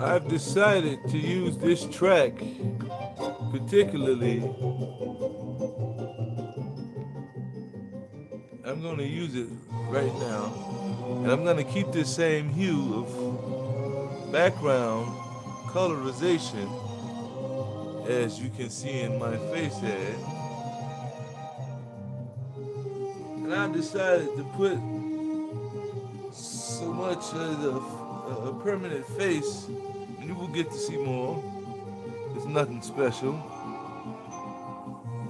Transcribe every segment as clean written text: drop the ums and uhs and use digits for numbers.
I've decided to use this track particularly. I'm going to use it right now, and I'm going to keep this same hue of background colorization as you can see in my face ad. And I decided to put so much as a permanent face, and you will get to see more. It's nothing special.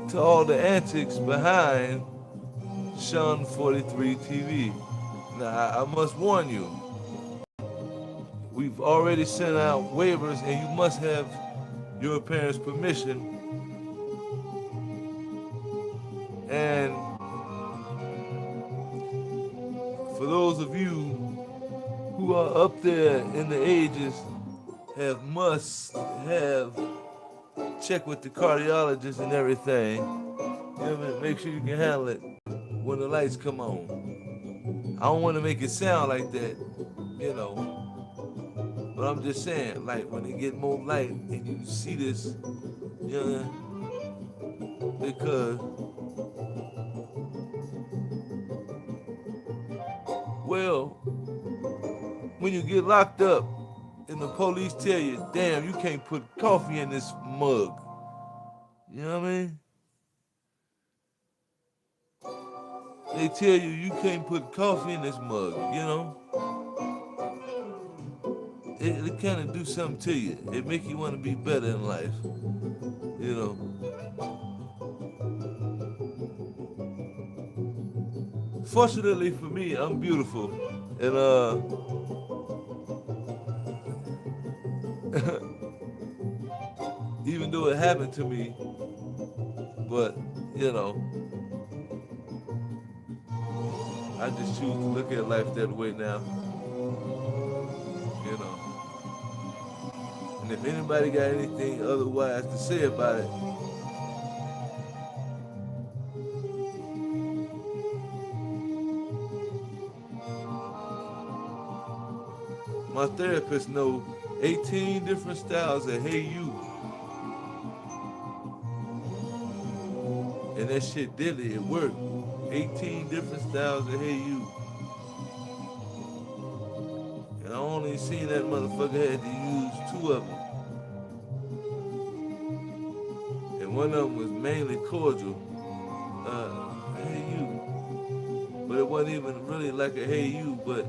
To all the antics behind Shawn 43 TV. Now, I must warn you, we've already sent out waivers, and you must have your parents' permission. And for those of you who are up there in the ages, must have check with the cardiologist and everything. You know what I mean? Make sure you can handle it when the lights come on. I don't want to make it sound like that, you know. But I'm just saying, like when they get more light and you see this, you know, because, well, when you get locked up and the police tell you, damn, you can't put coffee in this mug. You know what I mean? They tell you can't put coffee in this mug, you know? It kind of do something to you. It make you want to be better in life, you know? Fortunately for me, I'm beautiful. And, even though it happened to me, but, you know, I just choose to look at life that way now, you know. And if anybody got anything otherwise to say about it, my therapist knows 18 different styles of Hey You. And that shit did it worked. 18 different styles of Hey You. And I only seen that motherfucker had to use 2 of them. And one of them was mainly cordial. Hey You. But it wasn't even really like a Hey You, but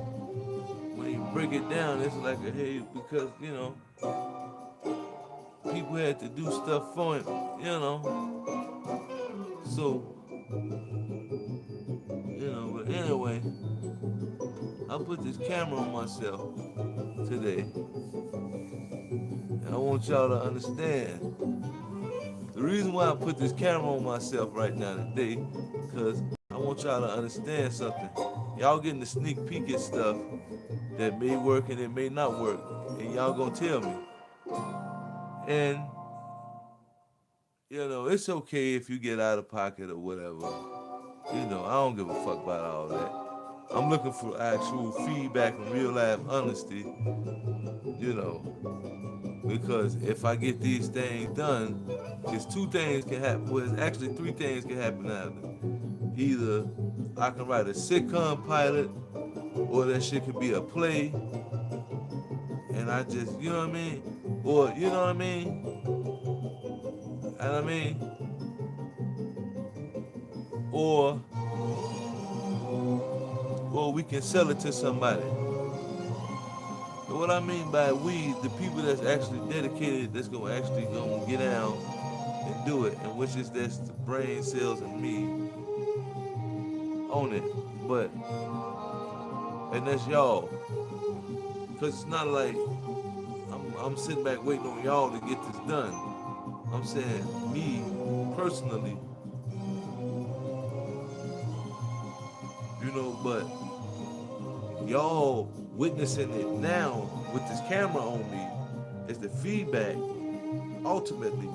when you break it down, it's like a Hey You because, you know, people had to do stuff for him, you know. So, you know, but anyway, I put this camera on myself today. And I want y'all to understand. The reason why I put this camera on myself right now today, because I want y'all to understand something. Y'all getting the sneak peek at stuff that may work and it may not work. And y'all gonna tell me. And, you know, it's okay if you get out of pocket or whatever. You know, I don't give a fuck about all that. I'm looking for actual feedback and real life honesty, you know, because if I get these things done, it's 2 things can happen. Well, it's actually 3 things can happen out of it. Either I can write a sitcom pilot, or that shit could be a play, and I just, you know what I mean? Or, you know what I mean? And I mean, or we can sell it to somebody. And what I mean by we, the people that's actually dedicated, that's gonna get down and do it, and that's the brain cells and me on it. But, and that's y'all, because it's not like I'm sitting back waiting on y'all to get this done. I'm saying me personally, you know, but y'all witnessing it now with this camera on me is the feedback ultimately.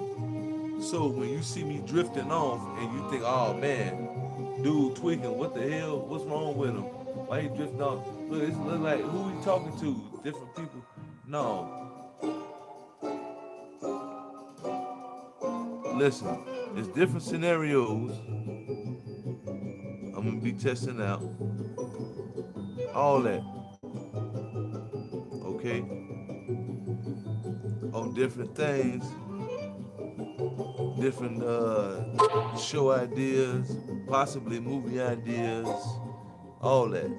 So when you see me drifting off and you think, oh man, dude tweaking, what the hell, what's wrong with him? Why he drifting off? Look, it's like, who he talking to? Different people? No, Listen, it's different scenarios I'm gonna be testing out. All that, okay? On different things, different show ideas, possibly movie ideas, all that.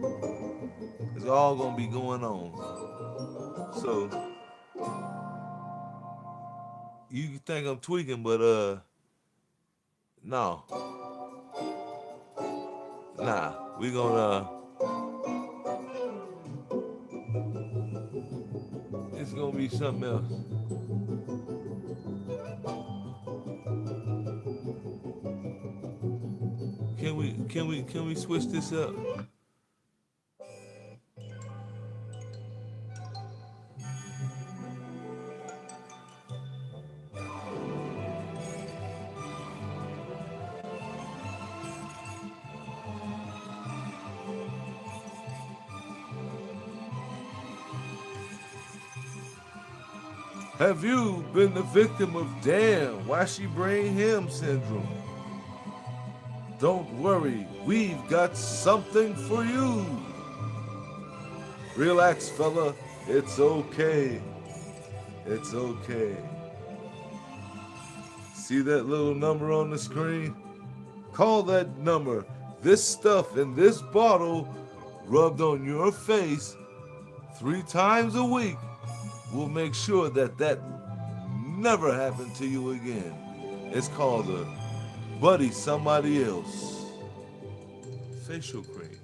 It's all gonna be going on. So you think I'm tweaking, but no, nah. We gonna it's gonna be something else. Can we switch this up? Have you been the victim of damn, why she bring him syndrome? Don't worry, we've got something for you. Relax, fella, it's okay. It's okay. See that little number on the screen? Call that number. This stuff in this bottle rubbed on your face 3 times a week will make sure that that never happened to you again. It's called a Buddy Somebody Else facial cream.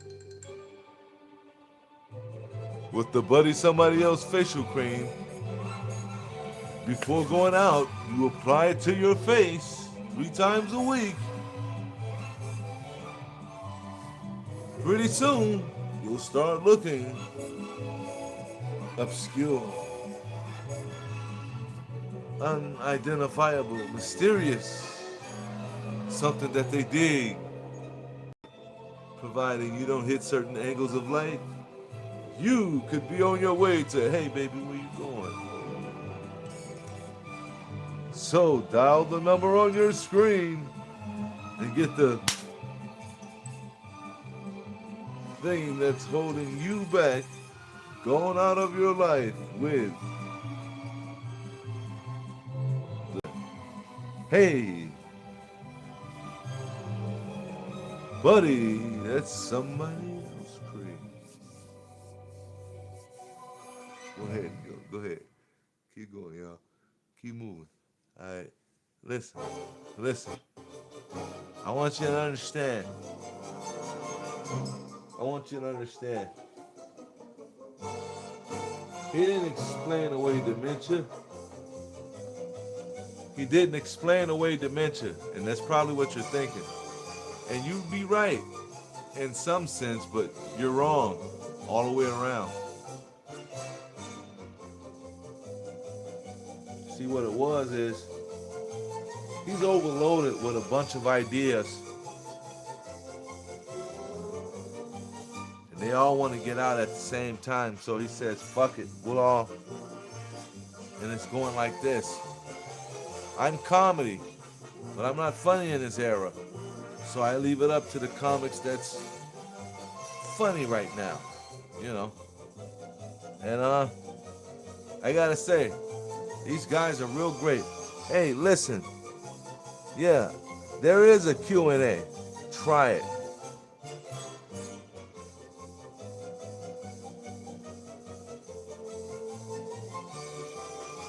With the Buddy Somebody Else facial cream, before going out, you apply it to your face 3 times a week. Pretty soon, you'll start looking obscure, unidentifiable, mysterious, something that they dig, providing you don't hit certain angles of light. You could be on your way to, hey baby, where you going? So dial the number on your screen and get the thing that's holding you back going out of your life with the, hey, buddy, that's somebody else cream. Go ahead, go ahead. Keep going, y'all. Keep moving. All right. Listen. I want you to understand. He didn't explain away dementia. And that's probably what you're thinking. And you'd be right in some sense, but you're wrong all the way around. See, what it was is he's overloaded with a bunch of ideas. And they all want to get out at the same time. So he says, fuck it, we'll all. And it's going like this. I'm comedy, but I'm not funny in this era. So I leave it up to the comics that's funny right now, you know. And I gotta say, these guys are real great. Hey, listen. Yeah, there is a Q&A. Try it.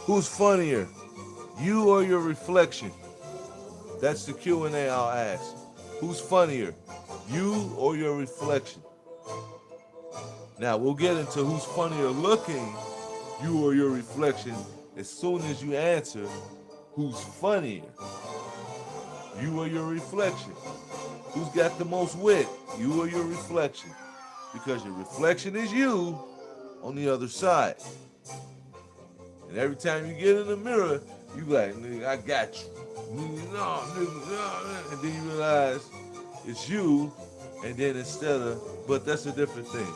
Who's funnier, you or your reflection? That's the Q&A I'll ask. Who's funnier, you or your reflection? Now, we'll get into who's funnier looking, you or your reflection, as soon as you answer who's funnier, you or your reflection. Who's got the most wit, you or your reflection? Because your reflection is you on the other side. And every time you get in the mirror, you like, nigga, I got you. Nigga, no, nigga, no. And then you realize it's you, and then instead of, but that's a different thing.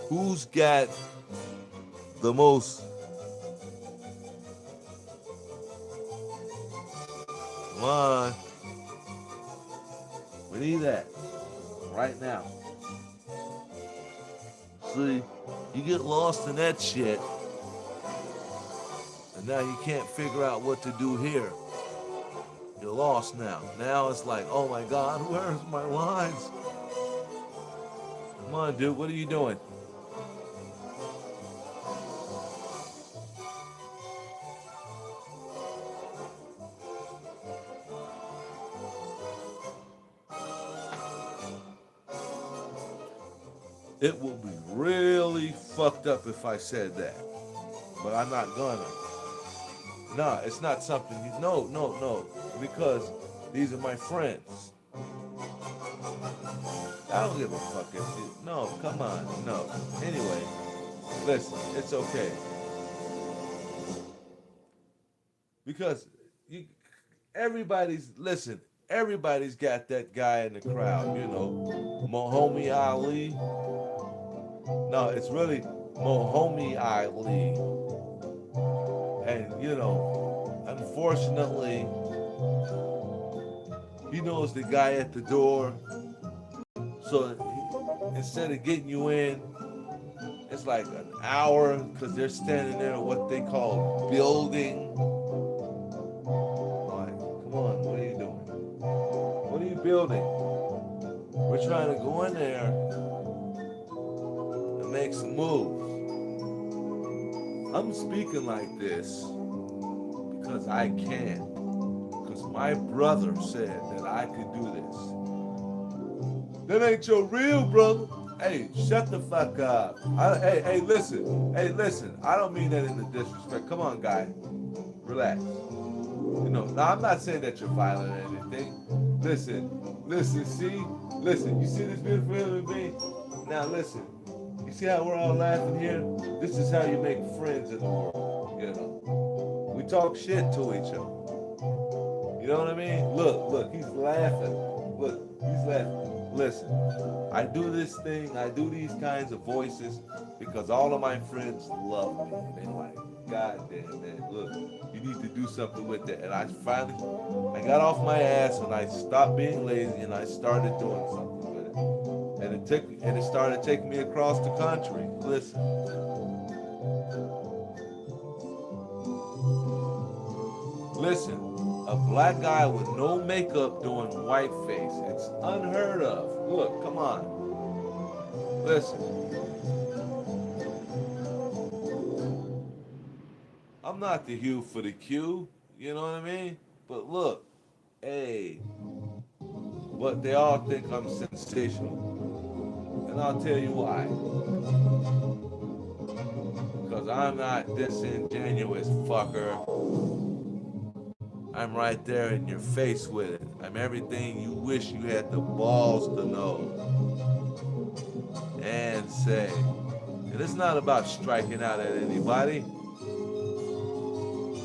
Who's got the most Come on. We need that. Right now. See, you get lost in that shit, and now you can't figure out what to do here. You're lost now. Now it's like, oh my God, where's my lines? Come on, dude, what are you doing? It will be really fucked up if I said that, but I'm not gonna. No, it's not something you. No, because these are my friends. I don't give a fuck if you. No, come on, no. Anyway, listen, it's okay because you. Everybody's listen. Everybody's got that guy in the crowd, you know, Muhammad Ali. No, it's really Muhammad Ali, and you know, unfortunately, he knows the guy at the door. So instead of getting you in, it's like an hour because they're standing there what they call building. Like, come on, what are you doing? What are you building? We're trying to go in there and make some moves. I'm speaking like this because I can. Because my brother said that I could do this. That ain't your real brother. Hey, shut the fuck up. Hey, listen. Hey, listen. I don't mean that in the disrespect. Come on, guy. Relax. You know, now I'm not saying that you're violent or anything. Listen, see? Listen, you see this beautiful human being? Now listen. You see how we're all laughing here? This is how you make friends in the world. You know. We talk shit to each other. You know what I mean? Look, he's laughing. Look, he's laughing. Listen, I do this thing, I do these kinds of voices because all of my friends love me. And they're like, God damn, man, look, you need to do something with that. And I got off my ass and I stopped being lazy and I started doing something with it. And it started taking me across the country. Listen. Listen, a black guy with no makeup doing white face. It's unheard of. Look, come on. Listen. I'm not the hue for the Q, you know what I mean? But look, hey, but they all think I'm sensational. And I'll tell you why. Because I'm not disingenuous, fucker. I'm right there in your face with it. I'm everything you wish you had the balls to know and say. And it's not about striking out at anybody.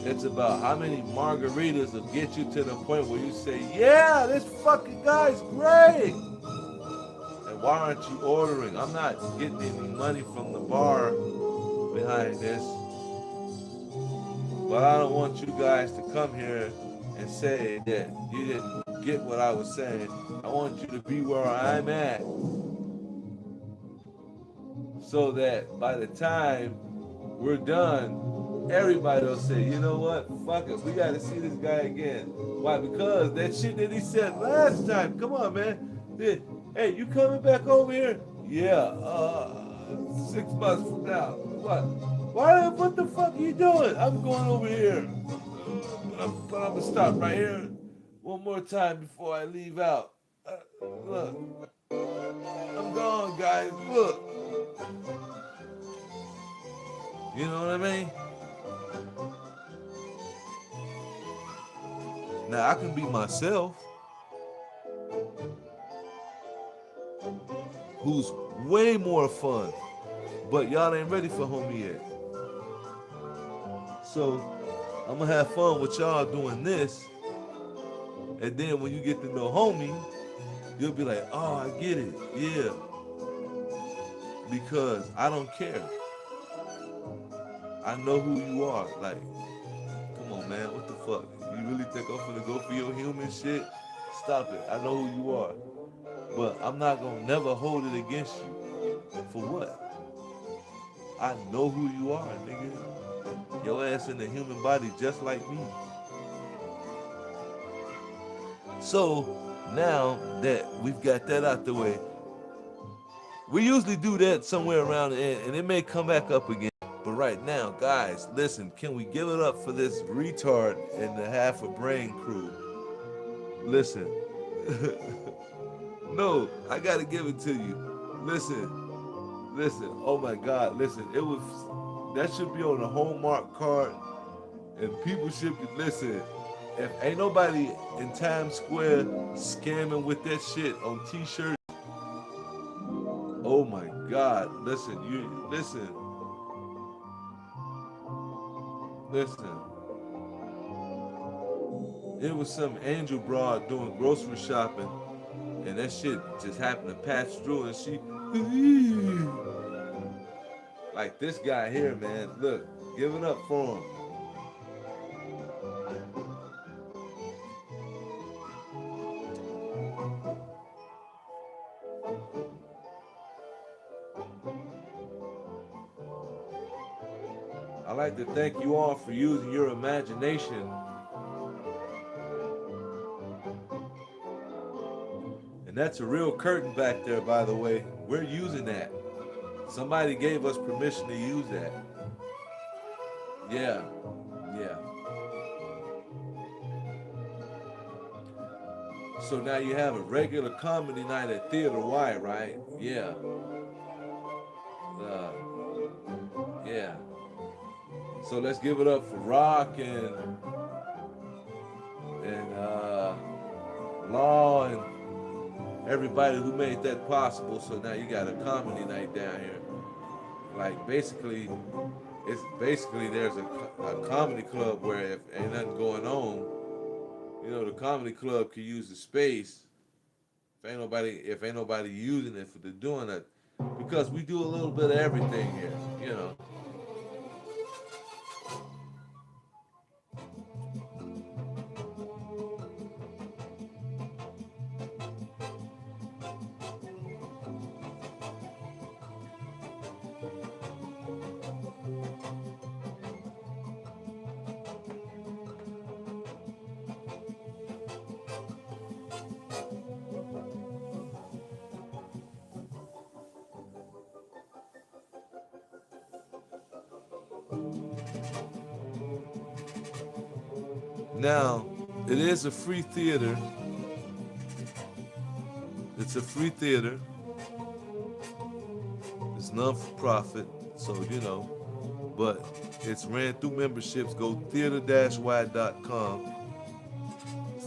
It's about how many margaritas will get you to the point where you say, yeah, this fucking guy's great. And why aren't you ordering? I'm not getting any money from the bar behind this. But I don't want you guys to come here and say that you didn't get what I was saying. I want you to be where I'm at. So that by the time we're done, everybody will say, you know what? Fuck it. We got to see this guy again. Why? Because that shit that he said last time. Come on, man. Hey, you coming back over here? Yeah. 6 months from now. What? What the fuck are you doing? I'm going over here. But I'm going to stop right here one more time before I leave out. Look. I'm gone, guys. Look. You know what I mean? Now, I can be myself, who's way more fun, but y'all ain't ready for homie yet. So, I'm gonna have fun with y'all doing this, and then when you get to know homie, you'll be like, oh, I get it, yeah. Because I don't care. I know who you are. Like, come on, man, what the fuck? You really think I'm gonna go for your human shit? Stop it. I know who you are. But I'm not gonna never hold it against you. For what? I know who you are, nigga. Your ass in the human body just like me. So now that we've got that out the way, we usually do that somewhere around the end, and it may come back up again. But right now, guys, listen, can we give it up for this retard and the half a brain crew? Listen. No, I gotta give it to you. Listen. Oh my God, listen. That should be on the Hallmark card, and people should be, listen. If ain't nobody in Times Square scamming with that shit on T-shirts, oh my God, listen. It was some angel broad doing grocery shopping, and that shit just happened to pass through, and she, like this guy here, man. Look, give it up for him. I like to thank you all for using your imagination. And that's a real curtain back there, by the way. We're using that. Somebody gave us permission to use that. Yeah. So now you have a regular comedy night at Theater Y, right? Yeah. Uh, yeah. So let's give it up for Rock and Law and everybody who made that possible. So now you got a comedy night down here. Like basically, there's a comedy club where if ain't nothing going on, you know, the comedy club can use the space. If ain't nobody using it for doing it, because we do a little bit of everything here, you know. Now, it is a free theater. It's a free theater. It's non-for-profit, so you know. But it's ran through memberships. Go theater-y.com.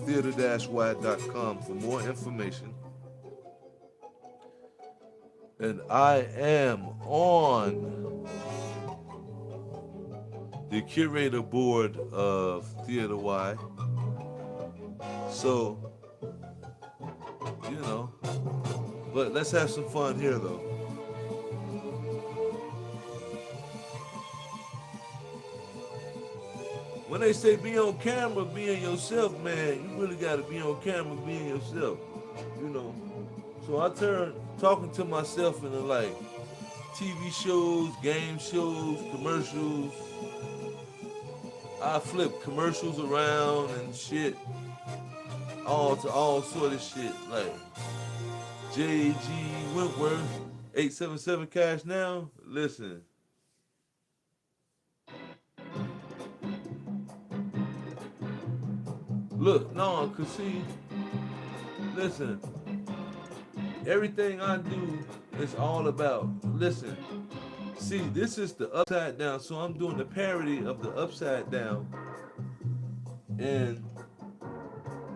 Theater-y.com for more information. And I am on the curator board of Theater Y. So, you know, but let's have some fun here though. When they say be on camera being yourself, man, you really gotta be on camera being yourself, you know. So I turn talking to myself into like TV shows, game shows, commercials. I flip commercials around and shit. All sort of shit. Like J.G. Wentworth, 877 Cash Now. Listen. Look, no, cause see, listen, everything I do is all about, listen, see, this is the Upside Down, so I'm doing the parody of the Upside Down, and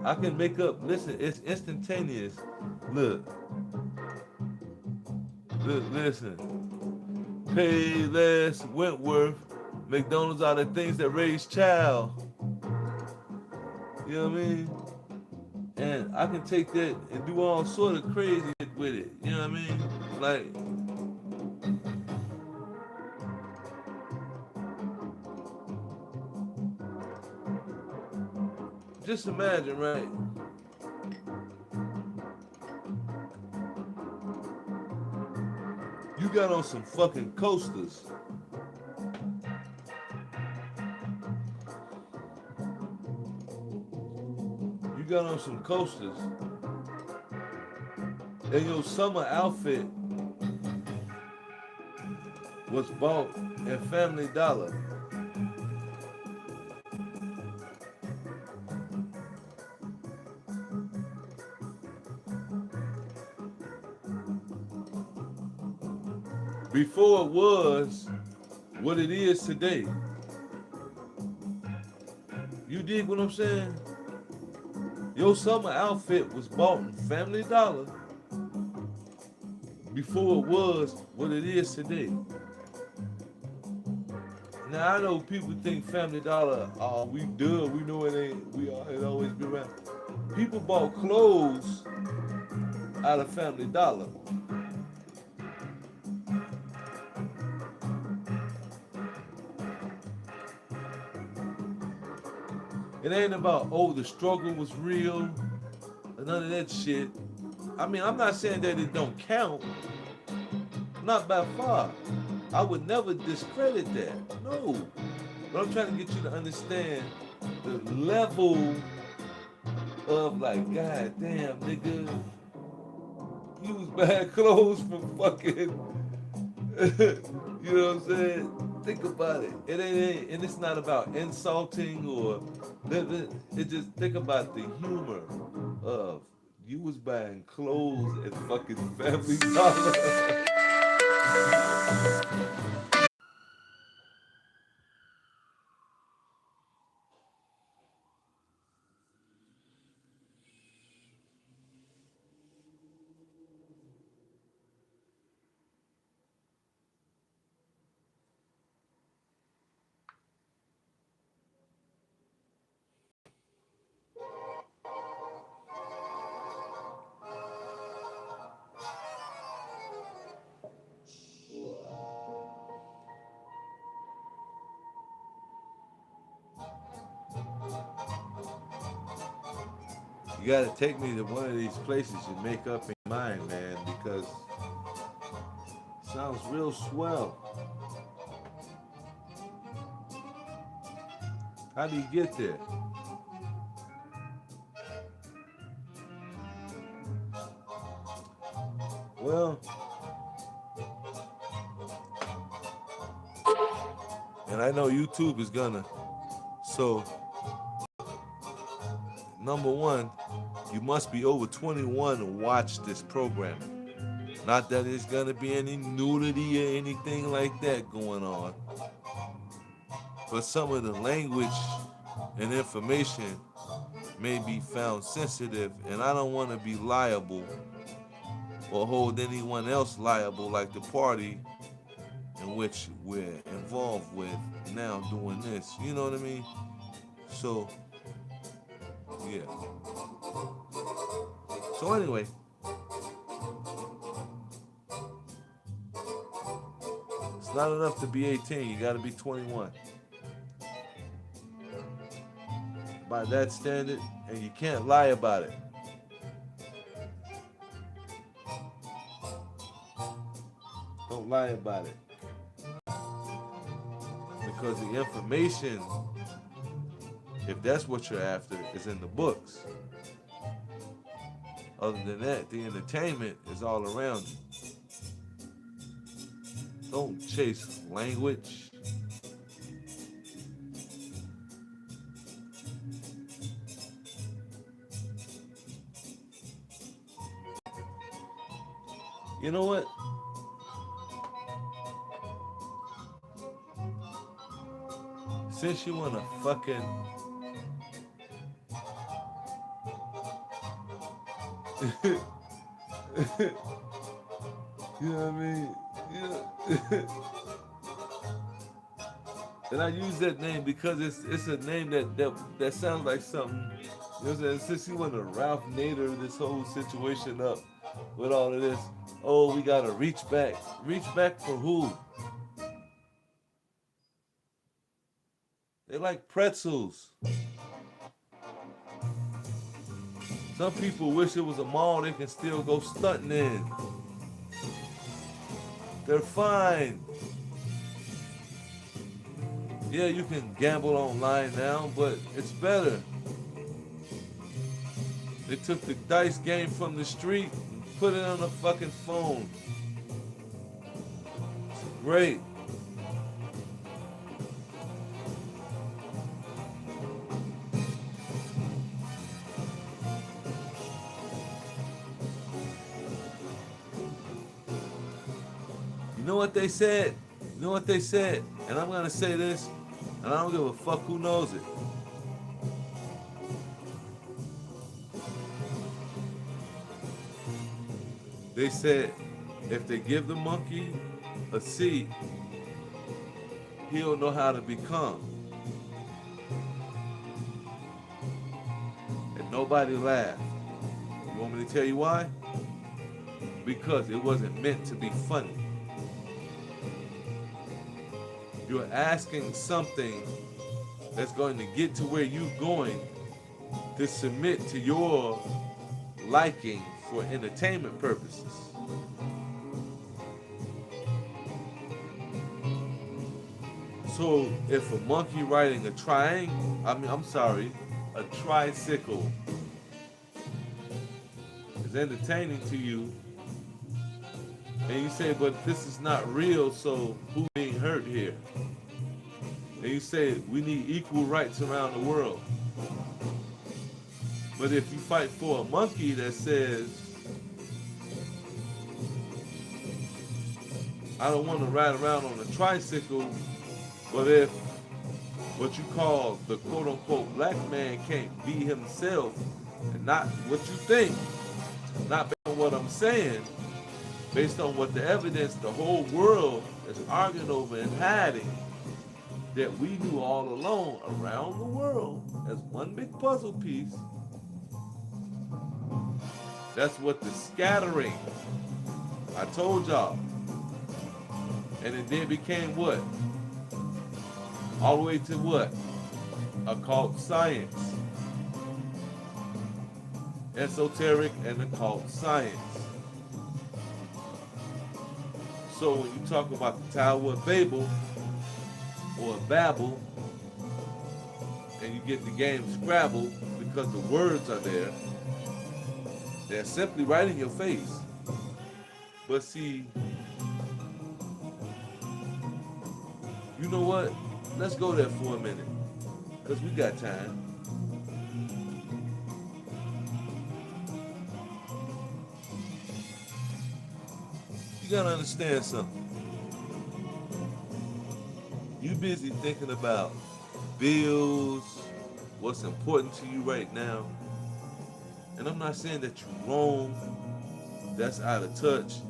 I can make up, listen, it's instantaneous. Look, listen, pay less, Wentworth, McDonald's are the things that raise child. You know what I mean? And I can take that and do all sort of crazy shit with it. You know what I mean? Like, just imagine, right? You got on some fucking coasters. You got on some coasters. And your summer outfit was bought in Family Dollar. Before it was what it is today. You dig what I'm saying? Your summer outfit was bought in Family Dollar before it was what it is today. Now I know people think Family Dollar, oh, we do, we know it ain't, it always been around. People bought clothes out of Family Dollar. It ain't about, oh, the struggle was real, none of that shit. I mean, I'm not saying that it don't count, not by far. I would never discredit that, no. But I'm trying to get you to understand the level of like, god damn, nigga, you was buying clothes from fucking, you know what I'm saying? Think about it. It ain't, and it's not about insulting or, it just, think about the humor of, you was buying clothes at fucking Family Dollar. You gotta take me to one of these places you make up in your mind, man, because it sounds real swell. How do you get there? Well, and I know YouTube is gonna. So, number one, you must be over 21 to watch this program. Not that there's gonna be any nudity or anything like that going on. But some of the language and information may be found sensitive, and I don't want to be liable or hold anyone else liable, like the party in which we're involved with now doing this. You know what I mean? So, yeah. So anyway, it's not enough to be 18. You got to be 21. By that standard, and you can't lie about it. Don't lie about it. Because the information, if that's what you're after, is in the books. Other than that, the entertainment is all around you. Don't chase language. You know what? Since you wanna fucking you know what I mean? Yeah. And I use that name because it's a name that sounds like something. You know what I'm saying? Since you want to Ralph Nader this whole situation up with all of this, oh, we gotta reach back. Reach back for who? They like pretzels. Some people wish it was a mall they can still go stunting in. They're fine. Yeah, you can gamble online now, but it's better. They took the dice game from the street and put it on the fucking phone. It's great. You know what they said? You know what they said? And I'm gonna say this, and I don't give a fuck who knows it. They said if they give the monkey a seat, he'll know how to become. And nobody laughed. You want me to tell you why? Because it wasn't meant to be funny. You're asking something that's going to get to where you're going to submit to your liking for entertainment purposes. So if a monkey riding a tricycle is entertaining to you, and you say, but this is not real, so who's being hurt here? And you say, we need equal rights around the world. But if you fight for a monkey that says, I don't want to ride around on a tricycle, but if what you call the quote-unquote black man can't be himself, and not what you think, not based on what I'm saying, based on what the evidence the whole world is arguing over and hiding, that we knew all along around the world as one big puzzle piece. That's what the scattering, I told y'all. And it then became what? All the way to what? Occult science. Esoteric and occult science. So when you talk about the Tower of Babel, or Babel, and you get the game Scrabble because the words are there, they're simply right in your face. But see, you know what? Let's go there for a minute, because we got time. You gotta understand something. You busy thinking about bills, what's important to you right now. And I'm not saying that you're wrong, that's out of touch,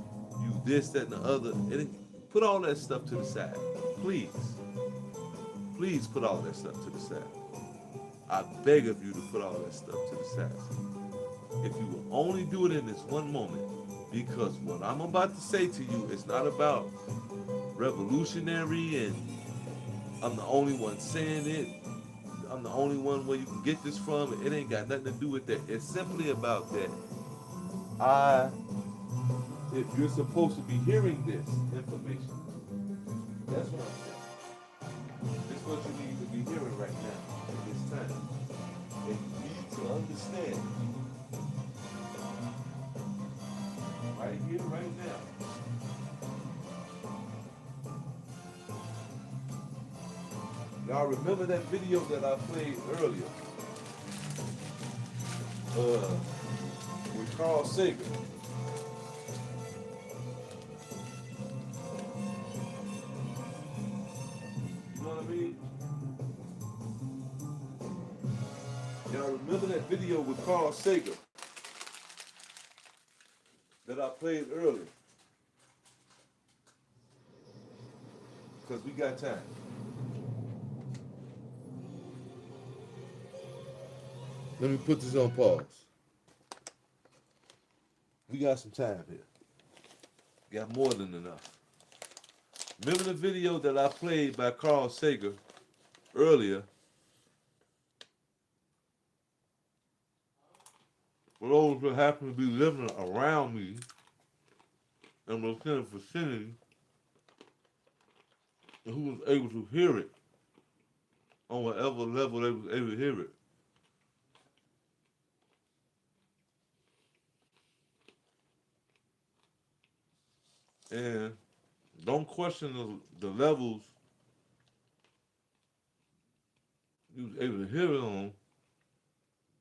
you this, that, and the other. Put all that stuff to the side. Please. Please put all that stuff to the side. I beg of you to put all that stuff to the side. If you will only do it in this one moment, because what I'm about to say to you is not about revolutionary and I'm the only one saying it. I'm the only one where you can get this from. It ain't got nothing to do with that. It's simply about that. If you're supposed to be hearing this information, that's what I'm saying. It's what you need to be hearing right now at this time. And you need to understand. Right here, right now. Y'all remember that video that I played earlier? With Carl Sagan. You know what I mean? Y'all remember that video with Carl Sagan that I played earlier? Because we got time. Let me put this on pause. We got some time here. Got more than enough. Remember the video that I played by Carl Sagan earlier, for those who happen to be living around me in within the vicinity and who was able to hear it on whatever level they was able to hear it. And don't question the levels you was able to hear it on.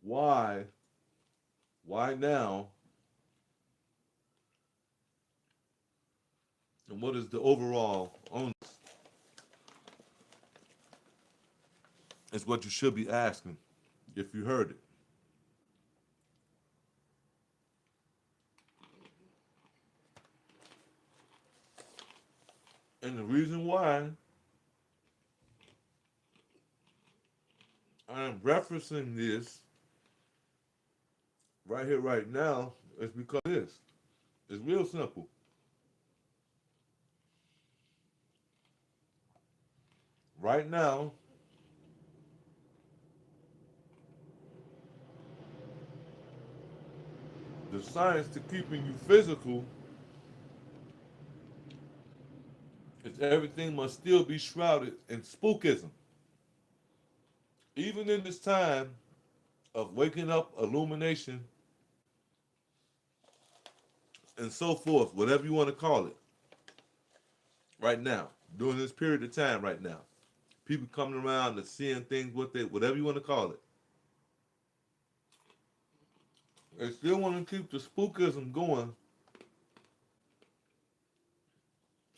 Why? Why now? And what is the overall on this? Is what you should be asking if you heard it. And the reason why I'm referencing this right here, right now, is because this. It's real simple. Right now, the science to keeping you physical is everything must still be shrouded in spookism. Even in this time of waking up, illumination, and so forth, whatever you want to call it, right now, during this period of time right now, people coming around and seeing things, whatever you want to call it, they still want to keep the spookism going.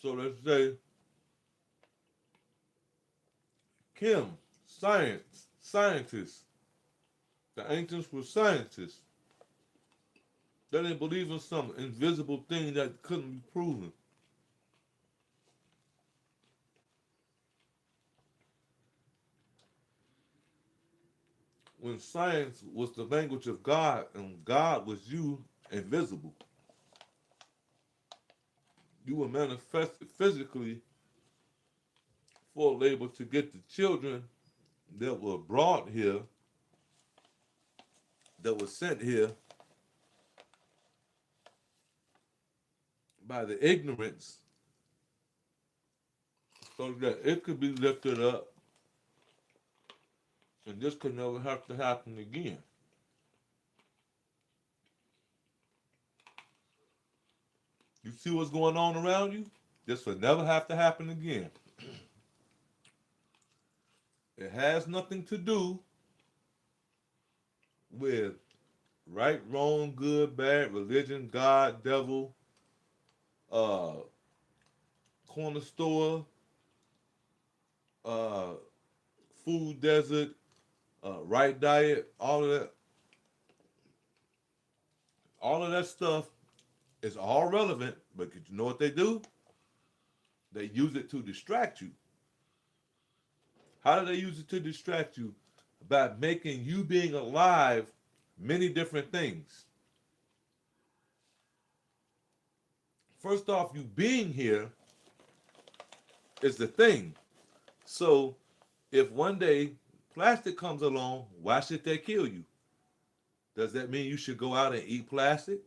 So let's say, Kim, scientists. The ancients were scientists. They didn't believe in some invisible thing that couldn't be proven. When science was the language of God and God was you invisible, you were manifested physically for labor to get the children that were brought here, that were sent here by the ignorance, so that it could be lifted up and this could never have to happen again. You see what's going on around you? This will never have to happen again. It has nothing to do with right, wrong, good, bad, religion, God, devil, uh, corner store, uh, food desert, right diet, all of that stuff is all relevant, but you know what they do? They use it to distract you. How do they use it to distract you? By making you being alive many different things. First off, you being here is the thing. So if one day plastic comes along, why should they kill you? Does that mean you should go out and eat plastic?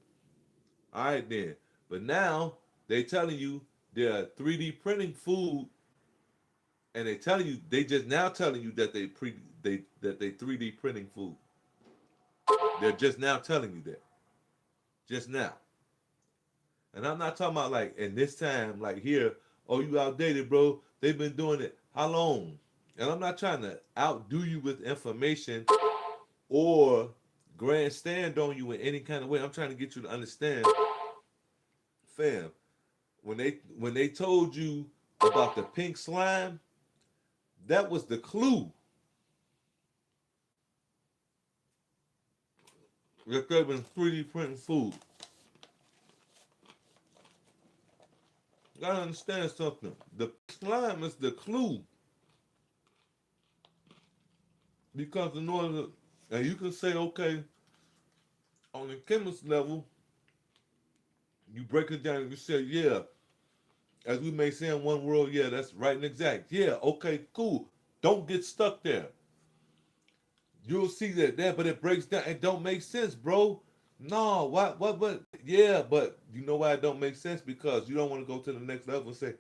All right then. But now they telling you they're 3D printing food, and they just now telling you that they 3D printing food. They're just now telling you that. Just now. And I'm not talking about like in this time, like here, oh you outdated, bro. They've been doing it. How long? And I'm not trying to outdo you with information or grandstand on you in any kind of way. I'm trying to get you to understand, fam. When they told you about the pink slime, that was the clue that they've been 3D printing food. You gotta understand something. The slime is the clue. Because in order to, and you can say, okay, on the chemist level, you break it down and you say, yeah, as we may say in one world, yeah, that's right and exact. Yeah, okay, cool. Don't get stuck there. You'll see that there, but it breaks down. It don't make sense, bro. No, what? Yeah, but you know why it don't make sense? Because you don't want to go to the next level and say,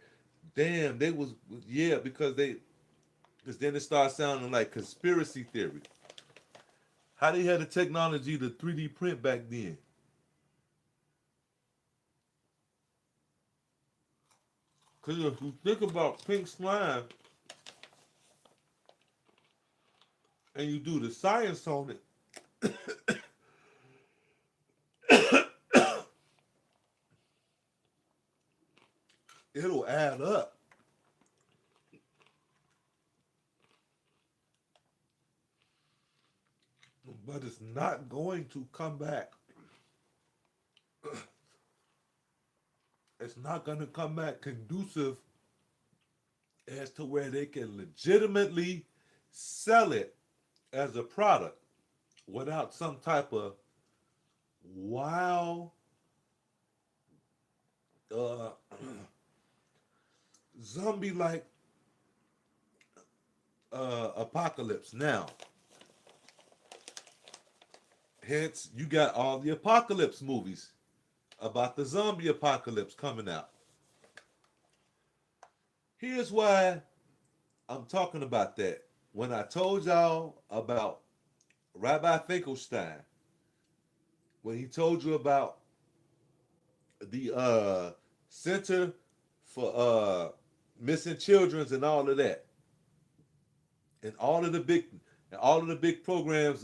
damn, they was, yeah, because then it starts sounding like conspiracy theory. How they had the technology to 3D print back then? Because if you think about pink slime and you do the science on it, it'll add up. But it's not going to come back. It's not going to come back conducive as to where they can legitimately sell it as a product without some type of wild uh, zombie like apocalypse. Now, hence, you got all the apocalypse movies about the zombie apocalypse coming out. Here's why I'm talking about that. When I told y'all about Rabbi Finkelstein, when he told you about the Center for Missing Children's and all of that, and all of the big programs,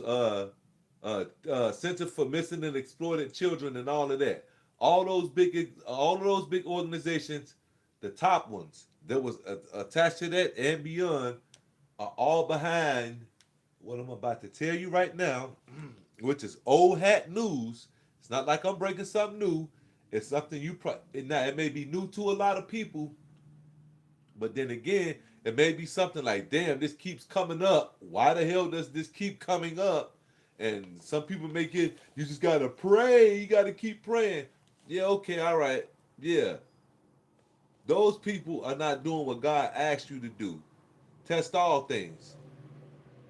Center for Missing and Exploited Children, and all of that. All of those big organizations, the top ones that was attached to that and beyond, are all behind what I'm about to tell you right now, which is old hat news. It's not like I'm breaking something new. It's something now it may be new to a lot of people, but then again, it may be something like, damn, this keeps coming up. Why the hell does this keep coming up? And some people make it, you just gotta pray. You gotta keep praying. Yeah, okay, all right. Yeah. Those people are not doing what God asked you to do. Test all things.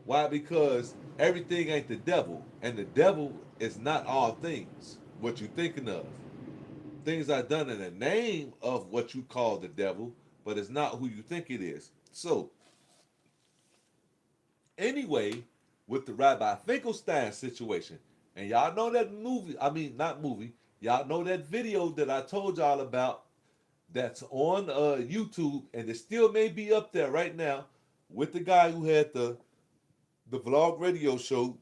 Why? Because everything ain't the devil. And the devil is not all things, what you're thinking of. Things are done in the name of what you call the devil, but it's not who you think it is. So, anyway, with the Rabbi Finkelstein situation, and y'all know that movie, I mean, not movie, y'all know that video that I told y'all about that's on YouTube, and it still may be up there right now with the guy who had the vlog radio show.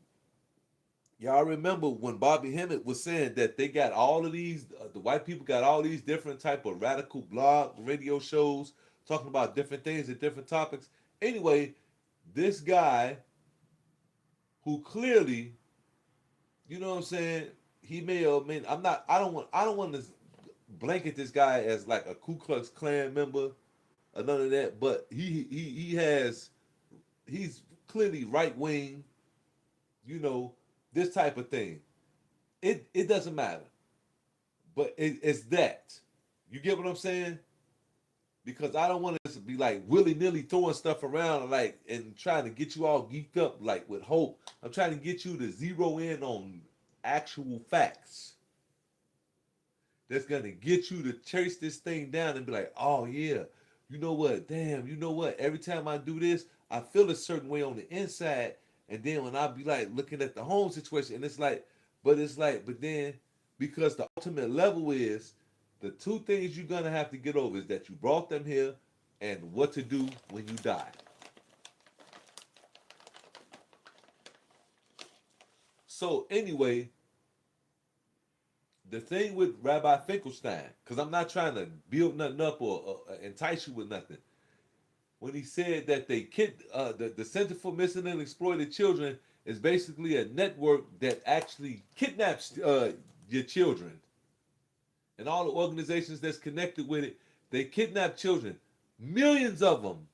Y'all remember when Bobby Hemmett was saying that they got all of these, the white people got all these different type of radical blog radio shows talking about different things and different topics. Anyway, this guy who clearly, you know what I'm saying, he may or may I don't want to blanket this guy as like a Ku Klux Klan member or none of that, but he's clearly right wing, you know, this type of thing. It doesn't matter. But it's that. You get what I'm saying? Because I don't want to be like willy nilly throwing stuff around like and trying to get you all geeked up like with hope. I'm trying to get you to zero in on actual facts. That's gonna get you to chase this thing down and be like, oh yeah, you know what? Damn, you know what? Every time I do this, I feel a certain way on the inside, and then when I be like looking at the home situation, and but then because the ultimate level is the two things you're gonna have to get over is that you brought them here, and what to do when you die. So anyway, the thing with Rabbi Finkelstein, because I'm not trying to build nothing up or entice you with nothing. When he said that the Center for Missing and Exploited Children is basically a network that actually kidnaps your children, and all the organizations that's connected with it, they kidnap children, millions of them.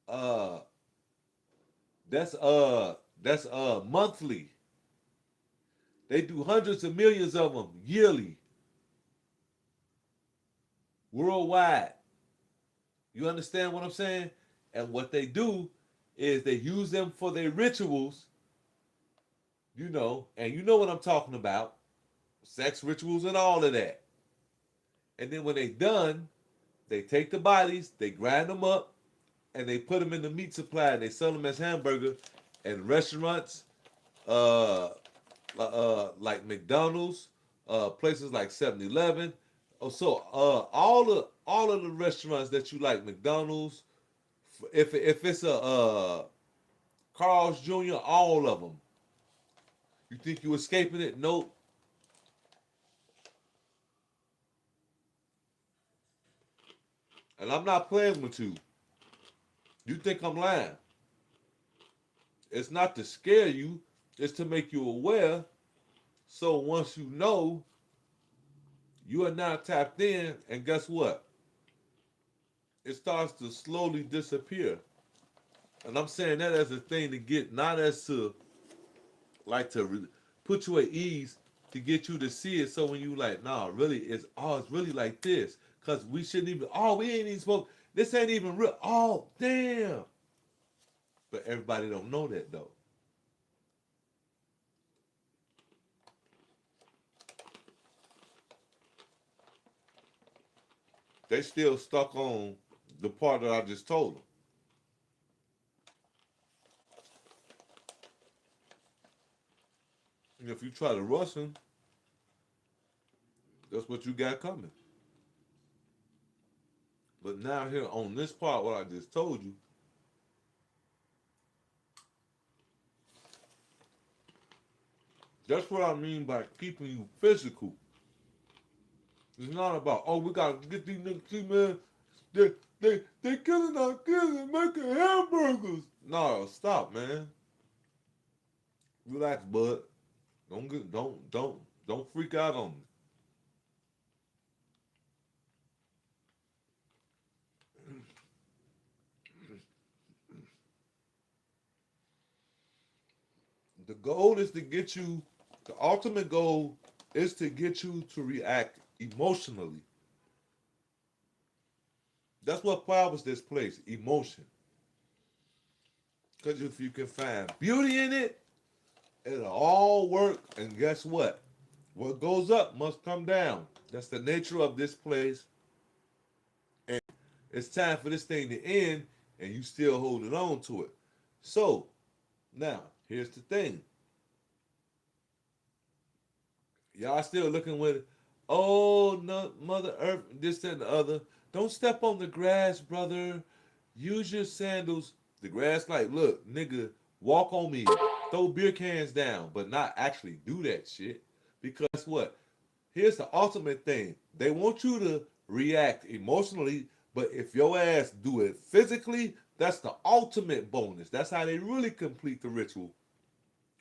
Uh, that's monthly. They do hundreds of millions of them yearly, worldwide. You understand what I'm saying? And what they do is they use them for their rituals, and you know what I'm talking about, sex rituals and all of that. And then when they done, they take the bodies, they grind them up, and they put them in the meat supply, and they sell them as hamburger in restaurants, uh, like McDonald's, places like 7-Eleven. Oh, so all of the restaurants that you like, McDonald's, if it's a Carl's Jr., all of them. You think you escaping it? Nope. And I'm not playing with you. You think I'm lying? It's not to scare you. It's to make you aware. So once you know, you are now tapped in, and guess what? It starts to slowly disappear. And I'm saying that as a thing to get, not as to like to put you at ease, to get you to see it. So when you like, nah, really, it's really like this. Cause we shouldn't even. Oh, we ain't even supposed. This ain't even real. Oh, damn. But everybody don't know that though. They still stuck on the part that I just told them. And if you try to rush them, that's what you got coming. But now here on this part, what I just told you, that's what I mean by keeping you physical. It's not about, oh, we gotta get these niggas, see, man, they killing our kids and making hamburgers. No, stop, man. Relax, bud. Don't freak out on me. The goal is to get you, the ultimate goal is to get you to react emotionally. That's what powers this place, emotion. Because if you can find beauty in it, it'll all work. And guess what? What goes up must come down. That's the nature of this place. And it's time for this thing to end, and you still holding on to it. So, now, here's the thing. Y'all still looking with, oh, no, Mother Earth, this and the other. Don't step on the grass, brother. Use your sandals. The grass, like, look, nigga, walk on me. Throw beer cans down, but not actually do that shit. Because what? Here's the ultimate thing. They want you to react emotionally, but if your ass do it physically, that's the ultimate bonus. That's how they really complete the ritual.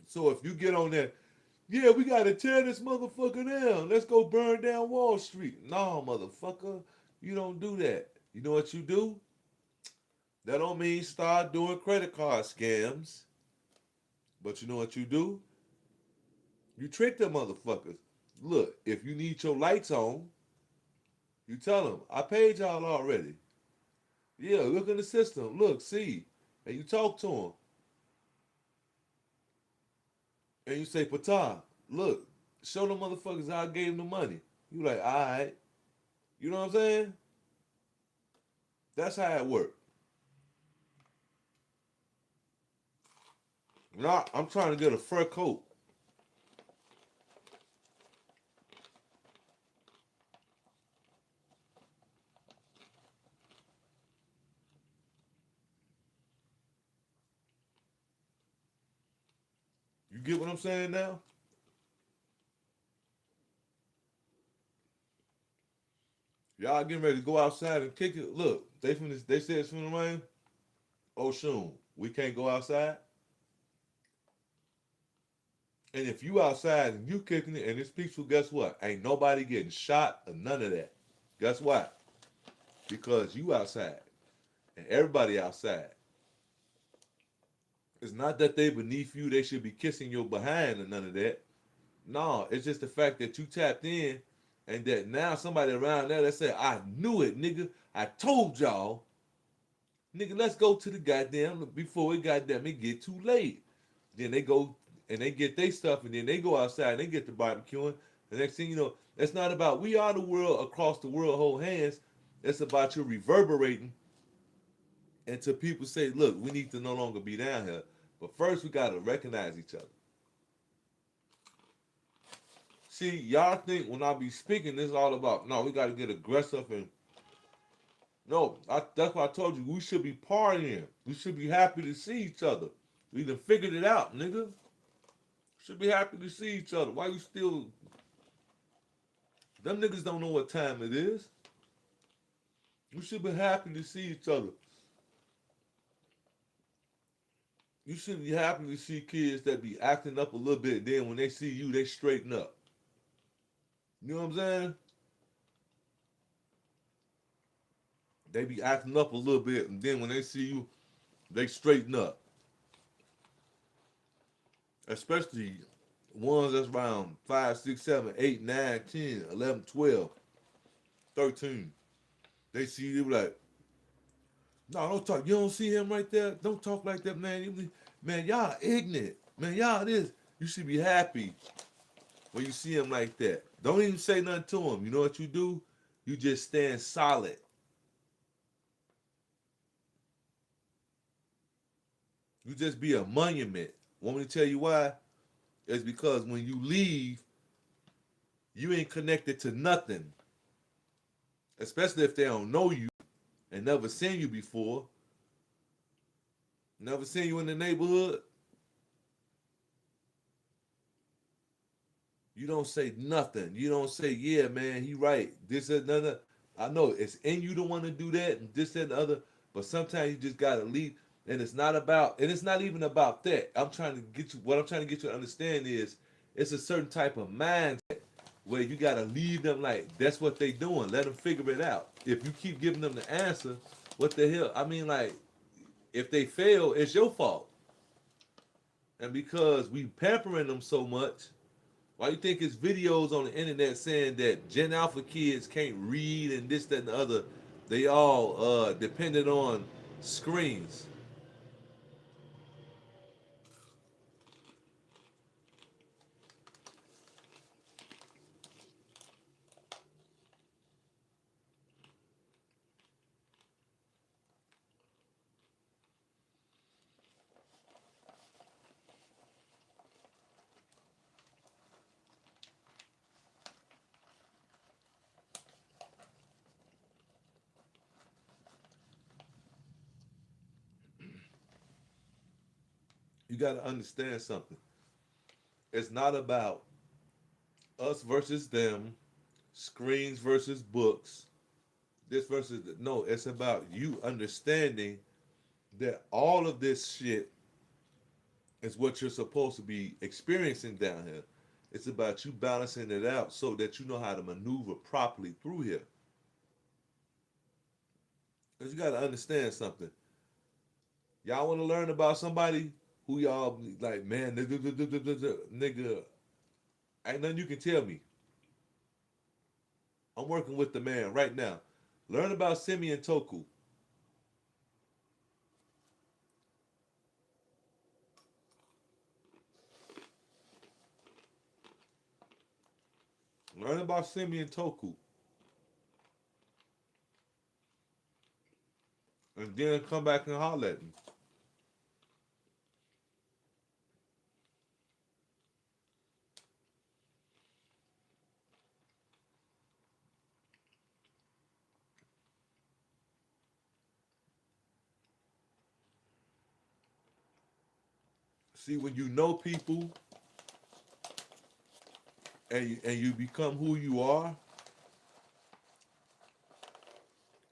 So if you get on there, yeah, we gotta tear this motherfucker down. Let's go burn down Wall Street. No, motherfucker, you don't do that. You know what you do? That don't mean start doing credit card scams. But you know what you do? You trick them motherfuckers. Look, if you need your lights on, you tell them, I paid y'all already. Yeah, look in the system. Look, see. And you talk to them. And you say, Patah, look, show them motherfuckers how I gave them the money. You like, all right. You know what I'm saying? That's how it works. Now, I'm trying to get a fur coat. You get what I'm saying now? Y'all getting ready to go outside and kick it. Look, they said it's finna rain. Oh, Shawn, we can't go outside. And if you outside and you kicking it and it's peaceful, guess what? Ain't nobody getting shot or none of that. Guess why? Because you outside and everybody outside. It's not that they beneath you, they should be kissing your behind or none of that. No, it's just the fact that you tapped in and that now somebody around there that said, I knew it, nigga. I told y'all. Nigga, let's go to the goddamn before it goddamn it get too late. Then they go and they get their stuff, and then they go outside and they get the barbecuing. The next thing you know, it's not about we are the world across the world hold hands. It's about you reverberating until people say, look, we need to no longer be down here. But first, we got to recognize each other. See, y'all think when I be speaking, this is all about, no, we got to get aggressive and, no, that's why I told you, we should be partying. We should be happy to see each other. We done figured it out, nigga. Should be happy to see each other. Why you still, them niggas don't know what time it is. You should be happy to see each other. You should be happy to see kids that be acting up a little bit. Then when they see you, they straighten up. You know what I'm saying? They be acting up a little bit, and then when they see you, they straighten up. Especially ones that's around 5, 6, 7, 8, 9, 10, 11, 12, 13. They see you, they be like, no, don't talk. You don't see him right there? Don't talk like that, man. Man, y'all ignorant. Man, y'all this. You should be happy when you see him like that. Don't even say nothing to him. You know what you do? You just stand solid. You just be a monument. Want me to tell you why? It's because when you leave, you ain't connected to nothing. Especially if they don't know you and never seen you before. Never seen you in the neighborhood. You don't say nothing. You don't say, yeah, man, he right. This and another. I know it's in you to want to do that and this and the other, but sometimes you just gotta leave. And it's not about, and it's not even about that. What I'm trying to get you to understand is it's a certain type of mindset where you gotta leave them like that's what they doing. Let them figure it out. If you keep giving them the answer, what the hell? I mean, like, if they fail, it's your fault. And because we pampering them so much, why you think it's videos on the internet saying that Gen Alpha kids can't read and this, that, and the other? They all dependent on screens. You got to understand something. It's not about us versus them, screens versus books, this versus no. It's about you understanding that all of this shit is what you're supposed to be experiencing down here. It's about you balancing it out so that you know how to maneuver properly through here. Because you got to understand something. Y'all want to learn about somebody who y'all like, man, nigga, ain't nothing you can tell me. I'm working with the man right now. Learn about Simeon Toku. Learn about Simeon Toku. And then come back and holler at me. See, when you know people and you become who you are,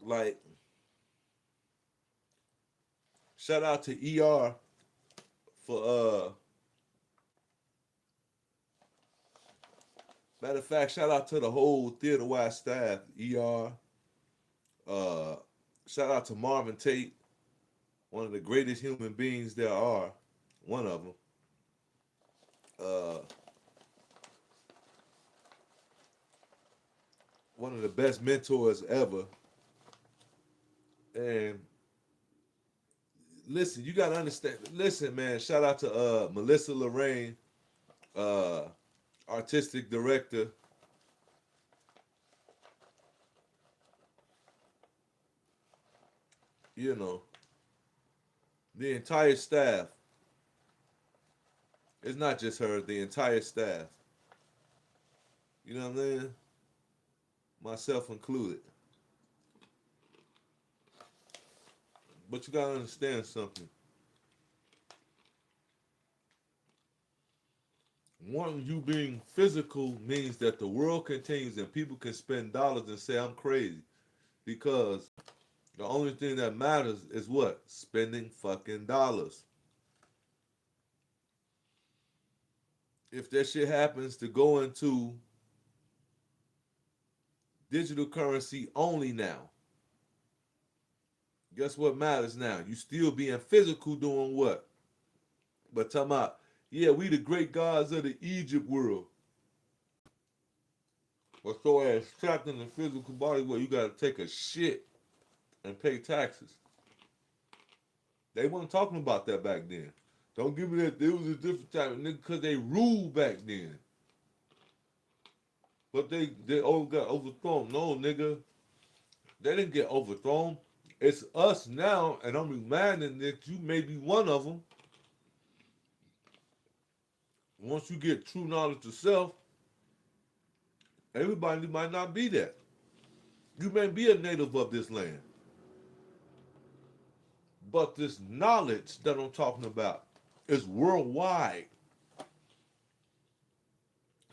like, shout out to ER for matter of fact, shout out to the whole theater wide staff, ER. Uh Shout out to Marvin Tate, one of the greatest human beings there are, one of them. Uh One of the best mentors ever. And listen, you gotta understand. Listen, man. Shout out to Melissa Lorraine. uh, artistic director, you know, the entire staff. It's not just her, the entire staff. You know what I'm saying? Myself included. But you gotta understand something. One, you being physical means that the world continues and people can spend dollars and say I'm crazy. Because the only thing that matters is what? Spending fucking dollars. If that shit happens to go into digital currency only now, guess what matters now? You still being physical doing what? But talking about, yeah, we the great gods of the Egypt world. But so as trapped in the physical body where you gotta take a shit and pay taxes. They weren't talking about that back then. Don't give me that. There was a different type of nigga because they ruled back then. But they all got overthrown. No, nigga, they didn't get overthrown. It's us now, and I'm reminding that you may be one of them. Once you get true knowledge of self, everybody might not be that. You may be a native of this land, but this knowledge that I'm talking about is worldwide.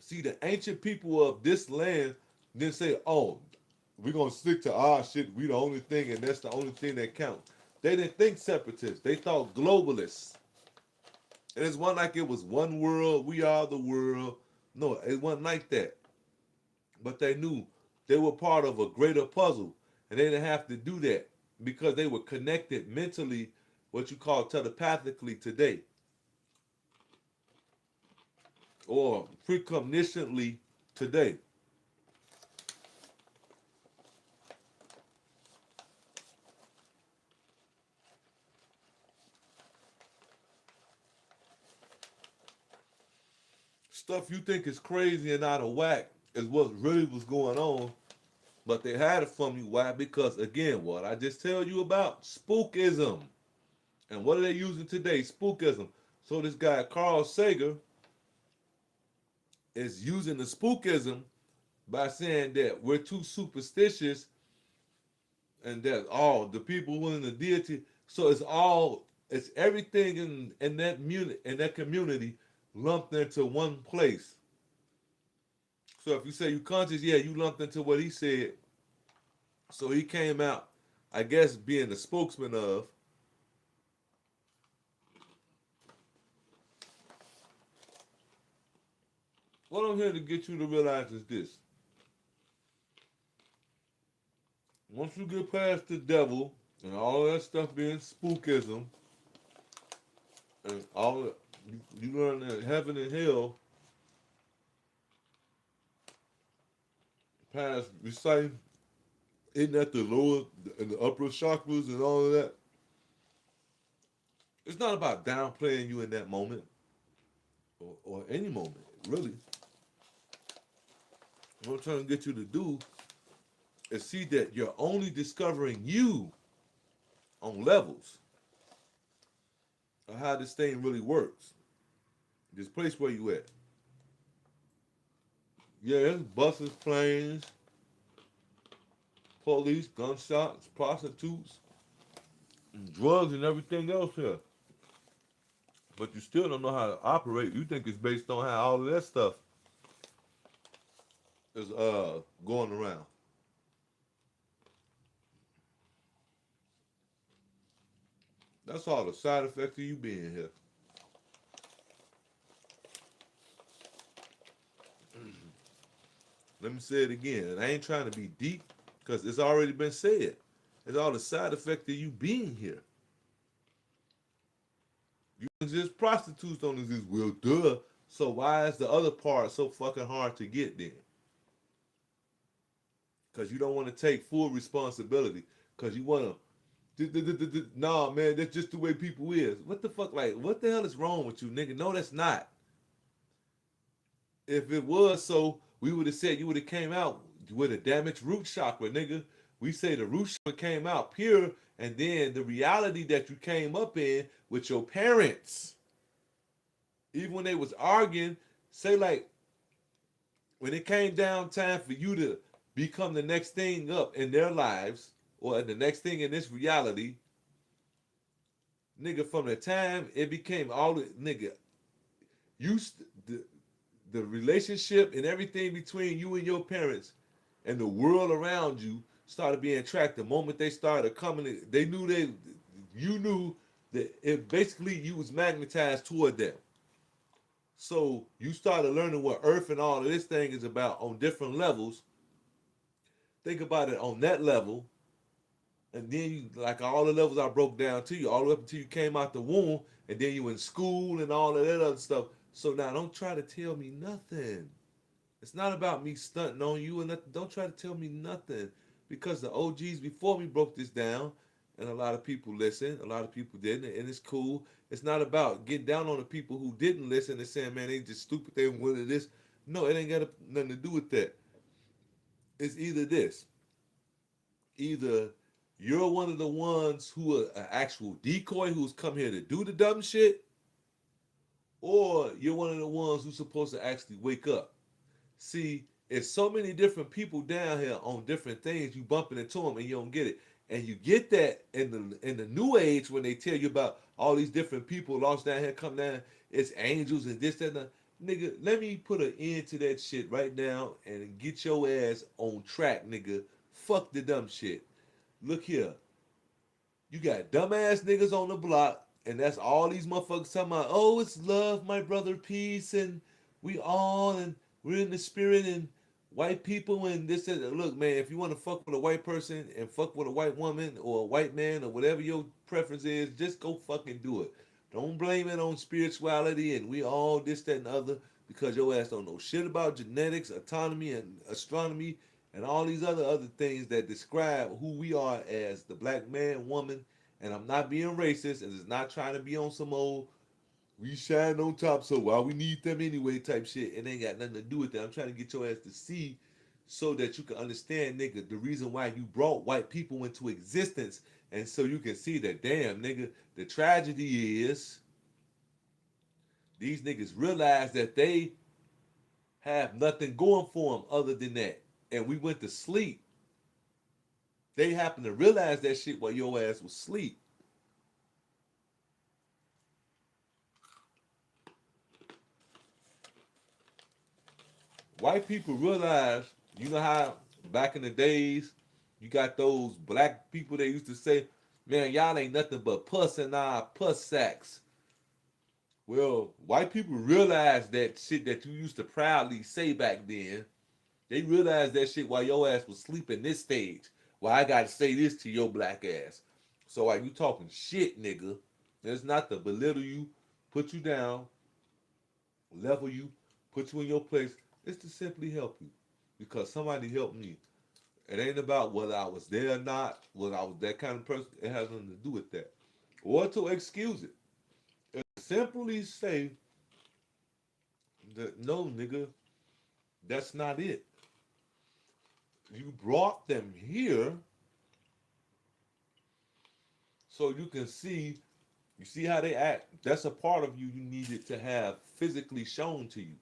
See, the ancient people of this land didn't say, oh, we're going to stick to our shit. We the only thing, and that's the only thing that counts. They didn't think separatists. They thought globalists. And it's one like it was one world, we are the world. No, it wasn't like that. But they knew they were part of a greater puzzle. And they didn't have to do that because they were connected mentally, what you call telepathically today. Or precognitionally today. Stuff you think is crazy and out of whack is what really was going on, but they hide it from you. Why? Because again, what I just tell you about spookism. And what are they using today? Spookism. So this guy Carl Sager is using the spookism by saying that we're too superstitious and that all the people who in the deity. So it's everything in that community lumped into one place. So if you say you conscious, yeah, you lumped into what he said. So he came out, I guess, being the spokesman of. What I'm here to get you to realize is this. Once you get past the devil and all of that stuff being spookism, and all of, you learn that heaven and hell, past reciting, hitting at the lower and the upper chakras and all of that, it's not about downplaying you in that moment or any moment, really. What I'm trying to get you to do is see that you're only discovering you on levels of how this thing really works. This place where you at. Yeah, there's buses, planes, police, gunshots, prostitutes, and drugs and everything else here. But you still don't know how to operate. You think it's based on how all of that stuff is going around. That's all the side effects of you being here. Let me say it again. And I ain't trying to be deep because it's already been said. It's all the side effect of you being here. You exist, prostitutes don't exist. Well, duh. So why is the other part so fucking hard to get then? Because you don't want to take full responsibility. Because you want to, nah, man, that's just the way people is. What the fuck, like, what the hell is wrong with you, nigga? No, that's not. If it was so, we would have said you would have came out with a damaged root chakra, nigga. We say the root chakra came out pure, and then the reality that you came up in with your parents, even when they was arguing, say like when it came down time for you to become the next thing up in their lives or the next thing in this reality, nigga, from the time it became all the nigga, you the relationship and everything between you and your parents and the world around you started being tracked the moment they started coming. They knew you knew that it basically you was magnetized toward them. So you started learning what Earth and all of this thing is about on different levels. Think about it on that level, and then you like all the levels I broke down to you, all the way up until you came out the womb, and then you in school and all of that other stuff. So now don't try to tell me nothing. It's not about me stunting on you and nothing. Don't try to tell me nothing because the OGs before me broke this down, and a lot of people listen, a lot of people didn't, and it's cool. It's not about getting down on the people who didn't listen and saying, man, they just stupid, they wanted this. No, it ain't got nothing to do with that. It's either this, either you're one of the ones who are an actual decoy who's come here to do the dumb shit, or you're one of the ones who's supposed to actually wake up. See, it's so many different people down here on different things. You bumping into them and you don't get it, and you get that in the new age when they tell you about all these different people lost down here, come down. It's angels and this that, and that. Nigga, let me put an end to that shit right now and get your ass on track, nigga. Fuck the dumb shit. Look here, you got dumbass niggas on the block, and that's all these motherfuckers talking about. Oh, it's love, my brother, peace, and we all, and we're in the spirit, and white people, and this and that. Look, man, if you want to fuck with a white person and fuck with a white woman or a white man or whatever your preference is, just go fucking do it. Don't blame it on spirituality and we all this, that, and the other because your ass don't know shit about genetics, autonomy, and astronomy, and all these other things that describe who we are as the black man, woman. And I'm not being racist, and it's not trying to be on some old we shine on top, so why we need them anyway type shit. It ain't got nothing to do with that. I'm trying to get your ass to see so that you can understand, nigga, the reason why you brought white people into existence, and so you can see that, damn, nigga, the tragedy is these niggas realize that they have nothing going for them other than that. And we went to sleep. They happened to realize that shit while your ass was asleep. White people realize, you know how back in the days, you got those black people that used to say, man, y'all ain't nothing but puss in our puss sacks. Well, white people realize that shit that you used to proudly say back then. They realized that shit while your ass was sleeping this stage. Well, I gotta say this to your black ass. So while you talking shit, nigga, it's not to belittle you, put you down, level you, put you in your place. It's to simply help you. Because somebody helped me. It ain't about whether I was there or not, whether I was that kind of person. It has nothing to do with that. Or to excuse it. Simply say that no, nigga, that's not it. You brought them here so you can see, you see how they act. That's a part of you you needed to have physically shown to you.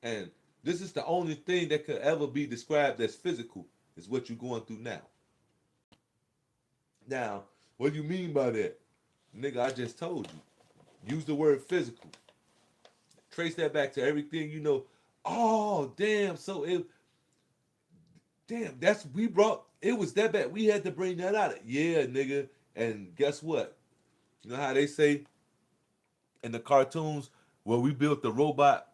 And this is the only thing that could ever be described as physical is what you're going through now. Now, what do you mean by that? Nigga, I just told you. Use the word physical. Trace that back to everything you know. Oh, damn. So it, damn, that's, we brought, it was that bad. We had to bring that out. Yeah, nigga. And guess what? You know how they say in the cartoons where we built the robot,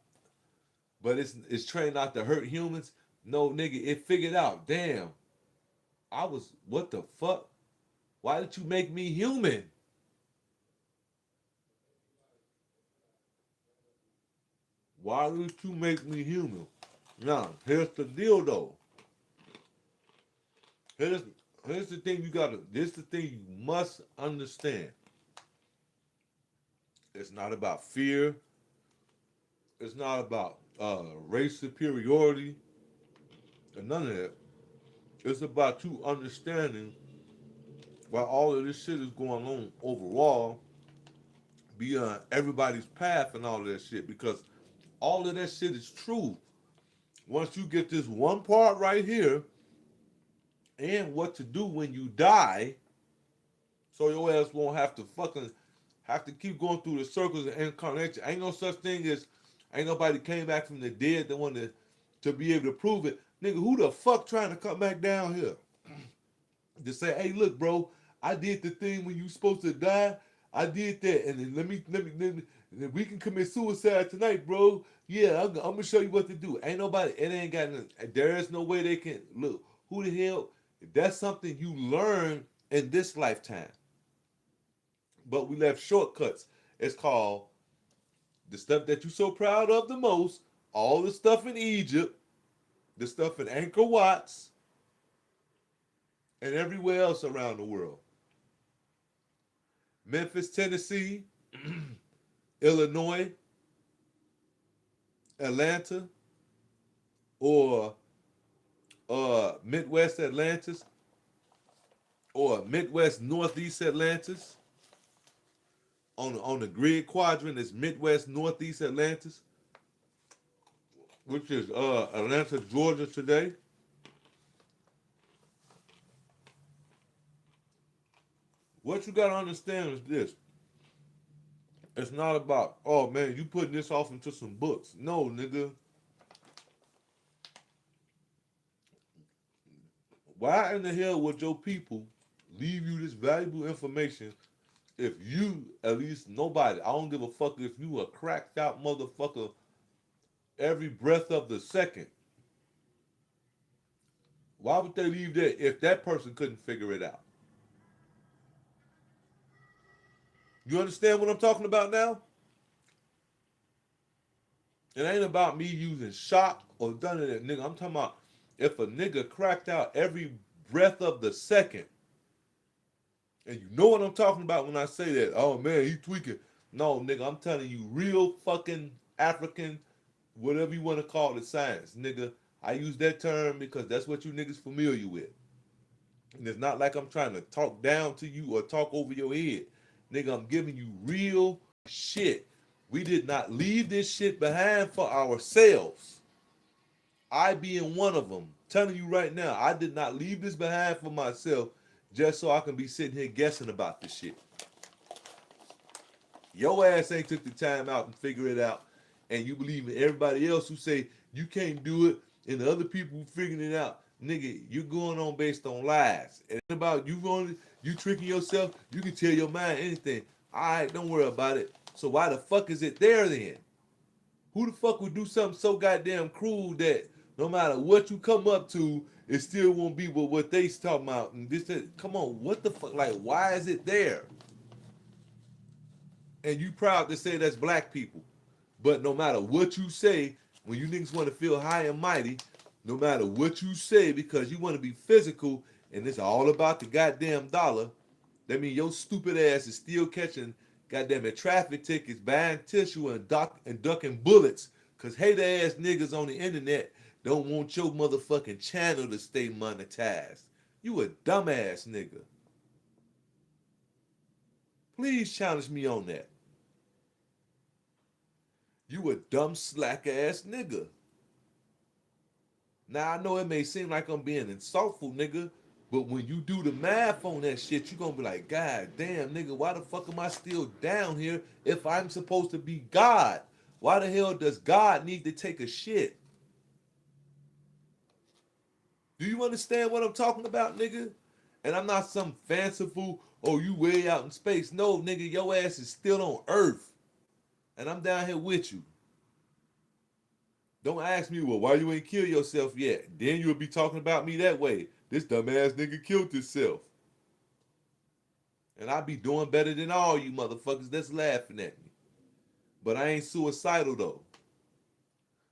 but it's trained not to hurt humans? No, nigga, it figured out. Damn, I was, what the fuck? Why did you make me human? Why did you make me human? Now, here's the deal though. Here's here's the thing you gotta, this is the thing you must understand. It's not about fear. It's not about race superiority, and none of that. It's about you understanding why all of this shit is going on overall beyond everybody's path and all of that shit. Because all of that shit is true. Once you get this one part right here and what to do when you die, so your ass won't have to keep going through the circles of incarnation. Ain't no such thing as ain't nobody came back from the dead that wanted to be able to prove it. Nigga, who the fuck trying to come back down here? To say, hey, look, bro, I did the thing when you supposed to die. I did that, and then let me we can commit suicide tonight, bro. Yeah, I'm gonna show you what to do. Ain't nobody, it ain't got nothing. There is no way they can look. Who the hell? That's something you learn in this lifetime. But we left shortcuts. It's called the stuff that you're so proud of the most. All the stuff in Egypt, the stuff in Angkor Watts, and everywhere else around the world. Memphis, Tennessee, Illinois, Atlanta, or Midwest Atlantis, or Midwest Northeast Atlantis. On the grid quadrant is Midwest Northeast Atlantis, which is Atlanta, Georgia today. What you gotta understand is this. It's not about, oh man, you putting this off into some books. No, nigga. Why in the hell would your people leave you this valuable information if you, at least nobody, I don't give a fuck if you a cracked out motherfucker every breath of the second. Why would they leave that if that person couldn't figure it out? You understand what I'm talking about now? It ain't about me using shock or none of that, nigga. I'm talking about if a nigga cracked out every breath of the second, and you know what I'm talking about when I say that. Oh man, he tweaking. No, nigga, I'm telling you, real fucking African, whatever you want to call it, science, nigga. I use that term because that's what you niggas familiar with. And it's not like I'm trying to talk down to you or talk over your head. Nigga, I'm giving you real shit. We did not leave this shit behind for ourselves. I being one of them. Telling you right now, I did not leave this behind for myself just so I can be sitting here guessing about this shit. Your ass ain't took the time out and figure it out. And you believe in everybody else who say you can't do it and the other people who figuring it out. Nigga, you're going on based on lies. And about you tricking yourself, you can tell your mind anything. Alright, don't worry about it. So why the fuck is it there then? Who the fuck would do something so goddamn cruel that no matter what you come up to, it still won't be what they talking about? And this, come on, what the fuck? Like, why is it there? And you proud to say that's black people. But no matter what you say, when you niggas want to feel high and mighty, no matter what you say, because you want to be physical and it's all about the goddamn dollar, that means your stupid ass is still catching goddamn it traffic tickets, buying tissue and ducking bullets, because hate ass niggas on the internet don't want your motherfucking channel to stay monetized. You a dumbass nigga. Please challenge me on that. You a dumb slack ass nigga. Now I know it may seem like I'm being insultful, nigga, but when you do the math on that shit, you gonna be like, God damn, nigga, why the fuck am I still down here if I'm supposed to be God? Why the hell does God need to take a shit? Do you understand what I'm talking about, nigga? And I'm not some fanciful, oh, you way out in space. No, nigga, your ass is still on Earth. And I'm down here with you. Don't ask me, well, why you ain't kill yourself yet? Then you'll be talking about me that way. This dumbass nigga killed himself. And I be doing better than all you motherfuckers that's laughing at me. But I ain't suicidal though.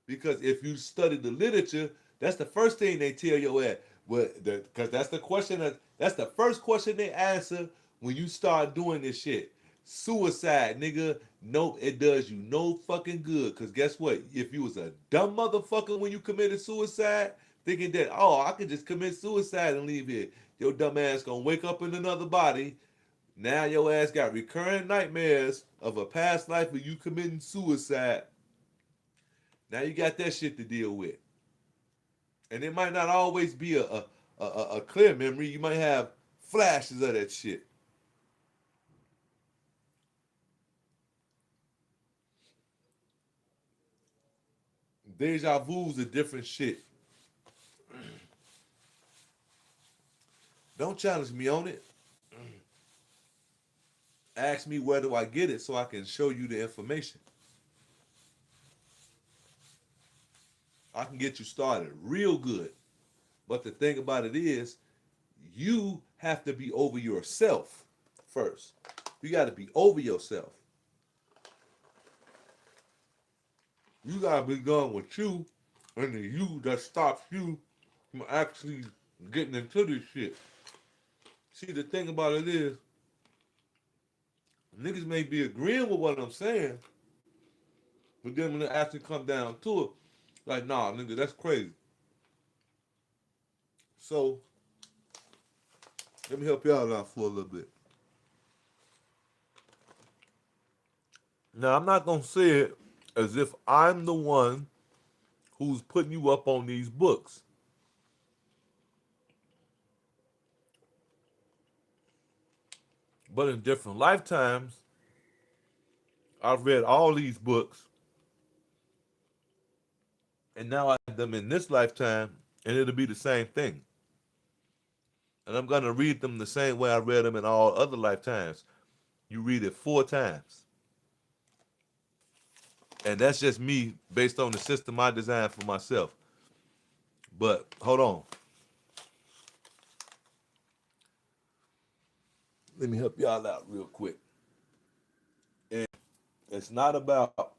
Because if you study the literature, that's the first thing they tell your ass. Because that's the question, that's the first question they answer when you start doing this shit. Suicide, nigga. No, it does you no fucking good. Cause guess what? If you was a dumb motherfucker when you committed suicide, thinking that, oh, I could just commit suicide and leave here, your dumb ass gonna wake up in another body. Now your ass got recurring nightmares of a past life of you committing suicide. Now you got that shit to deal with. And it might not always be a clear memory. You might have flashes of that shit. Deja vu's a different shit. Don't challenge me on it. Ask me where do I get it so I can show you the information. I can get you started real good. But the thing about it is, you have to be over yourself first. You got to be over yourself. You got to be done with you and the you that stops you from actually getting into this shit. See, the thing about it is, niggas may be agreeing with what I'm saying, but then when it actually come down to it, like, nah, nigga, that's crazy. So, let me help y'all out for a little bit. Now, I'm not going to say it as if I'm the one who's putting you up on these books. But in different lifetimes, I've read all these books, and now I have them in this lifetime, and it'll be the same thing. And I'm going to read them the same way I read them in all other lifetimes. You read it 4 times. And that's just me based on the system I designed for myself. But hold on. Let me help y'all out real quick. And it's not about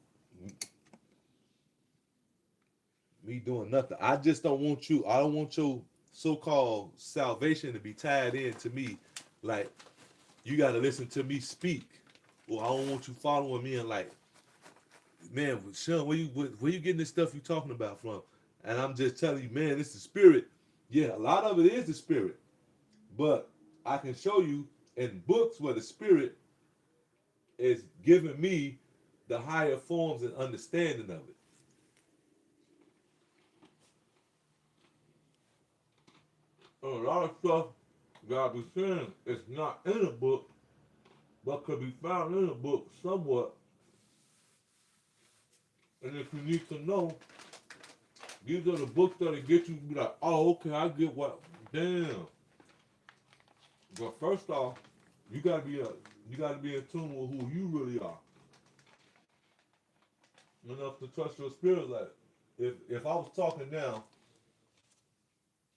me doing nothing. I just don't want you, I don't want your so-called salvation to be tied in to me. Like, you got to listen to me speak. Or I don't want you following me and like, man, Shawn, where you getting this stuff you talking about from? And I'm just telling you, man, it's the spirit. Yeah, a lot of it is the spirit. But I can show you in books where the spirit is giving me the higher forms and understanding of it. And a lot of stuff that I be saying is not in a book, but could be found in a book somewhat. And if you need to know, these are the books that'll get you to be like, oh, okay, I get what. Damn. But first off, you gotta be in tune with who you really are. Enough to trust your spirit. Like, if I was talking now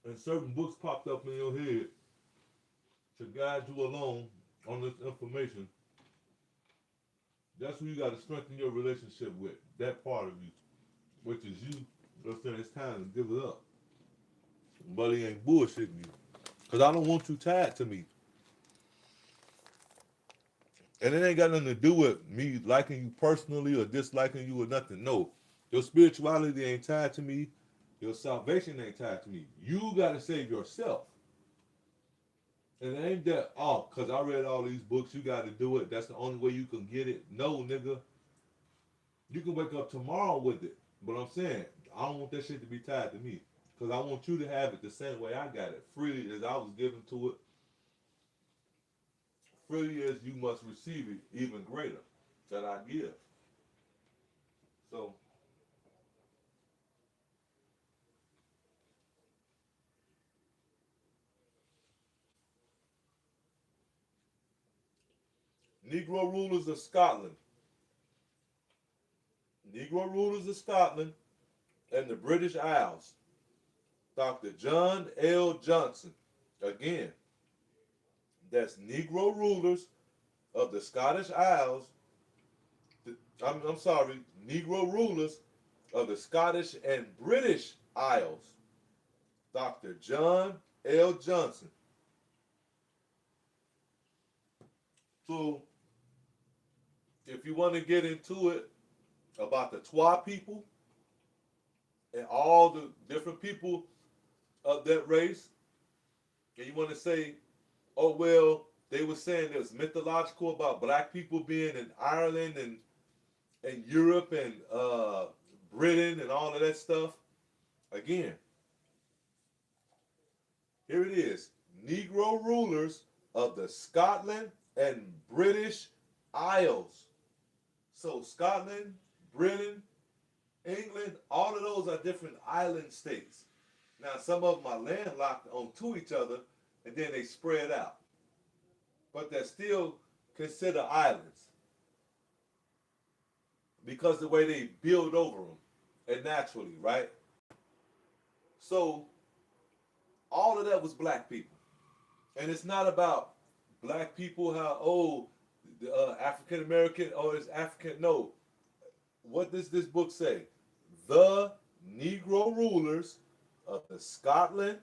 and certain books popped up in your head to guide you along on this information, that's who you got to strengthen your relationship with. That part of you, which is you. Saying it's time to give it up. But he ain't bullshitting you. Because I don't want you tied to me. And it ain't got nothing to do with me liking you personally or disliking you or nothing. No. Your spirituality ain't tied to me. Your salvation ain't tied to me. You got to save yourself. And it ain't that, oh, because I read all these books, you got to do it. That's the only way you can get it. No, nigga. You can wake up tomorrow with it. But I'm saying, I don't want that shit to be tied to me. Because I want you to have it the same way I got it. Freely as I was given to it. Freely as you must receive it, even greater that I give. So, Negro rulers of Scotland. Negro rulers of Scotland and the British Isles. Dr. John L. Johnson. Again, that's Negro rulers of the Scottish Isles. I'm sorry, Negro rulers of the Scottish and British Isles. Dr. John L. Johnson. So, If you want to get into it about the Twa people and all the different people of that race, and you want to say, oh well, they were saying it was mythological about black people being in Ireland and Europe and Britain and all of that stuff. Again, here it is: Negro rulers of the Scotland and British Isles. So Scotland, Britain, England, all of those are different island states. Now some of them are landlocked onto each other, and then they spread out, but they're still considered islands because the way they build over them and naturally, right? So all of that was black people, and it's not about black people how African American it's African. No, what does this book say? The Negro rulers of the Scotland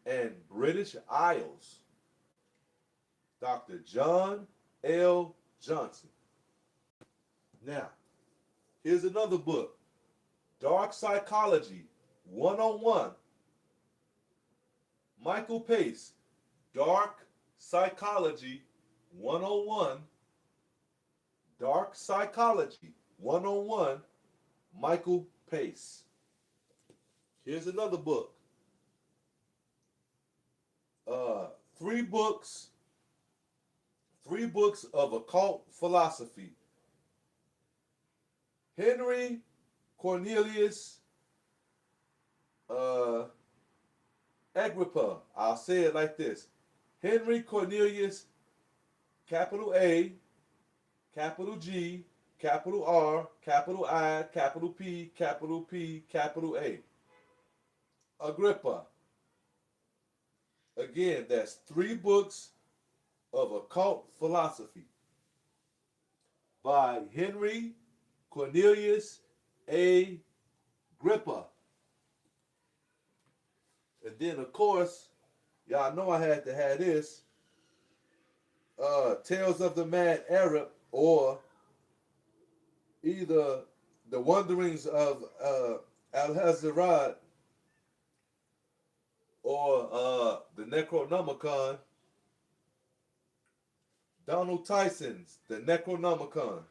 and British Isles. Dr. John L. Johnson. Now, here's another book, Dark Psychology 101. Michael Pace, Dark Psychology 101. Dark Psychology 101, Michael Pace. Here's another book. Three books of occult philosophy. Henry Cornelius Agrippa. I'll say it like this. Henry Cornelius, capital A, capital G, capital R, capital I, capital P, capital P, capital A. Agrippa. Again, that's three books of occult philosophy by Henry Cornelius A. Agrippa. And then, of course, y'all know I had to have this. Tales of the Mad Arab, or either The Wanderings of Alhazarad, or the Necronomicon. Donald Tyson's The Necronomicon,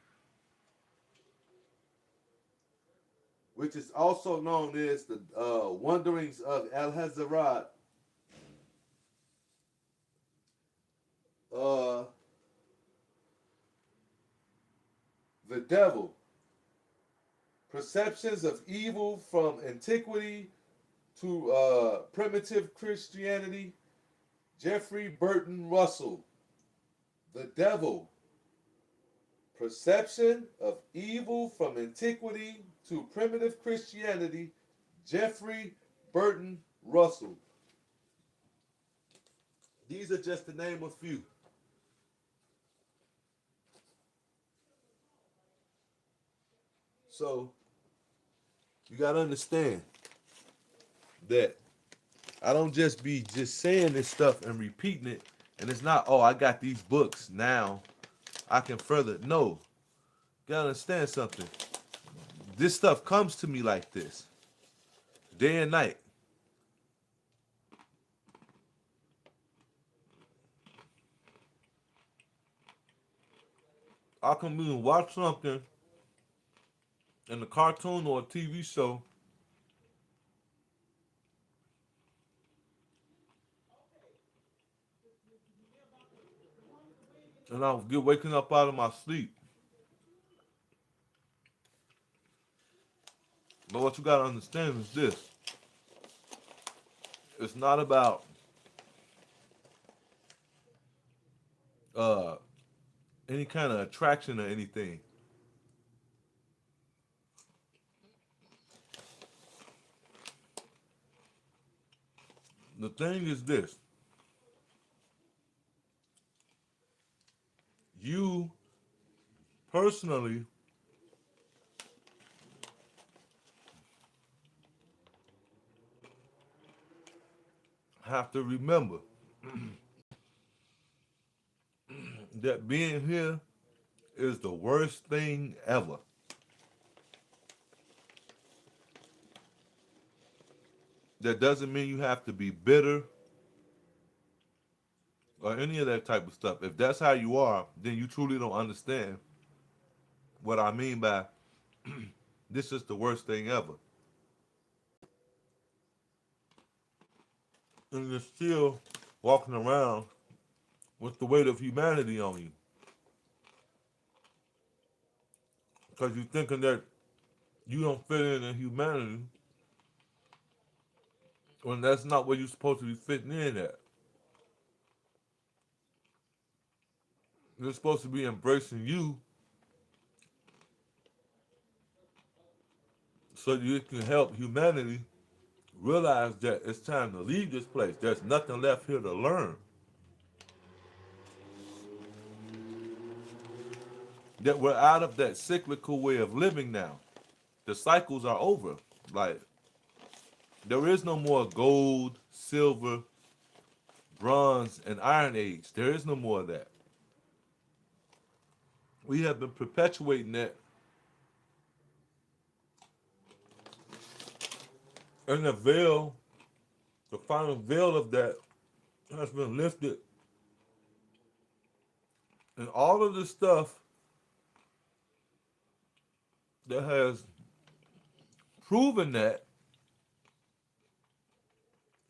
which is also known as the Wanderings of Alhazarad. The Devil, Perceptions of Evil from Antiquity to Primitive Christianity, Jeffrey Burton Russell. The Devil, Perception of Evil from Antiquity to Primitive Christianity, Jeffrey Burton Russell. These are just to name a few. So, you got to understand that I don't just be just saying this stuff and repeating it, and it's not, oh, I got these books now, I can further. No, you got to understand something. This stuff comes to me like this, day and night. I can even watch something in a cartoon or a TV show, and I'll get waking up out of my sleep. But what you gotta understand is this. It's not about uh any kind of attraction or anything. The thing is this. You personally have to remember that being here is the worst thing ever. That doesn't mean you have to be bitter or any of that type of stuff. If that's how you are, then you truly don't understand what I mean by this is the worst thing ever. And you're still walking around with the weight of humanity on you. Because you're thinking that you don't fit in humanity when that's not where you're supposed to be fitting in at. You're supposed to be embracing you so you can help humanity realize that it's time to leave this place. There's nothing left here to learn. That we're out of that cyclical way of living now. The cycles are over. Like, there is no more gold, silver, bronze, and iron age. There is no more of that. We have been perpetuating that. And the veil, the final veil of that has been lifted. And all of the stuff that has proven that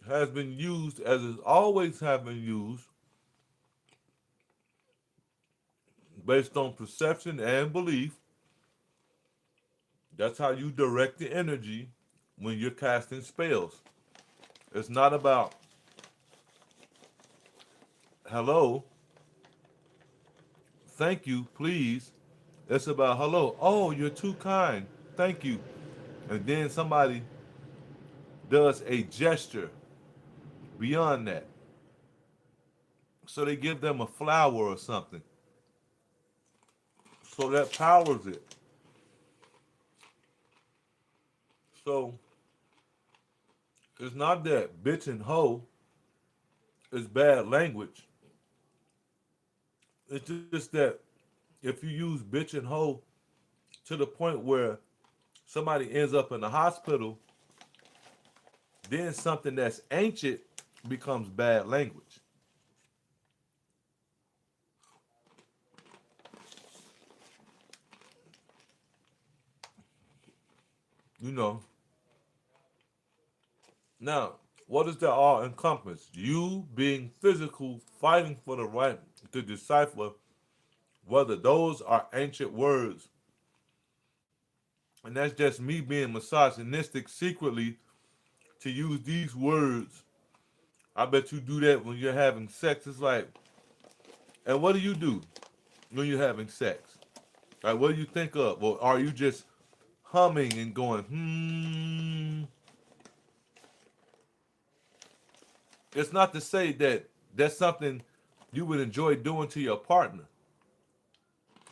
has been used as it always have been used based on perception and belief. That's how you direct the energy when you're casting spells. It's not about hello, thank you, please. It's about hello, oh, you're too kind, thank you. And then somebody does a gesture beyond that. So they give them a flower or something. So that powers it. So it's not that bitch and hoe is bad language. It's just that if you use bitch and hoe to the point where somebody ends up in the hospital, then something that's ancient becomes bad language. You know. Now, what does that all encompass? You being physical, fighting for the right to decipher whether those are ancient words. And that's just me being misogynistic secretly to use these words. I bet you do that when you're having sex. It's like, and what do you do when you're having sex? Like, what do you think of? Or are you just humming and going, It's not to say that that's something you would enjoy doing to your partner,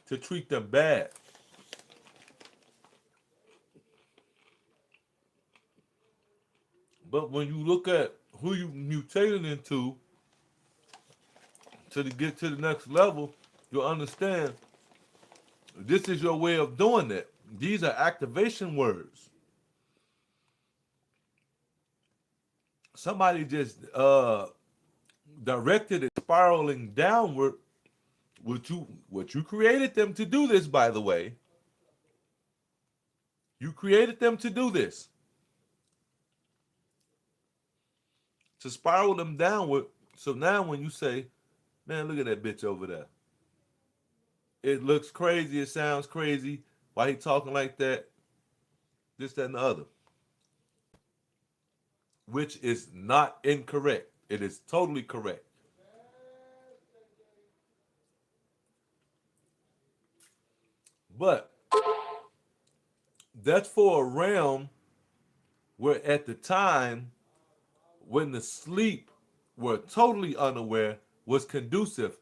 to treat them bad. But when you look at who you mutated into to get to the next level, you'll understand this is your way of doing it. These are activation words. Somebody just directed it spiraling downward. What you created them to do this, by the way. You created them to do this. To spiral them downward. So now when you say, man, look at that bitch over there. It looks crazy, it sounds crazy. Why he talking like that? This, that, and the other. Which is not incorrect. It is totally correct. But that's for a realm where at the time when the sleep were totally unaware was conducive.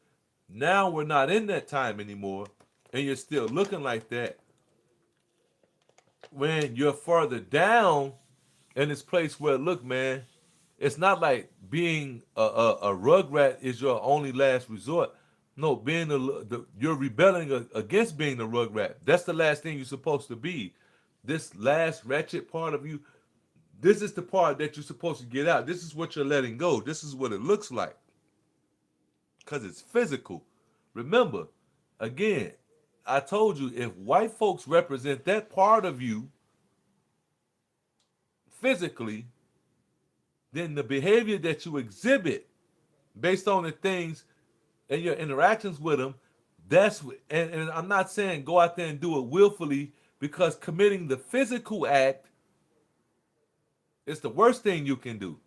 Now we're not in that time anymore, and you're still looking like that. When you're further down in this place where, look, man, it's not like being a rugrat is your only last resort. No, being you're rebelling against being the rugrat. That's the last thing you're supposed to be. This last ratchet part of you, this is the part that you're supposed to get out. This is what you're letting go. This is what it looks like. Because it's physical. Remember, again, I told you if white folks represent that part of you physically, then the behavior that you exhibit based on the things and your interactions with them, and I'm not saying go out there and do it willfully, because committing the physical act is the worst thing you can do.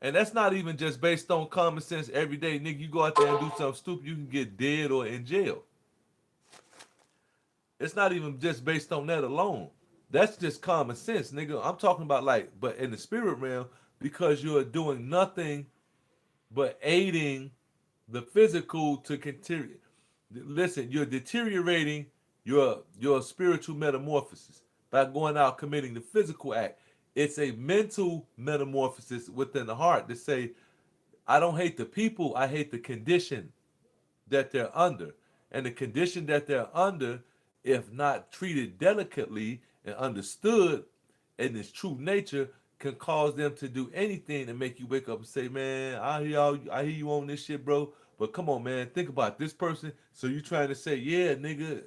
And that's not even just based on common sense every day. Nigga, you go out there and do something stupid, you can get dead or in jail. It's not even just based on that alone. That's just common sense, nigga. I'm talking about like, but in the spirit realm, because you're doing nothing but aiding the physical to continue. Listen, you're deteriorating your spiritual metamorphosis by going out committing the physical act. It's a mental metamorphosis within the heart to say, I don't hate the people, I hate the condition that they're under. And the condition that they're under, if not treated delicately and understood in its true nature, can cause them to do anything to make you wake up and say, man, I hear you on this shit, bro. But come on, man, think about this person. So you trying to say, yeah, nigga,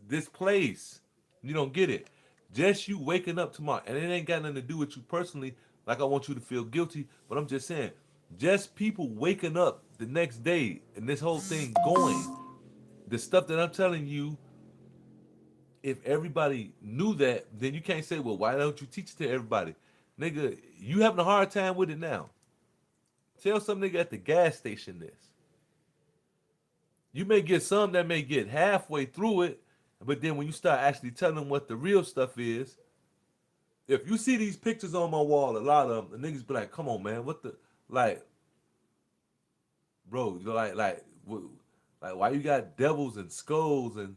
this place. You don't get it. Just you waking up tomorrow, and it ain't got nothing to do with you personally. Like I want you to feel guilty, but I'm just saying, just people waking up the next day and this whole thing going, the stuff that I'm telling you, if everybody knew that, then you can't say, well, why don't you teach it to everybody? Nigga, you having a hard time with it now. Tell some nigga at the gas station this. You may get some that may get halfway through it, but then when you start actually telling them what the real stuff is, if you see these pictures on my wall, a lot of them, the niggas be like, come on, man, what the, like, bro, like, why you got devils and skulls and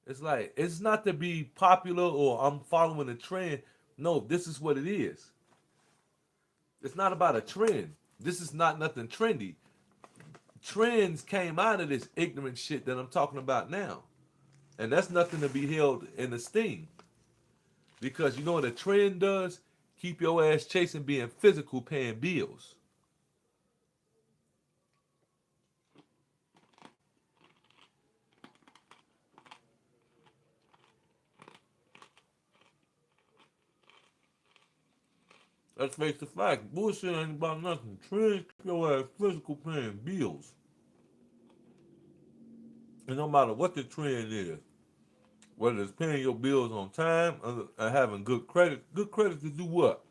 it's like, it's not to be popular or I'm following a trend. No, this is what it is. It's not about a trend. This is not nothing trendy. Trends came out of this ignorant shit that I'm talking about now. And that's nothing to be held in esteem. Because you know what a trend does? Keep your ass chasing being physical, paying bills. Let's face the fact. Bullshit ain't about nothing. Trends keep your ass physical, paying bills. And no matter what the trend is, whether it's paying your bills on time or having good credit to do what?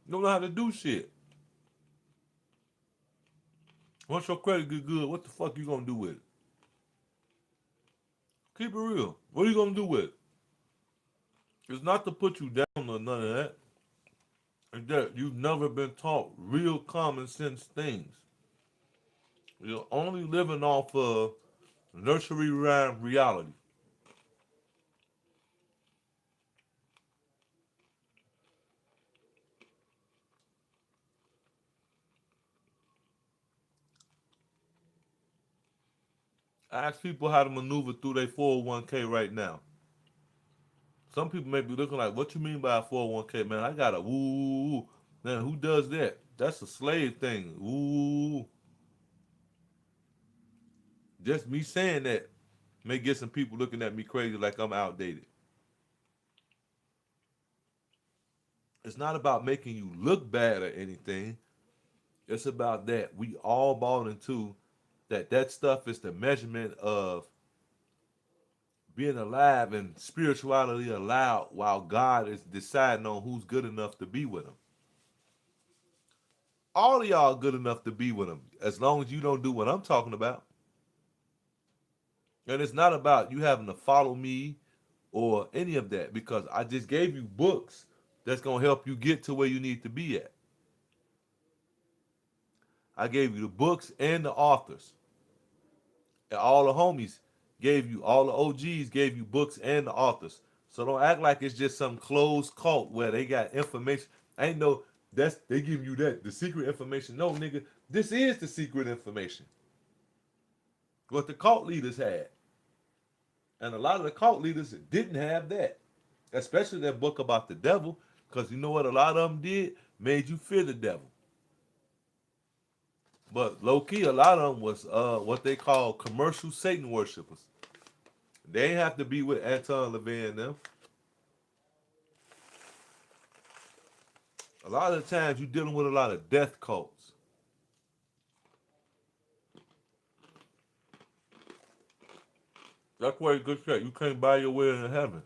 You don't know how to do shit. Once your credit get good, what the fuck you gonna do with it? Keep it real. What are you gonna do with it? It's not to put you down or none of that. It's that you've never been taught real common sense things. You're only living off of nursery rhyme reality. I ask people how to maneuver through their 401k right now. Some people may be looking like, what you mean by a 401k, man? I got a woo. Man, who does that? That's a slave thing. Ooh. Just me saying that may get some people looking at me crazy like I'm outdated. It's not about making you look bad or anything. It's about that we all bought into that stuff is the measurement of being alive and spirituality allowed while God is deciding on who's good enough to be with him. All of y'all good enough to be with him as long as you don't do what I'm talking about. And it's not about you having to follow me or any of that because I just gave you books that's going to help you get to where you need to be at. I gave you the books and the authors. And all the homies gave you, all the OGs gave you books and the authors. So don't act like it's just some closed cult where they got information. I ain't know they give you that, the secret information. No, nigga, this is the secret information. what the cult leaders had. And a lot of the cult leaders didn't have that, especially that book about the devil, because you know what a lot of them did? Made you fear the devil. But low key, a lot of them was what they call commercial Satan worshippers. They ain't have to be with Anton LaVey and them. A lot of the times you're dealing with a lot of death cults. That's why you good shit. You can't buy your way into heaven.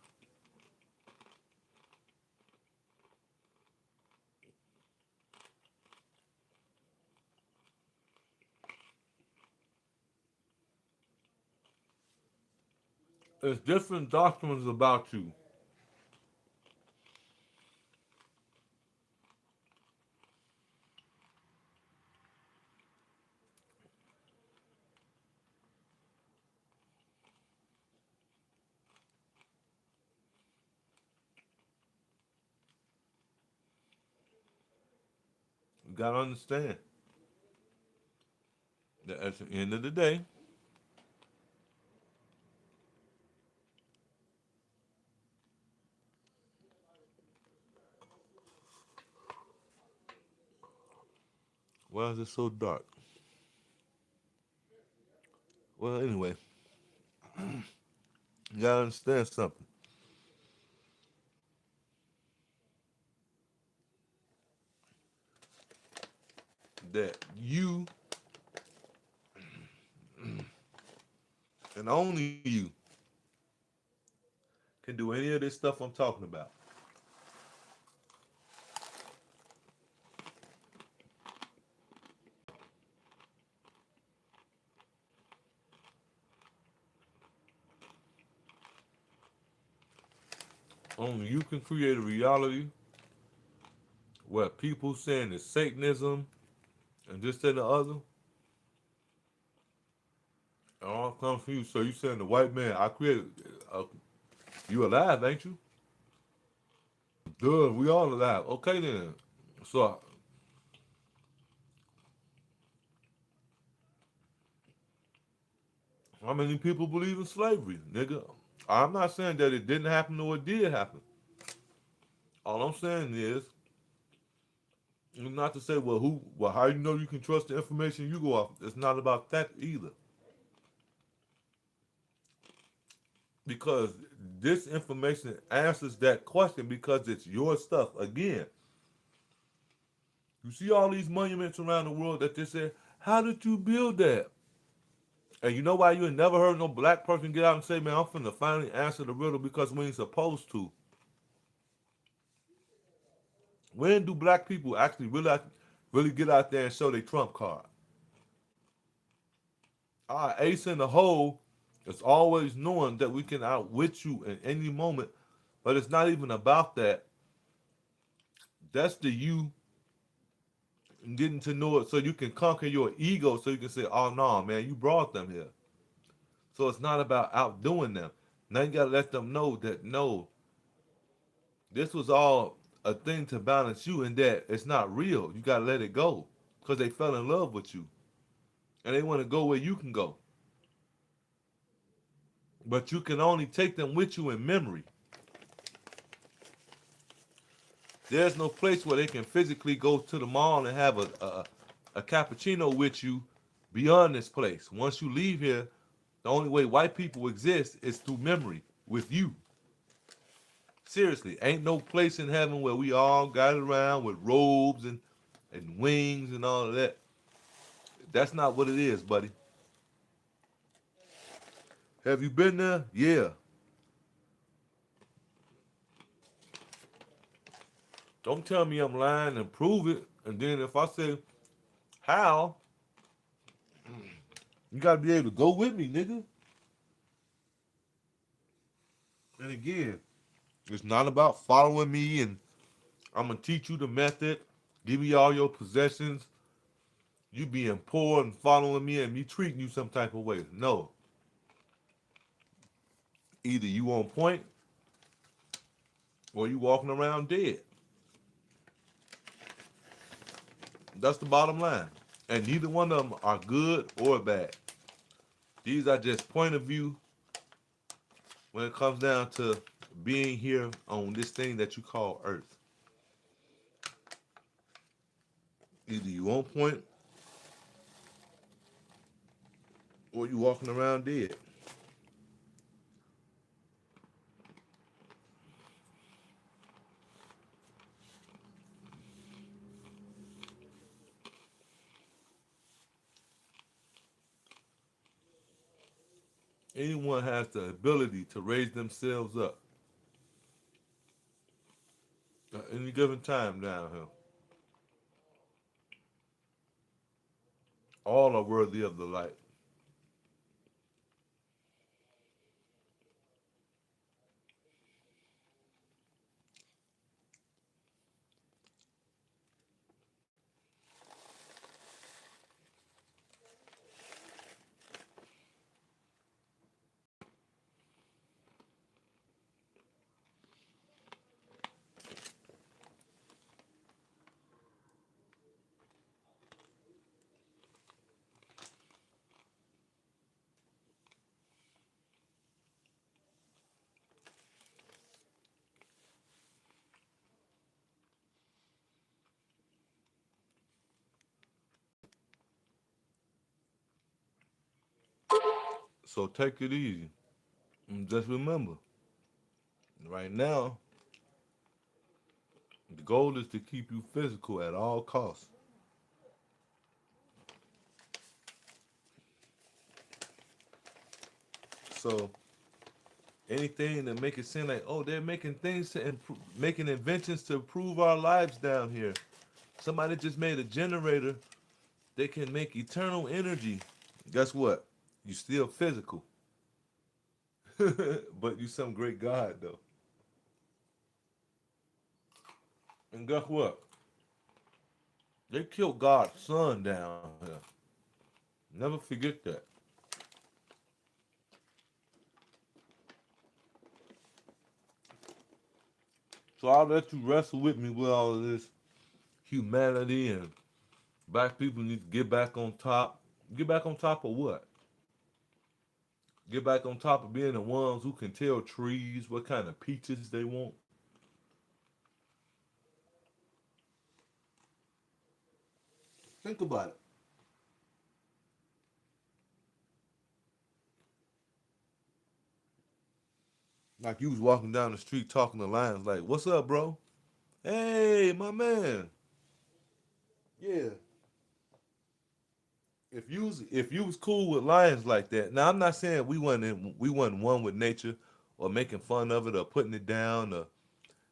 There's different doctrines about you. You gotta understand that at the end of the day, why is it so dark? Well, anyway, you gotta understand something. That you and only you can do any of this stuff I'm talking about. Only you can create a reality where people saying it's Satanism and this and the other, it all comes from you. So you saying the white man, I created, you alive, ain't you? Duh, we all alive. Okay then. So how many people believe in slavery, nigga? I'm not saying that it didn't happen or it did happen. All I'm saying is, not to say, well, how you know you can trust the information you go off? It's not about that either. Because this information answers that question because it's your stuff. Again, you see all these monuments around the world that they say, how did you build that? And you know why you ain't never heard no black person get out and say, man, I'm finna finally answer the riddle because we ain't supposed to. When do black people actually really get out there and show their trump card? Our ace in the hole is always knowing that we can outwit you in any moment, but it's not even about that. That's the you getting to know it so you can conquer your ego so you can say, oh no, man, you brought them here. So it's not about outdoing them. Now you gotta let them know that no, this was all a thing to balance you and that it's not real. You gotta let it go. Because they fell in love with you. And they want to go where you can go. But you can only take them with you in memory. There's no place where they can physically go to the mall and have a cappuccino with you beyond this place. Once you leave here, the only way white people exist is through memory with you. Seriously, ain't no place in heaven where we all got around with robes and wings and all of that. That's not what it is, buddy. Have you been there? Yeah. Don't tell me I'm lying and prove it. And then if I say how, you gotta be able to go with me, nigga. And again, it's not about following me and I'm gonna teach you the method, give you all your possessions, you being poor and following me and me treating you some type of way. No. Either you on point or you walking around dead. That's the bottom line. And neither one of them are good or bad. These are just point of view when it comes down to being here on this thing that you call Earth. Either you on point or you walking around dead. Anyone has the ability to raise themselves up at any given time down here. All are worthy of the light. So take it easy. And just remember, right now, the goal is to keep you physical at all costs. So anything that make it seem like, oh, they're making things to improve, making inventions to improve our lives down here. Somebody just made a generator. They can make eternal energy. Guess what? You still physical, but you some great God though. And guess what? They killed God's son down here. Never forget that. So I'll let you wrestle with me with all of this humanity and black people need to get back on top. Get back on top of what? Get back on top of being the ones who can tell trees what kind of peaches they want. Think about it. Like you was walking down the street talking to lions like, what's up, bro? Hey, my man. Yeah. If you was cool with lions like that, now I'm not saying we wasn't one with nature or making fun of it or putting it down or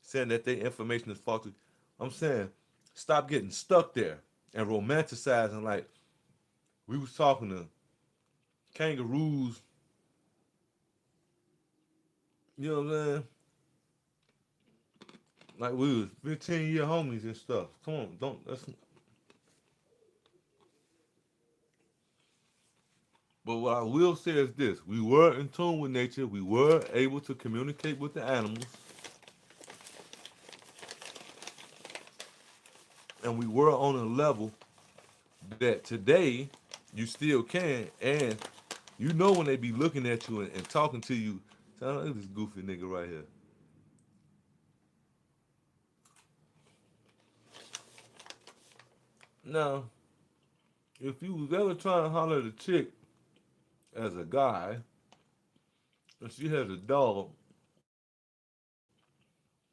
saying that their information is faulty. I'm saying stop getting stuck there and romanticizing like we was talking to kangaroos, you know what I'm saying? Like we was 15-year homies and stuff. Come on, don't that's but what I will say is this: we were in tune with nature. We were able to communicate with the animals, and we were on a level that today you still can. And you know when they be looking at you and talking to you, sound like this goofy nigga right here. Now, if you was ever trying to holler at a chick as a guy, and she has a dog,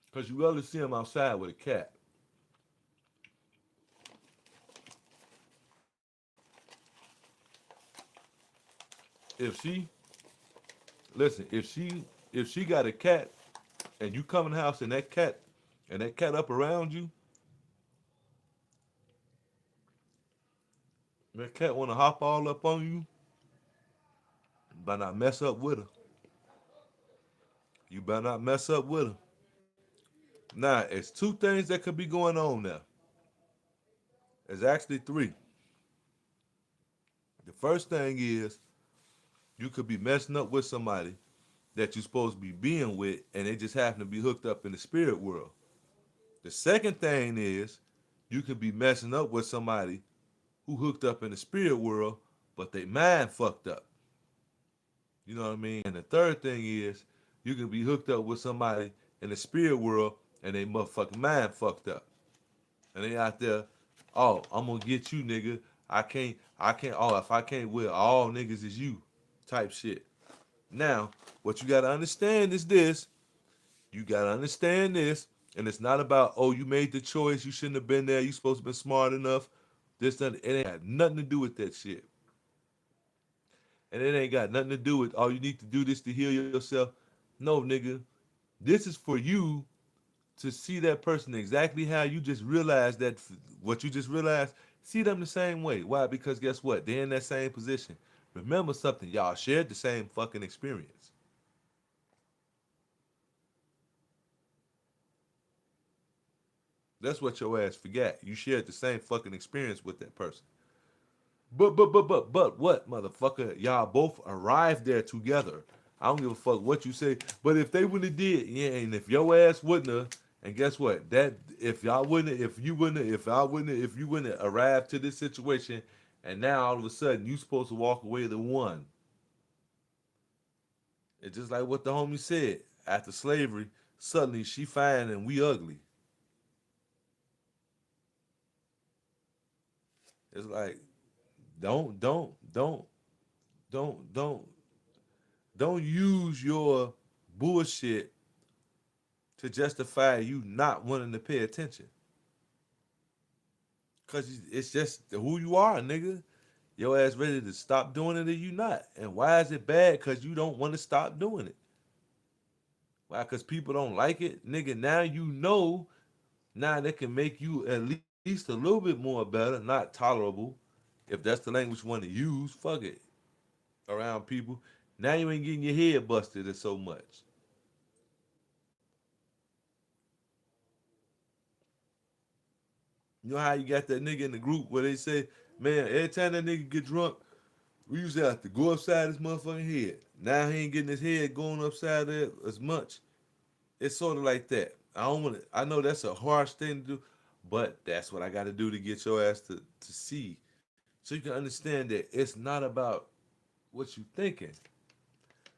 because you rather see him outside with a cat. If she listen, if she got a cat and you come in the house and that cat up around you, that cat want to hop all up on you, but not mess up with her. You better not mess up with her. Now, it's two things that could be going on now. It's actually three. The first thing is you could be messing up with somebody that you're supposed to be being with, and they just happen to be hooked up in the spirit world. The second thing is you could be messing up with somebody who hooked up in the spirit world, but they mind fucked up. You know what I mean? And the third thing is you can be hooked up with somebody in the spirit world and they motherfucking mind fucked up. And they out there, oh, I'm gonna get you, nigga. I can't, oh, if I can't with all niggas is you type shit. Now, what you gotta understand is this. You gotta understand this. And it's not about, oh, you made the choice, you shouldn't have been there, you supposed to be smart enough. This, nothing. It ain't got nothing to do with that shit. And it ain't got nothing to do with, oh, you need to do this to heal yourself. No, nigga. This is for you to see that person exactly how you just realized that what you just realized, see them the same way. Why? Because guess what? They're in that same position. Remember something, y'all shared the same fucking experience. That's what your ass forgot. You shared the same fucking experience with that person. But what, motherfucker? Y'all both arrived there together. I don't give a fuck what you say. But if they wouldn't have did, yeah, and if your ass wouldn't have, and guess what? That if y'all wouldn't, have, if you wouldn't, have, if I wouldn't, have, if you wouldn't have arrived to this situation, and now all of a sudden you supposed to walk away the one. It's just like what the homie said. After slavery, suddenly she fine and we ugly. It's like don't don't don't don't don't use your bullshit to justify you not wanting to pay attention. Cause it's just who you are, nigga. Your ass ready to stop doing it or you not. And why is it bad? Cause you don't want to stop doing it. Why? Cause people don't like it, nigga. Now you know. Now that can make you at least a little bit more better, not tolerable. If that's the language you want to use, fuck it. Around people. Now you ain't getting your head busted as so much. You know how you got that nigga in the group where they say, man, every time that nigga get drunk, we used to have to go upside his motherfucking head. Now he ain't getting his head going upside there as much. It's sort of like that. I don't want to. I know that's a harsh thing to do, but that's what I got to do to get your ass to see, so you can understand that it's not about what you thinking,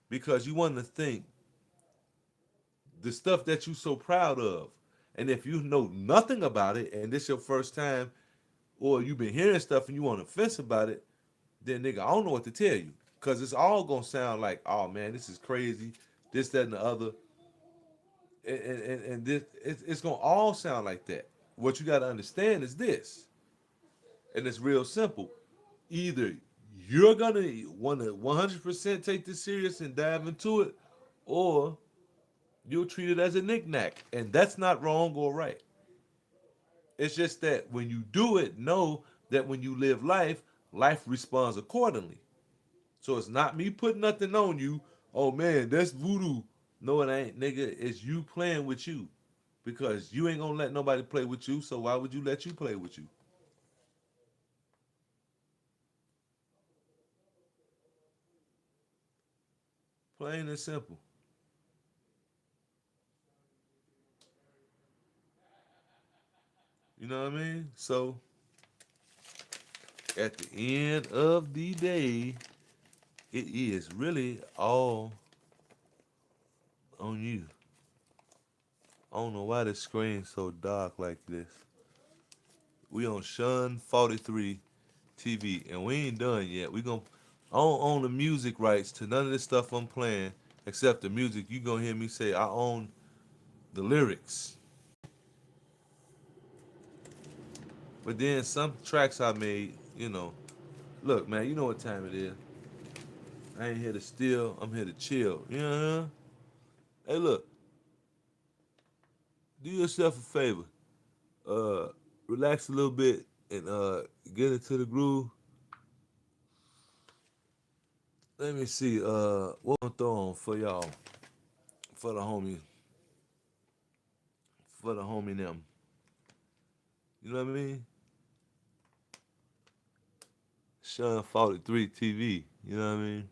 because you want to think the stuff that you so proud of, and if you know nothing about it, and this your first time, or you've been hearing stuff and you want to fence about it, then nigga, I don't know what to tell you. Cause it's all gonna sound like, oh man, this is crazy, this, that, and the other. And this it's gonna all sound like that. What you gotta understand is this, and it's real simple. Either you're gonna wanna 100% take this serious and dive into it, or you'll treat it as a knickknack. And that's not wrong or right. It's just that when you do it, know that when you live life, life responds accordingly. So it's not me putting nothing on you. Oh man, that's voodoo. No, it ain't, nigga. It's you playing with you. Because you ain't gonna let nobody play with you, so why would you let you play with you? Plain and simple. You know what I mean? So at the end of the day, it is really all on you. I don't know why the screen's so dark like this. We on Shawn 43 TV, and we ain't done yet. We gonna I don't own the music rights to none of this stuff I'm playing, except the music. You gonna hear me say I own the lyrics. But then some tracks I made, look, man, you know what time it is. I ain't here to steal, I'm here to chill. You know? Hey, look, do yourself a favor. Uh, Relax a little bit and get into the groove. Let me see. What I'm throwing for y'all, for the homie, for the homie them. You know what I mean? Shawn 43 TV. You know what I mean?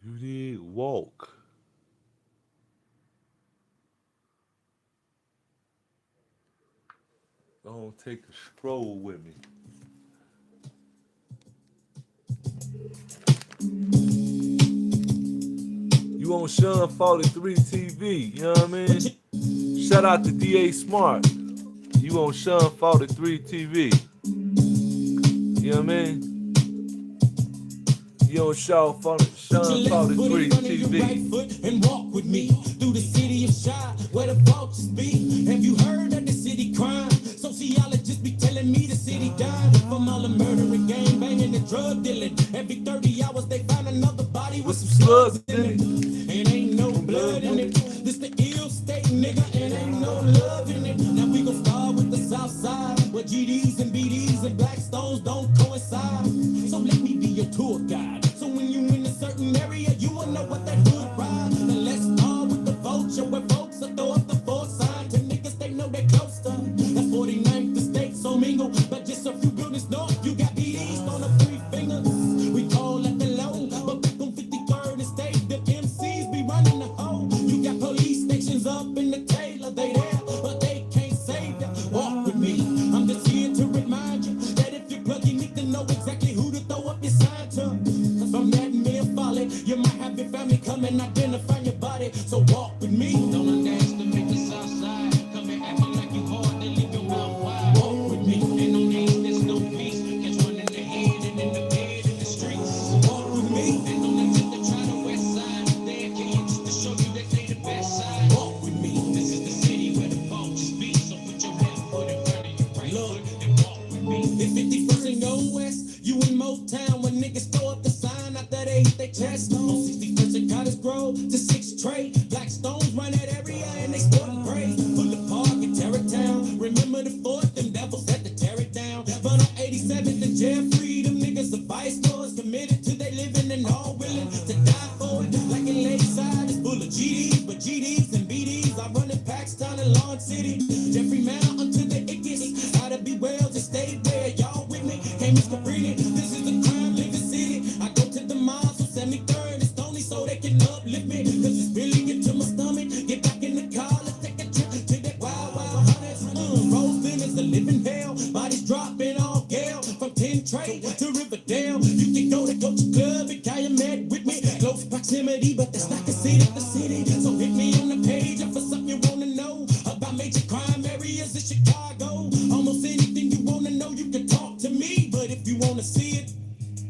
You need walk. Don't take a stroll with me. You on Shawn 43 TV, you know what I mean? Shout out to DA Smart. You on Shawn 43 TV. You know what I mean? You on Shawn 43 TV. And walk with me through the city of Shy, where the vultures be. Have you heard of the city crime? Sociologists be telling me the city died from all the murdering, gang banging, and drug dealing. Every 30 hours they find another body with some slugs in it. And ain't no blood in it. This the ill state, nigga, and ain't no love in it. Now we gon' start with the South Side, where GDs and BDs and Black Stones don't coincide. So let me be your tour guide. So when you in a certain area, you will know what that hood ride. Now let's start with the vulture, where folks will throw up the full sign to niggas they know they close to. That's 49th, the state so mingle, but just a few buildings north, you got BDs on the 3 fingers. We call that the low, but back on 53rd and state, the MCs be running the hole. You got police stations up in the Taylor, they there, but they can't save ya. Walk with me, I'm just here to remind you that if you plug, you need to know exactly who to throw up your sign to. Cause from that mere folly, you might have your family come and identify your body. So walk with me. Don't underestimate the South Side. Come and act like you hard, then leave your mouth wide. Walk with me, and on these there's no peace. Catch one in the head and in the bed in the streets. Walk with me, and don't let them try the west side. They can't just to show you that they the best side. Walk with me. This is the city where the vultures be. So put your left foot in front of your right foot and walk with me. If 51st and go west, you in Motown when niggas throw up the sign after they hit their chest. On 61st and Cottage Grove to 6th Trade, Black Stones run that area and they sport and pray. Pull the park and tear it down. Remember the fort, them devils had to tear it down. But on 87th and Jeffrey, them niggas are vice lords, committed to their living and all willing to die for it. Like in Lakeside, it's full of GDs, but GDs and BDs are running packs down in Lawn City. Jeffrey Mount until the Ickes, how to be well, just stay there. Y'all with me? Can't miss Cabrini. This is the crime living city. I go to the mall, so 73rd and Stony, so they can uplift me. Cause it's really get to my stomach. Get back in the car, let's take a trip to that wild, wild hunters. Roseland is the living hell. Bodies dropping all gale from 10 Trade to Riverdale. You can go to Coach Club and Calumet with me. Close proximity, but that's not considered the city. So hit me on the page if for something you wanna know about major crime areas in Chicago. Almost anything you wanna know, you can talk to me. But if you wanna see it,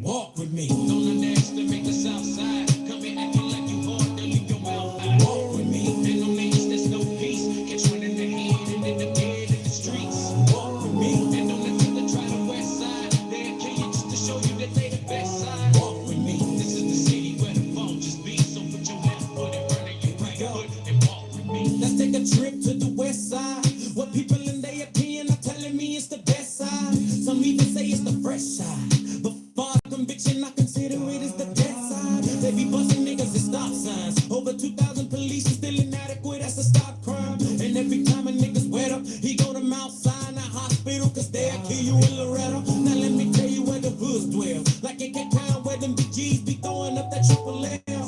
walk with me. Don't underestimate the South Side. Come here acting like you hard, then leave your mouth wide. Walk with me. And on the east, there's no peace. Catch one in the head and in the bed in the streets. Walk with me. And don't let them try the west side. They kill you just to show you that they the best side. Walk with me. This is the city where the vultures be. So put your left foot in front of your right foot and walk with me. Let's take a trip to the west side. What people in their opinion are telling me it's the best side. Some even say it's the fresh side. But for conviction, I consider it as the death side. They be busting niggas at stop signs. Over 2,000 police is still inadequate, that's a stop crime. And every time a nigga's wet up, he go to Mount Sinai Hospital, cause they'll kill you in Loretto. Now let me tell you where the hoods dwell. Like in Cape Town, where them BGs be throwing up that triple L.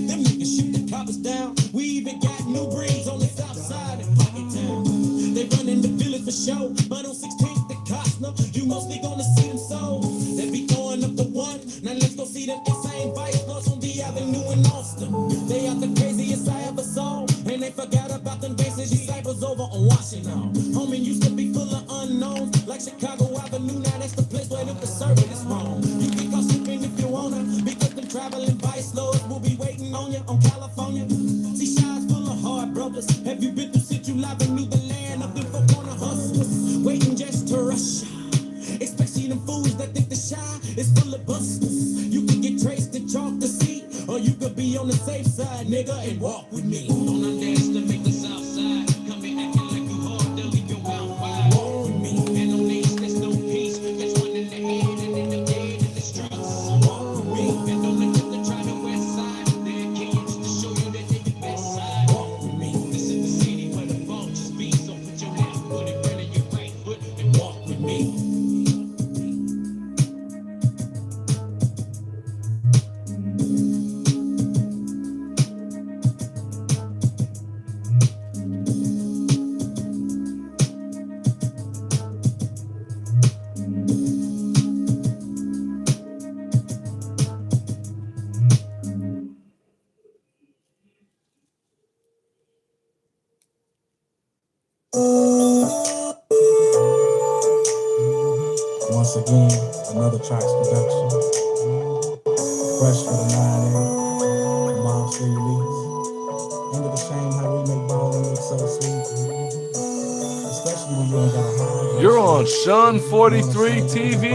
Them niggas shoot the coppers down. We even got new breeds on the south side in Pocket Town. They run in the village for show, but on 16th the cops know you mostly gonna see them sold. They be throwing up the one, now let's go see them insane vice lords on the avenue in Austin. They are the craziest I ever saw, and they forgot about them basic disciples over on Washington. Homie used to be full of unknowns, like Chicago Avenue, now that's the place where the conservatives roam. You can go sleeping if you wanna, because them traveling vice lords will be waiting on you on California. See, Shy's full of hard brothers. Have you been through Central Avenue, the land of them four corner hustlers, waiting just to rush? Especially them fools that think the Shy is full of busters. You can get traced and chalk the seat, or you could be on the safe side, nigga, and walk with me. Don't underestimate the South Side. Come here acting like you hard, they'll leave your mouth wide. Walk with me. And on the east, there's no peace. Catch one in the head and in the bed in the streets. Walk with me. And don't let them try the west side. They'll kill you just to show you that they the best side. Walk with me. This is the city where the vultures be. So put your left foot in front of your right foot and walk with me. Once again, another Tracks production. Fresh for the 9A, Mom City Leaks. End of the shame how we make ballin' look so sweet. Especially when you ain't got a high. You're on Shawn 43 TV.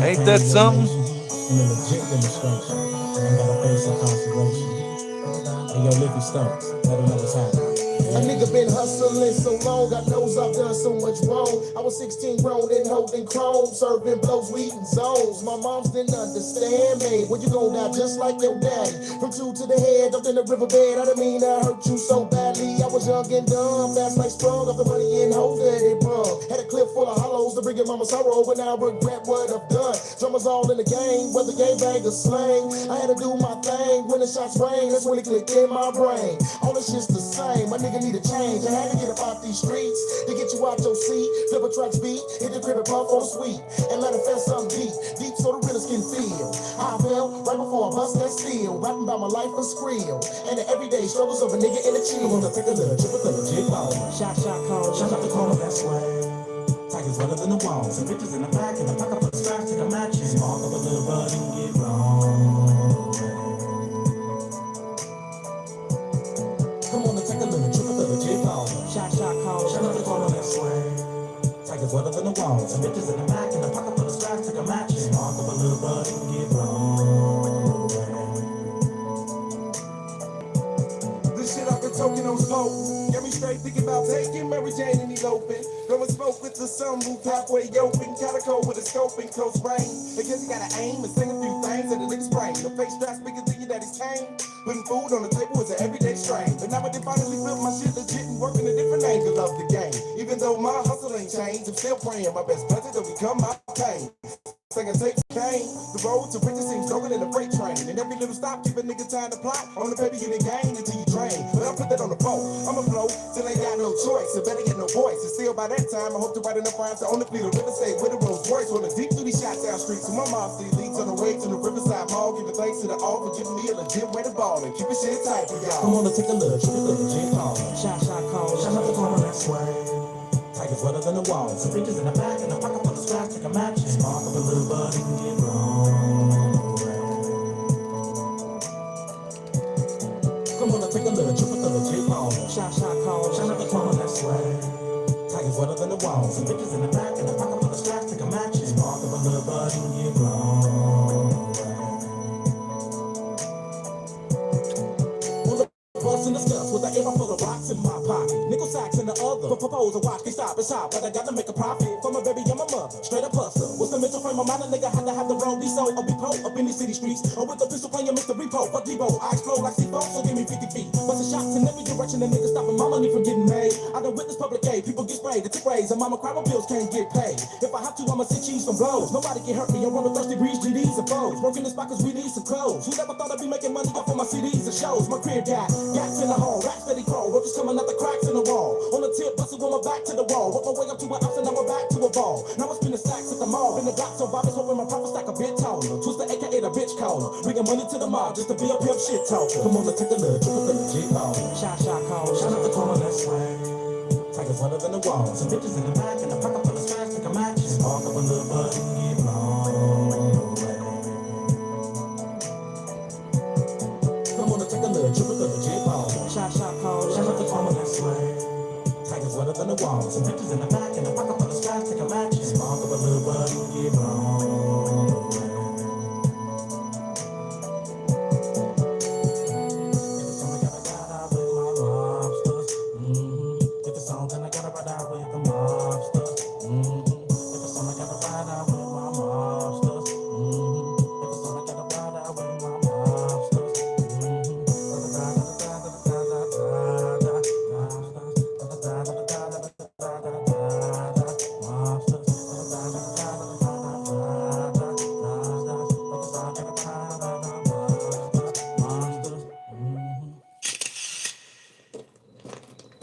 Ain't that something? In a legit demonstration. Ain't gotta face incarceration. Hey, yo, Liffy Stokes, let them know what's happening. A nigga been hustling so long, God knows I've done so much wrong. I was 16 grown and holding chrome, serving blows, weeding zones. My moms didn't understand me. When you gon' die just like your daddy. From two to the head, up in the riverbed. I didn't mean I hurt you so badly. I was young and dumb, fast like sprung off the money and hoes that it brung. Had a clip full of hollows to bring your mama sorrow, but now I regret what I've done. Drummers all in the game, whether game bang or slang. I had to do my thing when the shots rang. That's when it clicked in my brain. All this shit's the same. My nigga need a change. I had to get up out these streets to get you out your seat. Flip a Tracks beat, hit the crib and puff on the sweet, and manifest something deep, deep so the realest can feel how I felt right before I bust that steel. Rapping about my life for skrill and the everyday struggles of a nigga in the chill. Wanna take a little trip with a legit ball. Shot call, shot out the corner, that's way. Tigers wetter than the walls, and bitches in the back, and the pocket for the scratch to the matches. Spark up a little bud and get wrong. Come on and take a little trip with a legit ball. Shot call, shut up the corner, that's way. Tigers wetter than the walls, and bitches in the back, and the pocket for the scratch to the matches. Spark up a little bud and get wrong. This shit I've been talking on smoke. Get me straight thinking about taking Mary Jane and eloping. Going smoke with the sunroof halfway open. Calico with a scope and close range. Because you gotta aim and sing a few things at the nigga's brain. The face straps bigger than your daddy's cane. Putting food on the table is an everyday strain. But now I did finally feel my shit legit and working a different angle of the game. Even though my hustle ain't changed, I'm still praying my best budget to become my pain. Singing tapes came. The road to riches seems longer than a freight train. And every little stop keep a nigga time to plot. On the paper you didn't gain until you drain. But I put that on the boat. I'ma flow till ain't got no choice. So better get no voice. And still by that time I hope to write enough rhymes to only fleet a river state with the roads worse. On the deep duty shots down streets. So my mom still leads on the way to the Riverside Mall. Giving thanks to the all for giving me a legit way to ball. And keep it shit tight for y'all. Come on and take a look. Trip with a legit call. Shot call. Shot out the corner, that's way. Tigers wetter than the walls. Some bitches in the back and the pocket for the scratch take a match. Spark up a little bud and get wrong. Come on and take a little trip with a legit ball. Shot call. Shot out the corner, that's way. Tigers wetter than the walls. Some bitches in the back and the pocket for the scratch take a match. Spark up a little bud and get wrong. In the stuff with the air full of rocks in my pocket, nickel sacks in the other. Propose a watch, can stop, it's hot, but I gotta make a profit for my baby and my mother. Straight up hustler. What's the mental frame of mind? A nigga had to have the road be so or be pro up in these city streets. Or with the pistol playing Mr. Repo, fuck Debo. I explode like C4, so give me 50 feet. Bustin' shots in every direction, the nigga stopping my money from getting made. I done witness public aid, people get sprayed, the tick raise, and mama cry, my bills can't get paid. If I have to, I'ma sit cheese from blows. Nobody can hurt me, I'm on the thirsty breeze, GDs and foes. Working the spot cause we need some clothes. Who never thought I'd be making money off of my CDs and shows? My career got gats in the hole, raps steady crow, roaches coming out the cracks in the wall. On the tip, bustin' with my back to the wall. Work my way up to an ounce and now we're back to a ball. Now I spin the stacks at the mall. In the block, so Bobby's hoping my profit stack a bit taller. Twister, aka the bitch caller. Bringing money to the mob just to be a pimp shit talker. Come on, let's take a look, trip with the legit ball. Shot call, shot out the corner, that's way. Tigers wetter than the walls. Some bitches in the back and the pocket for the scratch take a match. Spark up a little bud and get wrong. Come on, let's take a look, trip with the legit ball. Shot call, shot out the corner, that's way. Tigers wetter than the walls. Some bitches in the back and the pocket for the scratch take a match. Spark up a little bud and get wrong.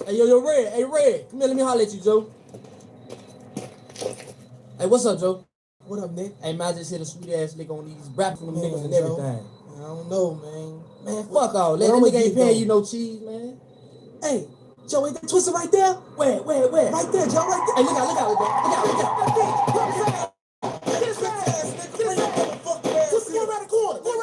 Hey, yo, Red. Hey, Red. Come here, let me holler at you, Joe. Hey, what's up, Joe? What up, Nick? Hey, man, I just hit a sweet-ass lick on these rapping from them Man, niggas and Joe. everything. I don't know, man. Man, fuck all that. I'ma That nigga get ain't paying going. you no cheese, man. Hey, Joe, ain't that twisted right there? Where? Right there, Joe, right there. Hey, look out, bro. Look out. Get his ass, nigga. Get his ass. Fuck ass. Just go around the corner. Joe.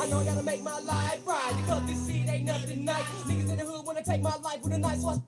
I know I gotta make my life right because this shit ain't nothing nice. Niggas in the hood wanna take my life with a knife, so I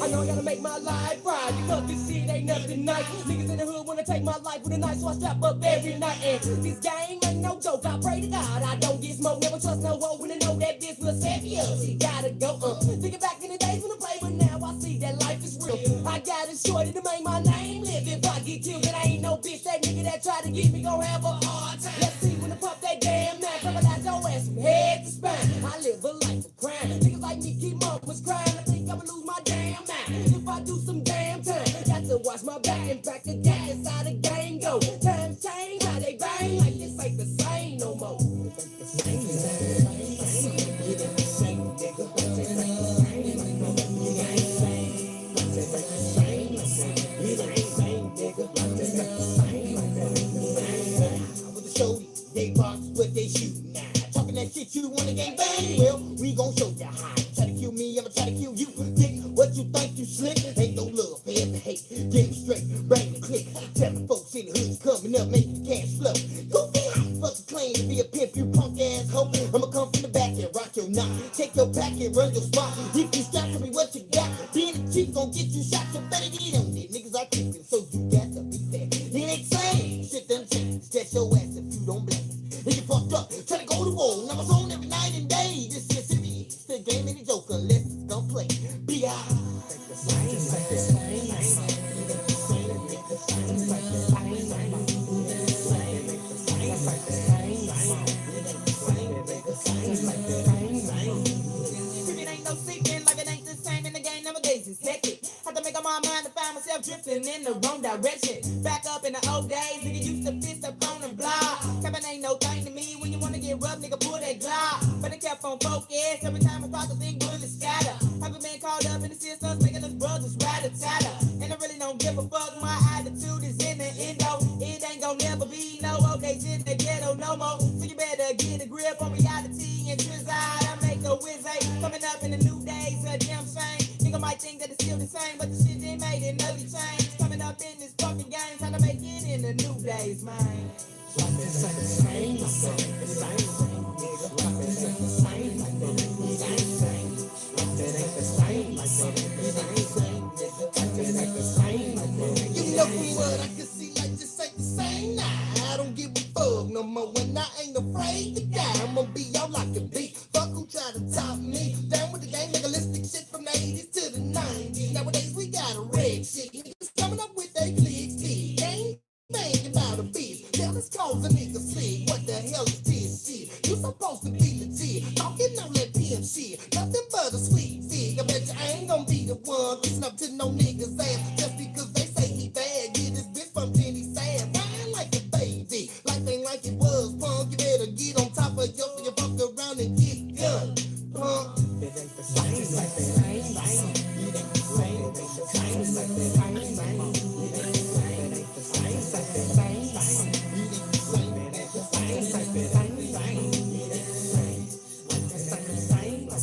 I know I gotta make my life right because this shit ain't nothing nice. Niggas in the hood wanna take my life with a knife, so I strap up every night. And this game ain't no joke. I pray to God I don't get smoked. Never trust no hoe when I know that bitch will set me up. She gotta go. Thinking back in the days when I played, but now I see that life is real. I got it shorty to make my name live. If I get killed, then I ain't no bitch. That nigga that try to get me gon' have a hard time. Let's see when I pop that damn man, criminalize your ass from head to spine. I live a life of crime. Niggas like me keep mamas crying. I think I'ma lose my damn mind if I do some damn time. Got to watch my back and back the gas how the game go. Times change, how they bang like this ain't the same no more. With the shorty, they box what they shoot now. Talking that shit you wanna gang bang? Well, we gon' show you how. Try to kill me, I'ma try to kill you. Dick, what you think you slick? Ain't no love for every hate. Get it straight, bang the click. Tell the folks in the hood coming up, making cash flow. Goofy, fuck the claim to be a pimp, you punk ass hoe. I'ma come from the back and rock your knot. Take your pack and run your spot. If you stop, tell me what you got. Being a chief gon' get you shot. You better get on it. Niggas are creeping, so you got to be fair. It ain't same. Shit done changed. Test your ass if you don't blame. If you fucked up, try to go to war. Numbers on every night and day. This shit's serious. Still game any joke unless it's gon' play. B.I. It ain't no secret, like it ain't the same in the game nowadays. It's hectic. Had to make up my mind to find myself drifting in the wrong direction. Back up in the old days, nigga used to fist up on the block. Capping ain't no thing to me when you wanna get rough, nigga pull that Glock. But I kept on focus every time I thought the thing bullets scatter. Haven't been caught up in the systems, making us brothers rather tatter. And I really don't give a fuck, my attitude is in the endo. It ain't gon' never be no old days in the ghetto no more. So you better get a grip on reality and twist out. I make a whiz coming up in the new days, a damn shame. Nigga might think that it's still the same, but the shit they made it ugly change. Coming up in this fucking game, trying to make it in the new days, man. You know what I can see like this ain't the same. Nah, I don't give a fuck no more when I ain't afraid to die. I'ma be out like a beat. Fuck who try to top me. Down with the game, legalistic shit from the 80s to the 90s. Nowadays we got a red shit. Niggas coming up with they clicks. Ain't thinking about a beat. Now let's cause a nigga sleep. What the hell is this shit? You supposed to be legit. Talking on that PM shit. Nothing but a sweet fig. I bet you I ain't gonna be the one kissing up to no niggas ass. Just because they say he bad. Get this bitch from Jenny Sad. Mine like a baby. Life ain't like it was, punk. You better get on top of your you fuck around and get done. Punk. It ain't the same. It ain't the same. It ain't the same. It ain't the same. It ain't the same. It ain't the same. It ain't the same. It ain't the same.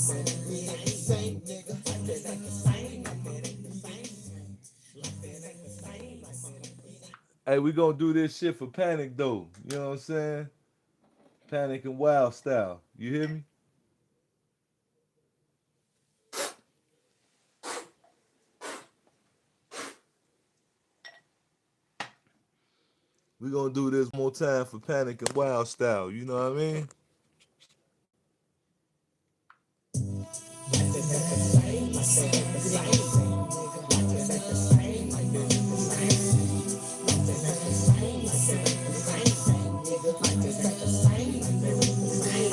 Hey, we gonna do this shit for Panic though. You know what I'm saying? Panic and Wild style. You hear me? We gonna do this more time for Panic and Wild style. You know what I mean?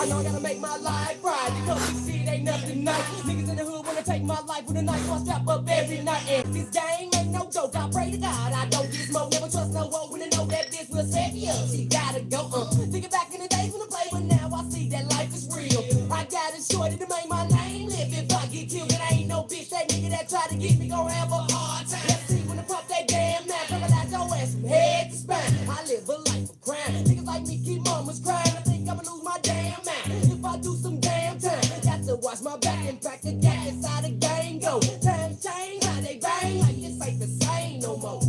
I know I gotta make my life right because this shit ain't nothing nice. Niggas in the hood wanna take my life with a knife, so I strap up every night. And this game ain't no joke. I pray to God I don't get smoked. Never trust no one when I know that bitch will set me up. She gotta go. Thinking back in the days when I played, but now I see that life is real. I got it shorted to make my name live. If I get killed, then I ain't no bitch. That nigga that try to get me gon' have a hard time. Let's see when I pop that damn man, paralyze your ass from head to spine. I live a life of crime. Niggas like me keep mamas crying. I think I'ma lose my damn mind if I do some damn time. Got to watch my back and pack the gas how the game go. Times change, how they bang. Like this ain't the same no more.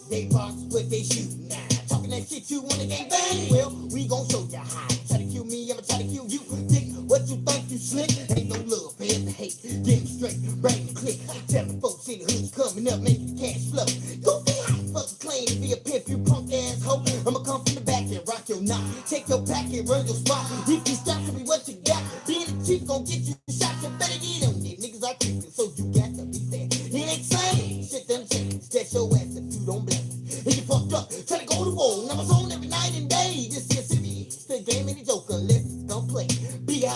They box what they shoot now. Talking that shit you wanna gang bang? Well, we gon' show ya how. Try to kill me, I'ma try to kill you. Dick, what you think you slick? Ain't no love, head to hate. Get it straight, bang click. Tell the folks in the hood coming up, make the cash flow. Go be hot, fucking claim to be a pimp, you punk ass hoe. I'ma come from the back and rock your knot. Take your pack and run your spot. If you stop, tell me what you got. Being a chief gon' get you shot. You better get on it. Niggas are creeping, so you got to be fair. It ain't same. Shit done changed. That's your ass if you don't blame. If you fucked up, try to go to war. Now I'm on every night and day. This here city, still game any joke unless it's gon' play. B.I.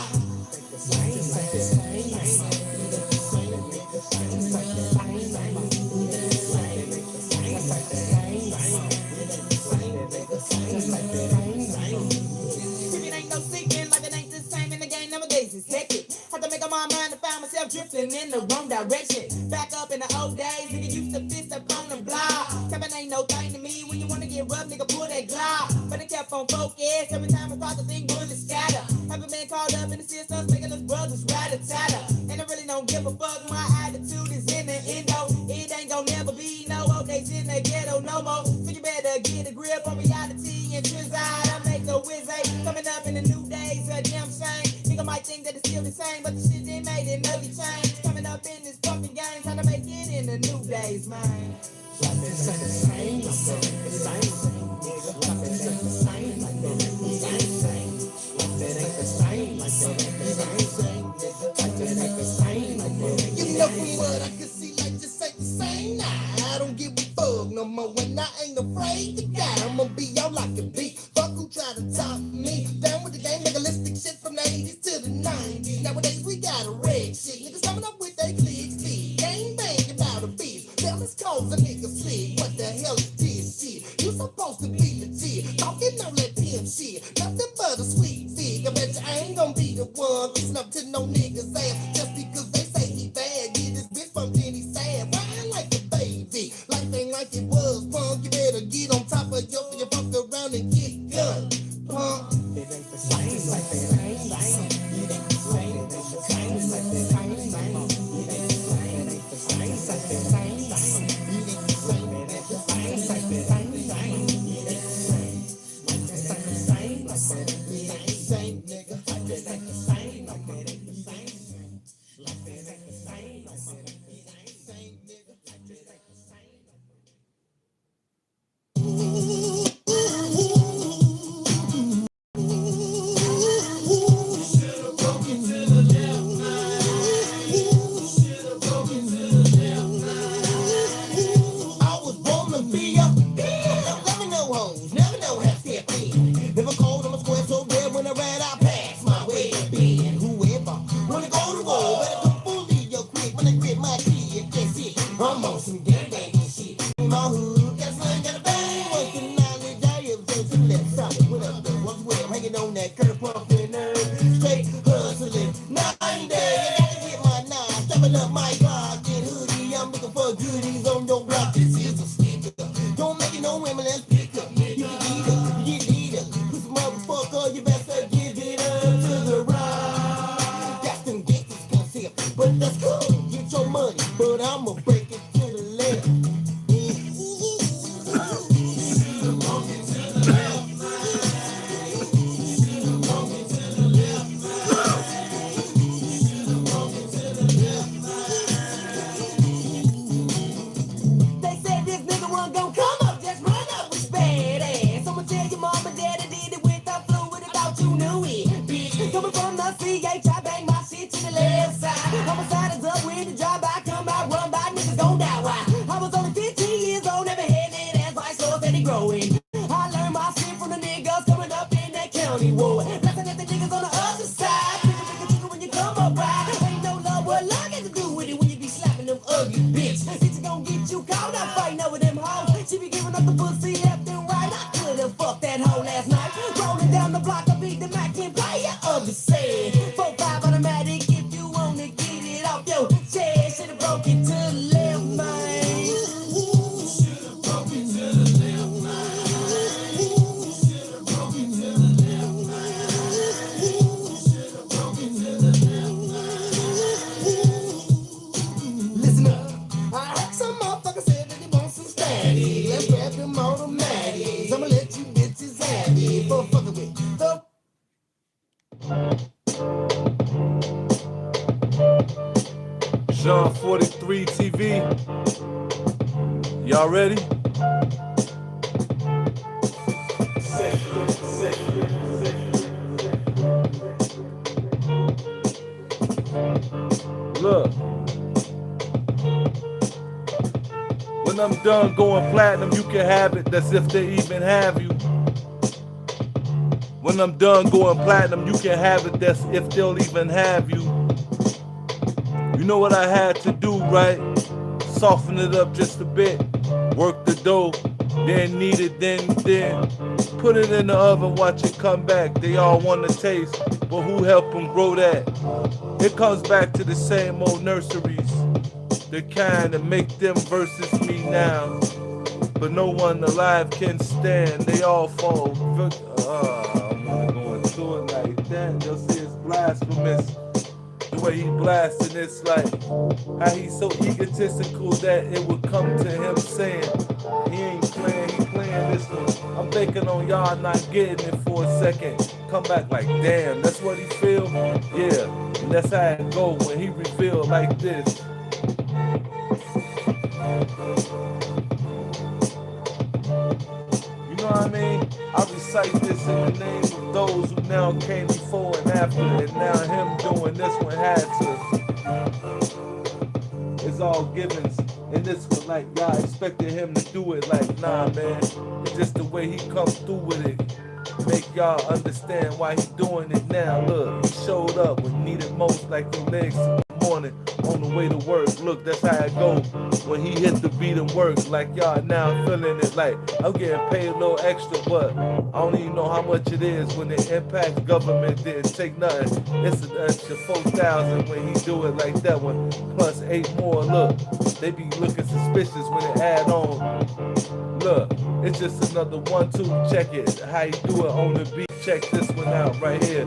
If it ain't no secret, like it ain't the same in the game nowadays, it's hectic. Had to make up my mind to find myself drifting in the wrong direction. Back up in the old days, nigga used to fist up on the block. Kevin ain't no thing to me when you wanna get rough, nigga pull that Glock. But I kept on focus, every time I thought the thing would scatter. Haven't been called up in the systems, making us brothers rat-a-tatter. And I really don't give a fuck, my attitude is in the endo. It ain't gon' never be no old days in the ghetto no more. So you better get a grip on reality and twist out. I make a wizard coming up in the new days, a damn shame. Nigga might think that it's still the same, but the shit they made it ugly change. Coming up in this fucking game, trying to make it in the new days, man. You know what I can see like this ain't the same. Nah, I don't give a fuck no more when I ain't afraid to die. I'ma be out like a beat. Fuck who try to top me. Down with the game, legalistic shit from the 80s to the 90s. Nowadays we got a red shit. Niggas coming up with they clicks, feet. Gang bang about a beat. Tell us cause a nigga slick. What the hell is this shit? You supposed to be legit. Talking all that pimp shit. Nothing but a sweet fig. I bet you I ain't gonna be the one kissing up to no niggas ass. Just because they say he bad. Get this bitch from Jenny sad. Ride like a baby. Life ain't like it was, punk. You better get on top of your fuck around and get done, punk. It ain't the same like that. It ain't the same. It ain't the same. It ain't the same like that. It ain't the same. It ain't the same. It ain't the same like that. It ain't the same. It ain't the same like that. It ain't the same. It ain't the same like that. It ain't the same like that. It ain't the same, nigga. It ain't the same like that. It ain't the same like that. It ain't the same like that. It ain't the same, nigga. It ain't the same. I was born to be a never know hoes, never know how to step in. Never cold, I'm a square so bad when I ran out past my way of being. Whoever wanna go to war, better come fully your quick when I grip my kid. That's it, I'm on some gang banging shit. My hood, got slang, got a bang. Working 9 days, to the left side. What up, though? What's with him? Hanging on that curve, pumping nerve. Straight hustling, 9 days. I gotta get my 9, stepping up my clock. Get hoodie, I'm looking for goodies on your block. This is a sticker. Don't make it no women, let's pick up. You can eat up, you get eat up. This motherfucker, you better give it up to the right. Got them gangsters concept, but that's cool. Get your money, but I'ma break it to the left. They said this nigga wasn't gon' come up, just run up with spade ass. Someone tell your mom and daddy did it with the fluid about you knew it. Bitch, coming from the CH, I bang my shit to the left side. Homicide is up when the drive by, come out, run by, niggas gon' die. Why? I was only 15 years old, never had that ass steady growing. I learned my shit from the niggas coming up in that county war. Laughing at the niggas on the other side. Trigger when you come up right. Ain't no love, what love got to do with it when you be slapping them ugly bitch. Bitch gon' get you caught up fighting over them hoes. She be giving up the pussy left and right. I could've fucked that hoe last night. Rolling down the block, I beat the Mac and player of the set. 4-5 automatic if you wanna get it off your chest. Should've broke it to the left, man. Should've broke it to the left, man. Should've broke it to the left, man. Should've broke it to the left, man. Listen up. I heard some motherfucker said that he wants some static. Let's grab them automatics. I'ma let you bitches have it for fucking with the Shawn 43 TV. Y'all ready? Look. When I'm done going platinum, you can have it. That's if they even have you. When I'm done going platinum, you can have it. That's if they'll even have you. You know what I had to do, right? Soften it up just a bit. Work the dough. Then knead it, then put it in the oven, watch it come back. They all want to taste, but who helped them grow that? It comes back to the same old nurseries. The kind that make them versus me now. But no one alive can stand. They all fall. I'm gonna go into it like that. They'll say it's blasphemous. The way he blasting, it's like how he's so egotistical that it would come to him saying he ain't playing, he playing this one. I'm thinking on y'all not getting it for a second. Come back like, damn, that's what he feel? Yeah, and that's how it go when he reveal like this. You know what I mean? I recite this in the name of those who now came before and after, and now him doing this one had to. It's all givens, and this one like y'all expected him to do it like, nah man, it's just the way he come through with it. Make y'all understand why he doing it now. Look, he showed up when needed most like the legs in the morning on the way to work. Look, that's how it go when he hit the beat and works. Like y'all now feeling it like I'm getting paid a little extra, but I don't even know how much it is when it impacts government. Didn't take nothing. It's an extra 4,000 when he do it like that one. Plus 8 more. Look, they be looking suspicious when it add on. Look, it's just another 1-2. Check it. How you do it on the beat. Check this one out right here.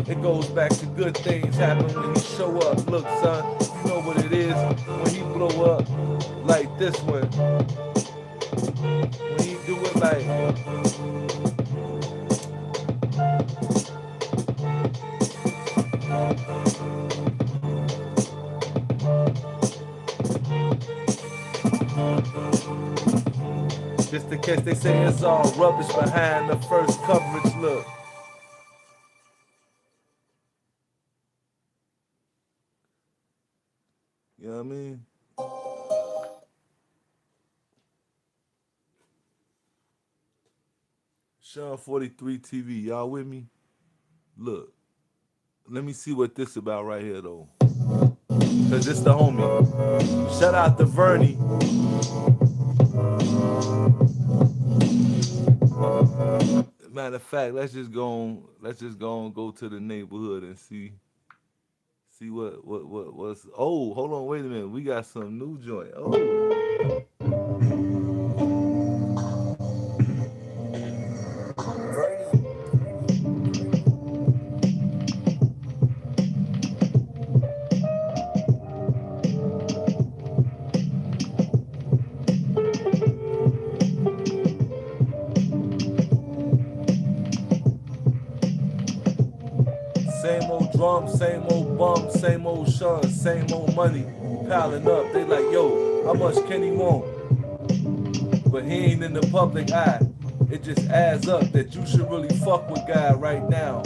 It goes back to good things happen when he show up. Look, son, you know what it is when he blow up like this one. When he do it like. Just in case they say it's all rubbish behind the first coverage, look. You know what I mean? Shawn 43 TV, y'all with me? Look, let me see what this about right here though. Cause this the homie. Shout out to Vernie. Matter of fact, let's just go on go to the neighborhood and see what's. Oh, hold on, wait a minute. We got some new joint. Oh. Same old drums, same old bum, same old Shawn, same old money piling up. They like, yo, how much can he want? But he ain't in the public eye. It just adds up that you should really fuck with God right now.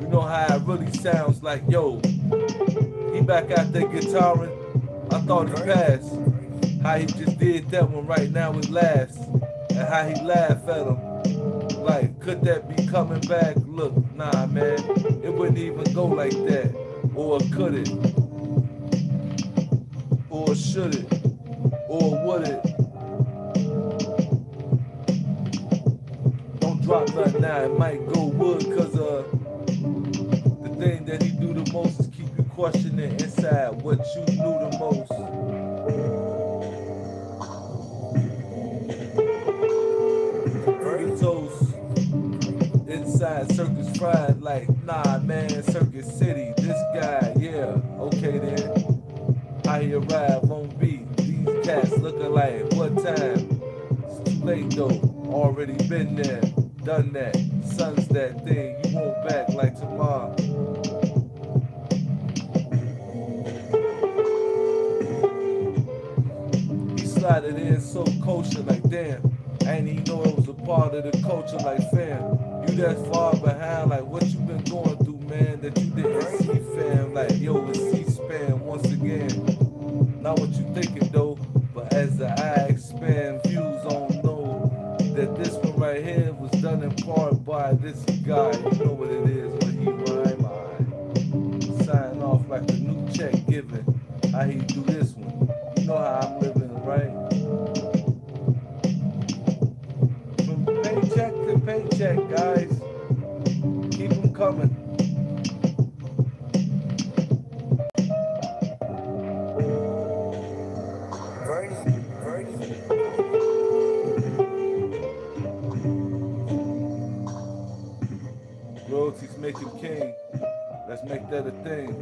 You know how it really sounds like, yo, he back out there guitaring. I thought he passed. How he just did that one right now it lasts. and how he laugh at him. Like, could that be coming back? Look, nah, man, it wouldn't even go like that. Or could it? Or should it? Or would it? Don't drop nothing now, it might go wood, cause the thing that he do the most is keep you questioning inside what you knew the most. Pretty toast. Inside Circus Fried, like, nah, man, Circus City, this guy, yeah, okay then. How he arrived on beat, these cats looking like, what time? It's too late though, already been there, done that, son's that thing, you won't back like tomorrow. He slided in so kosher, like, damn, I ain't even know it was a part of the culture, like, fam. You that far behind, like what you been going through, man, that you didn't see, fam. Like, yo, it's C-SPAN once again. Not what you thinking though, but as the eye expand, views on know that this one right here was done in part by this guy. You know what it is when he rhyme, I sign off like a new check given. How he do this one? You know how I'm living, right? Paycheck to paycheck, guys. Keep them coming. Royalties make him king. Let's make that a thing.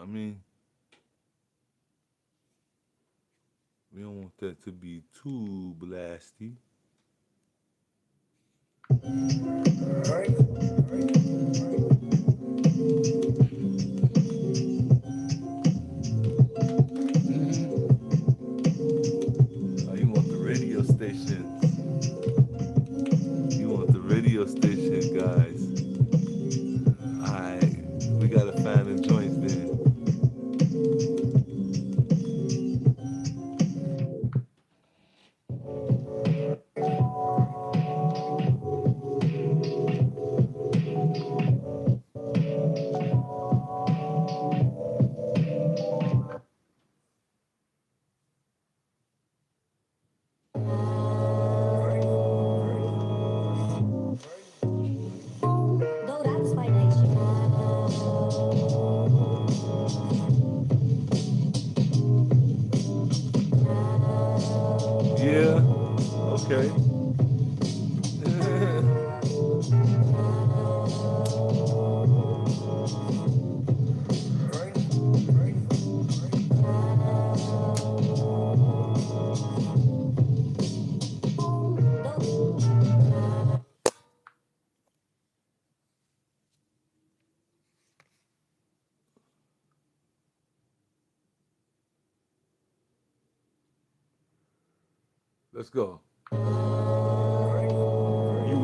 I mean, we don't want that to be too blasty. Oh, you want the radio stations. You want the radio station, guys. Alright, we gotta find the joints then. Yeah, okay. Let's go. You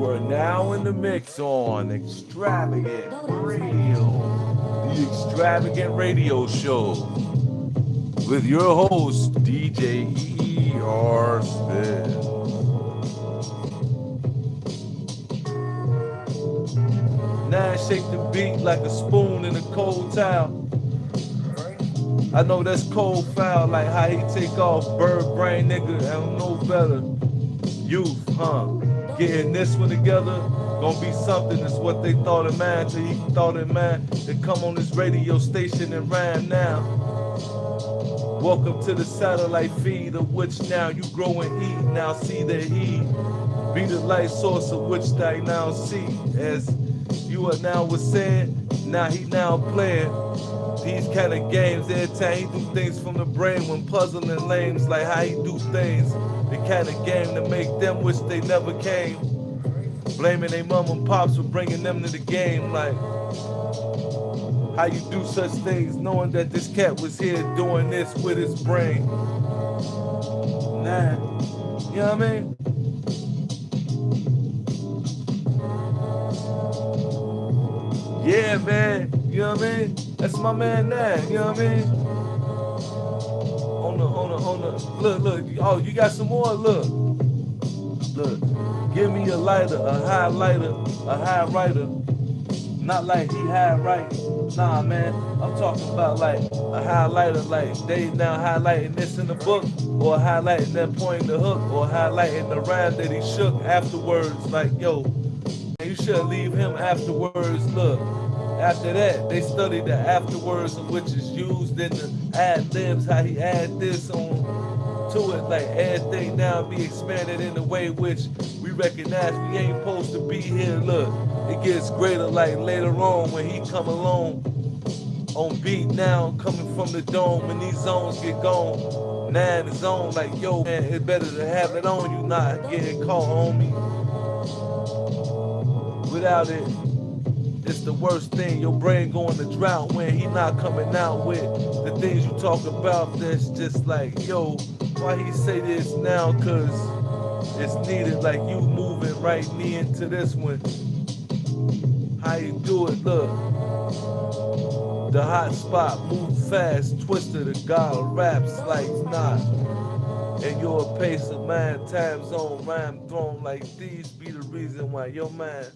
are now in the mix on Extravagant Radio, the Extravagant Radio Show, with your host, DJ E.R. Smith. Now shake the beat like a spoon in a cold towel. I know that's cold foul, like how he take off bird brain nigga, I don't know better. Youth, huh? Getting this one together, gonna be something, that's what they thought of man, till he thought in man. They come on this radio station and rhyme now. Welcome to the satellite feed of which now you grow and eat. Now see that he be the light source of which I now see. As you are now was said, now he now playing. These kind of games, every time he do things from the brain when puzzling lames, like how he do things. The kind of game to make them wish they never came. Blaming their mom and pops for bringing them to the game, like How you do such things knowing that this cat was here doing this with his brain? Nah, you know what I mean? Yeah, man, you know what I mean? That's my man Nah, you know what I mean? On the, look, oh, you got some more? Look, give me a lighter, a highlighter, a high writer. Not like he high right. Nah, man, I'm talking about like a highlighter, like they now highlighting this in the book, or highlighting that point in the hook, or highlighting the rhyme that he shook afterwards. Like, yo, you should leave him afterwards. Look, after that, they study the afterwards, which is used in the ad libs, how he add this on to it, like everything now be expanded in a way which we recognize we ain't supposed to be here. Look, it gets greater like later on when he come along on beat now, coming from the dome when these zones get gone. Now in the zone, like, yo, man, it's better to have it on you, not getting caught on me. Without it, it's the worst thing. Your brain going to drought when he not coming out with the things you talk about. That's just like, yo, why he say this now? Cause it's needed. Like you moving right knee into this one. How you do it? Look, the hot spot, move fast, twister the god of raps like not. And your pace of mind, time zone, rhyme thrown like these be the reason why your mind.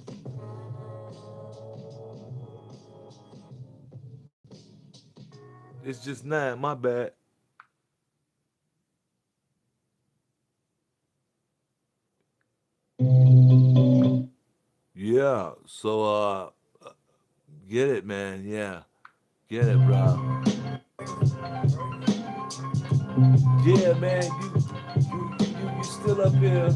It's just 9, my bad. Yeah, so get it, man. Yeah, get it, bro. Yeah, man, you still up here?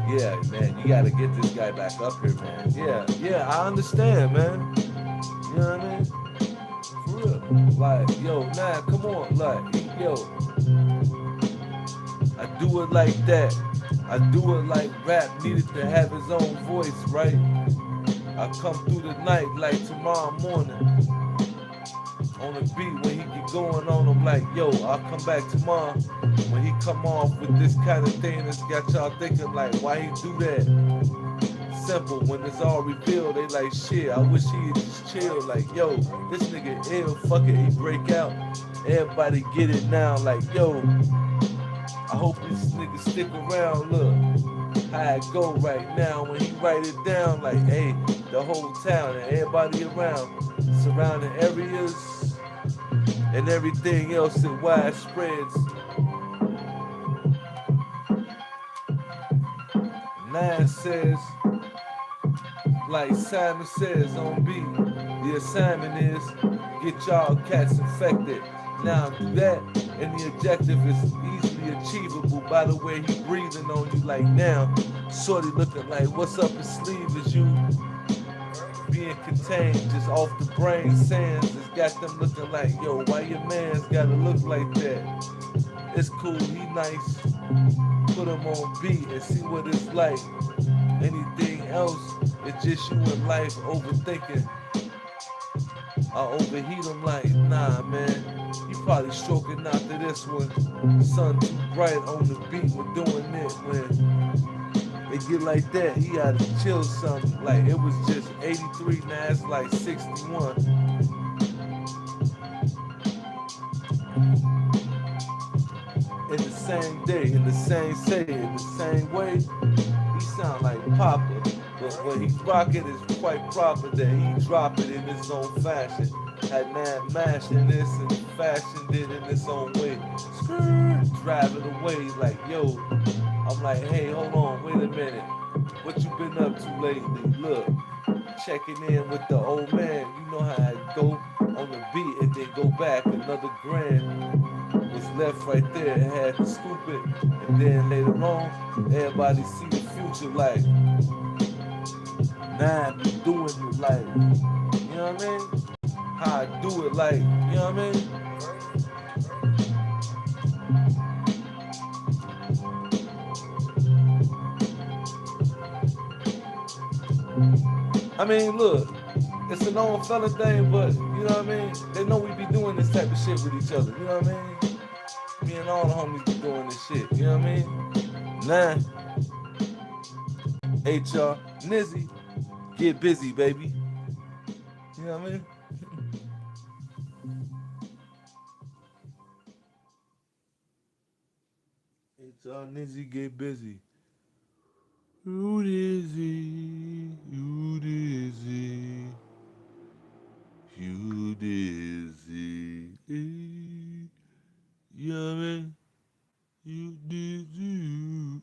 Yeah, man, you gotta get this guy back up here, man. Yeah, I understand, man. You know what I mean? For real. Like, yo, nah, come on, like, yo. I do it like that. I do it like rap needed to have his own voice, right? I come through the night like tomorrow morning. On the beat when he get going on, I'm like, yo, I'll come back tomorrow. When he come off with this kind of thing that's got y'all thinking like, why he do that? Simple, when it's all revealed, they like, shit, I wish he'd just chill. Like, yo, this nigga ill, fuck it, he break out. Everybody get it now, like, yo, I hope this nigga stick around, look. How it go right now when he write it down, like, hey, the whole town and everybody around, surrounding areas, and everything else that widespreads. 9 says, like Simon says on beat, the assignment is get y'all cats infected. Now do that, and the objective is easily achievable by the way he breathing on you like now. Shorty looking like what's up his sleeve is you being contained just off the brain sands. It's got them looking like, yo, why your man's gotta look like that? It's cool, he nice. Put him on beat and see what it's like. Anything else, it's just you in life overthinking. I overheat him like, nah, man. He probably stroking after this one. Sun too bright on the beat when doing it. When it get like that, he had to chill something. Like it was just 83, now it's like 61. In the same day, in the same say, in the same way, he sound like Papa. But when he rock it, it's quite proper that he drop it in his own fashion. Had Nan mashing this and fashioned it in his own way. Skirt, drive it away like, yo. I'm like, hey, hold on, wait a minute. What you been up to lately? Look, checking in with the old man. You know how I go on the beat and then go back another grand. Was left right there, had to scoop it. And then later on, everybody see the future like, nah, I be doing it like, you know what I mean? How I do it like, you know what I mean? I mean, look, it's a known fella thing, but you know what I mean? They know we be doing this type of shit with each other, you know what I mean? Me and all the homies be doing this shit, you know what I mean? Nah, HR, Nizzy, get busy, baby. You know what I mean? HR, Nizzy, get busy. You dizzy, you dizzy, you dizzy. You know what I mean? You dizzy.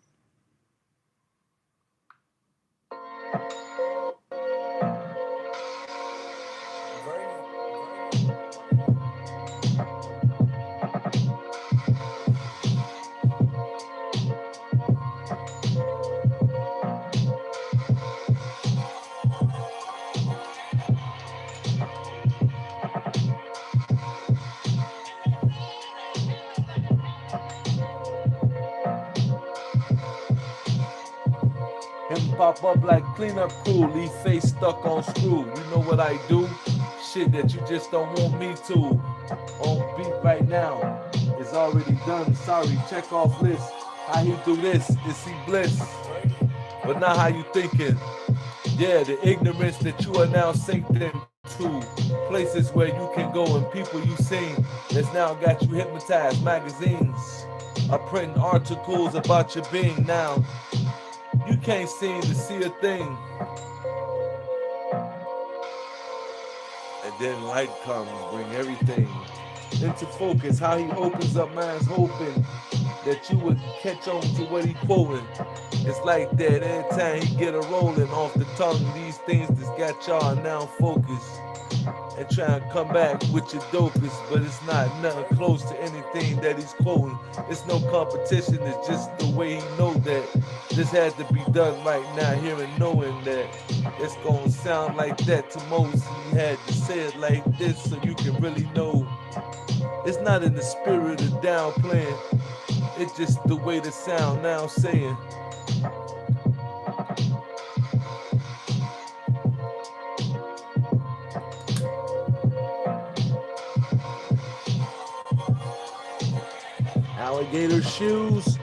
Him pop up like cleanup crew, leave face stuck on screw. You know what I do? Shit that you just don't want me to. On beat right now, it's already done. Sorry, check off list. How he do this? Is he bliss? But not how you thinking. Yeah, the ignorance that you are now synced into. Places where you can go and people you seen that's now got you hypnotized. Magazines are printing articles about your being now. You can't seem to see a thing. And then light comes, bring everything into focus. How he opens up minds, hoping that you would catch on to what he quoting. It's like that every time he get a rolling off the tongue. These things that's got y'all now focused and trying to come back with your dopest, but it's not nothing close to anything that he's quoting. It's no competition, it's just the way he know that this had to be done right now, hearing knowing that it's gonna sound like that to most. He had to say it like this so you can really know. It's not in the spirit of downplaying, it's just the way the sound now saying. Alligator shoes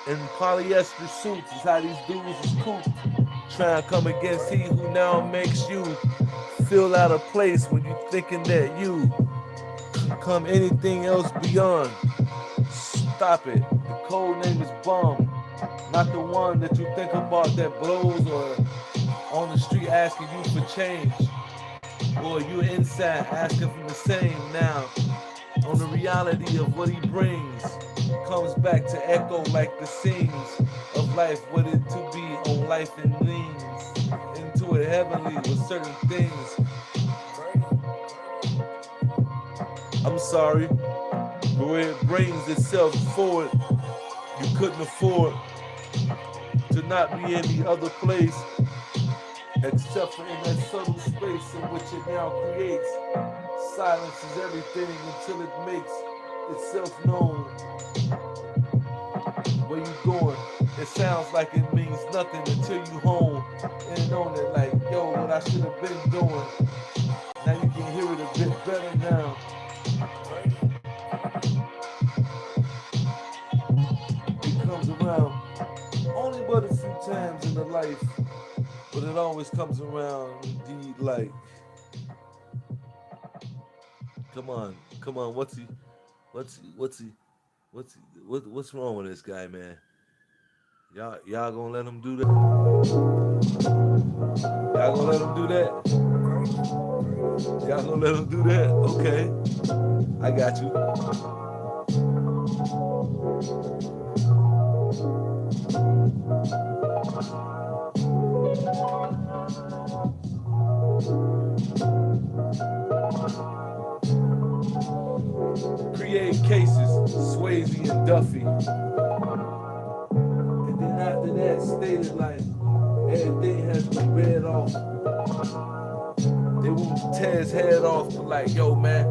and polyester suits is how these dudes is cool. Trying to come against he who now makes you feel out of place when you thinking that you come anything else beyond. Stop it. The code name is Bum. Not the one that you think about that blows or on the street asking you for change. Or you inside asking for the same now. On the reality of what he brings, comes back to echo like the scenes of life, what it to be on life and leans into it heavenly with certain things. I'm sorry, but where it brings itself forward, you couldn't afford to not be any other place except for in that subtle space in which it now creates. Silence is everything until it makes itself known. Where you going? It sounds like it means nothing until you home and on it like, yo, what I should have been doing. Now you can hear it a bit better now. It comes around only but a few times in the life, but it always comes around indeed like. Come on, what's wrong with this guy, man? Y'all gonna let him do that? Y'all gonna let him do that? Y'all gonna let him do that? Okay, I got you. Create cases, Swayze and Duffy. And then after that, stated like everything has been read off. They won't tear his head off, but like, yo, man,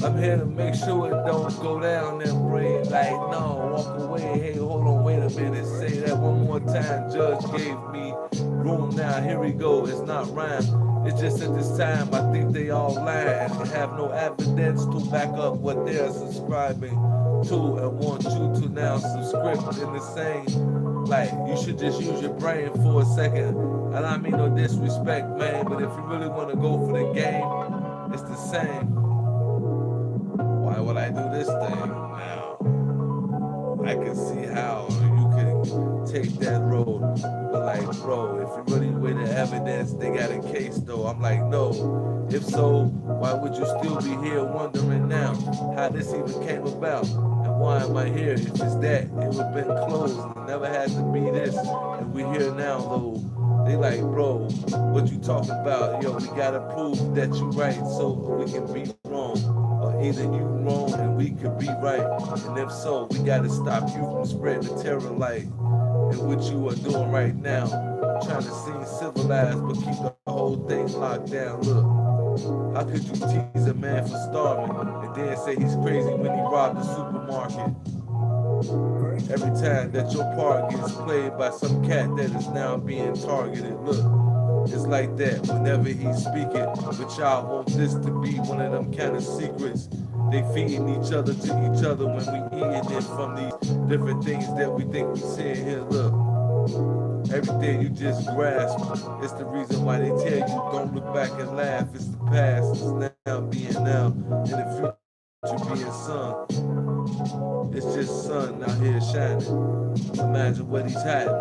I'm here to make sure it don't go down that brain. Like, no, walk away. Hey, hold on, wait a minute. Say that one more time. Judge gave me room now. Here we go. It's not rhyme. It's just at this time I think they all lying and have no evidence to back up what they're subscribing to and want you to now subscribe in the same. Like, you should just use your brain for a second. And I mean no disrespect, man, but if you really want to go for the game, it's the same. Why would I do this thing now? I can see how you can take that road. But like, bro, if you really weigh the evidence, they got a case though. I'm like, no. If so, why would you still be here wondering now how this even came about? And why am I here? If it's that, it would have been closed. It never had to be this. And we here now though. They like, bro, what you talking about? Yo, we gotta prove that you right so we can be wrong. Or either you wrong and we could be right. And if so, we gotta stop you from spreading the terror light. And what you are doing right now, trying to seem civilized but keep the whole thing locked down. Look, how could you tease a man for starving and then say he's crazy when he robbed the supermarket? Every time that your part gets played by some cat that is now being targeted, look, it's like that whenever he's speaking. But y'all want this to be one of them kind of secrets. They feeding each other to each other when we eating it from these different things that we think we seeing here. Look, everything you just grasp, it's the reason why they tell you don't look back and laugh. It's the past, it's now being now, and the future being sun. It's just sun out here shining. Imagine what he's hiding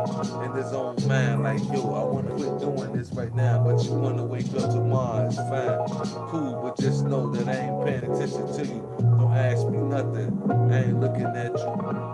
in his own mind. Like, yo, I want to quit doing this right now, but you want to wake up tomorrow. It's fine, cool, but just know that I ain't paying attention to you. Don't ask me nothing. I ain't looking at you.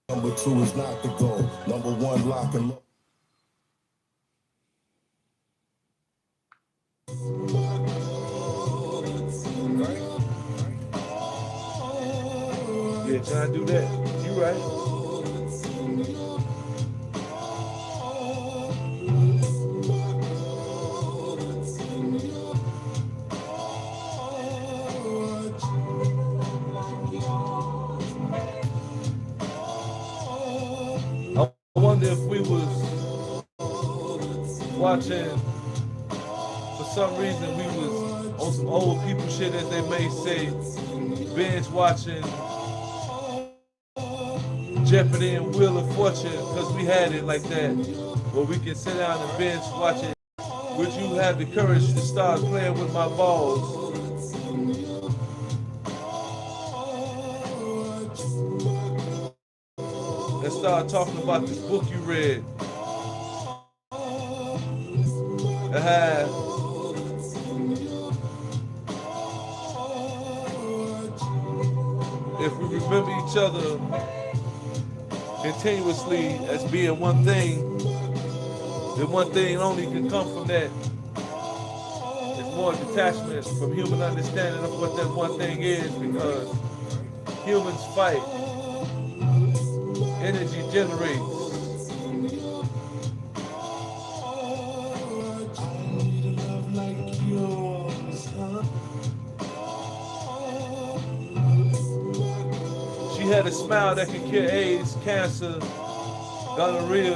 Number two is not the goal. Number one, lock and load. Yeah, can I do that? You right. I wonder if we was watching, for some reason we was on some old people shit, as they may say, binge watching Jeopardy and Wheel of Fortune, because we had it like that, where we can sit down and binge watch it. Would you have the courage to start playing with my balls? And start talking about this book you read. And how if we remember each other continuously as being one thing, then one thing only can come from that. It's more detachment from human understanding of what that one thing is, because humans fight. Energy generates. She had a smile that could cure AIDS, cancer, gonorrhea.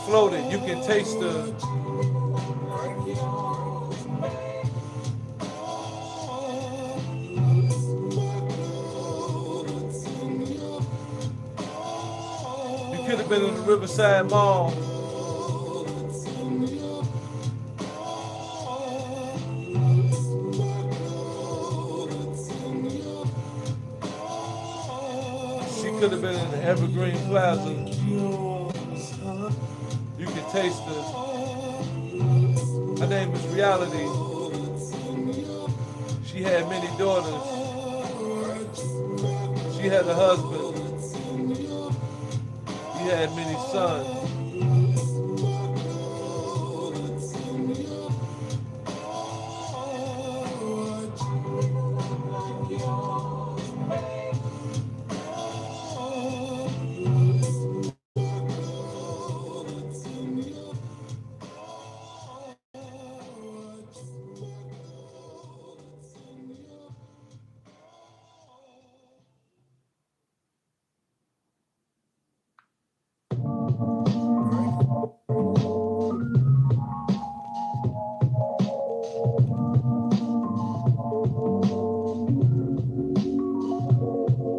Floated, you can taste her. You could have been in the Riverside Mall. She could have been in the Evergreen Plaza. You can taste her. Her name is Reality. She had many daughters. She had a husband. had many sons.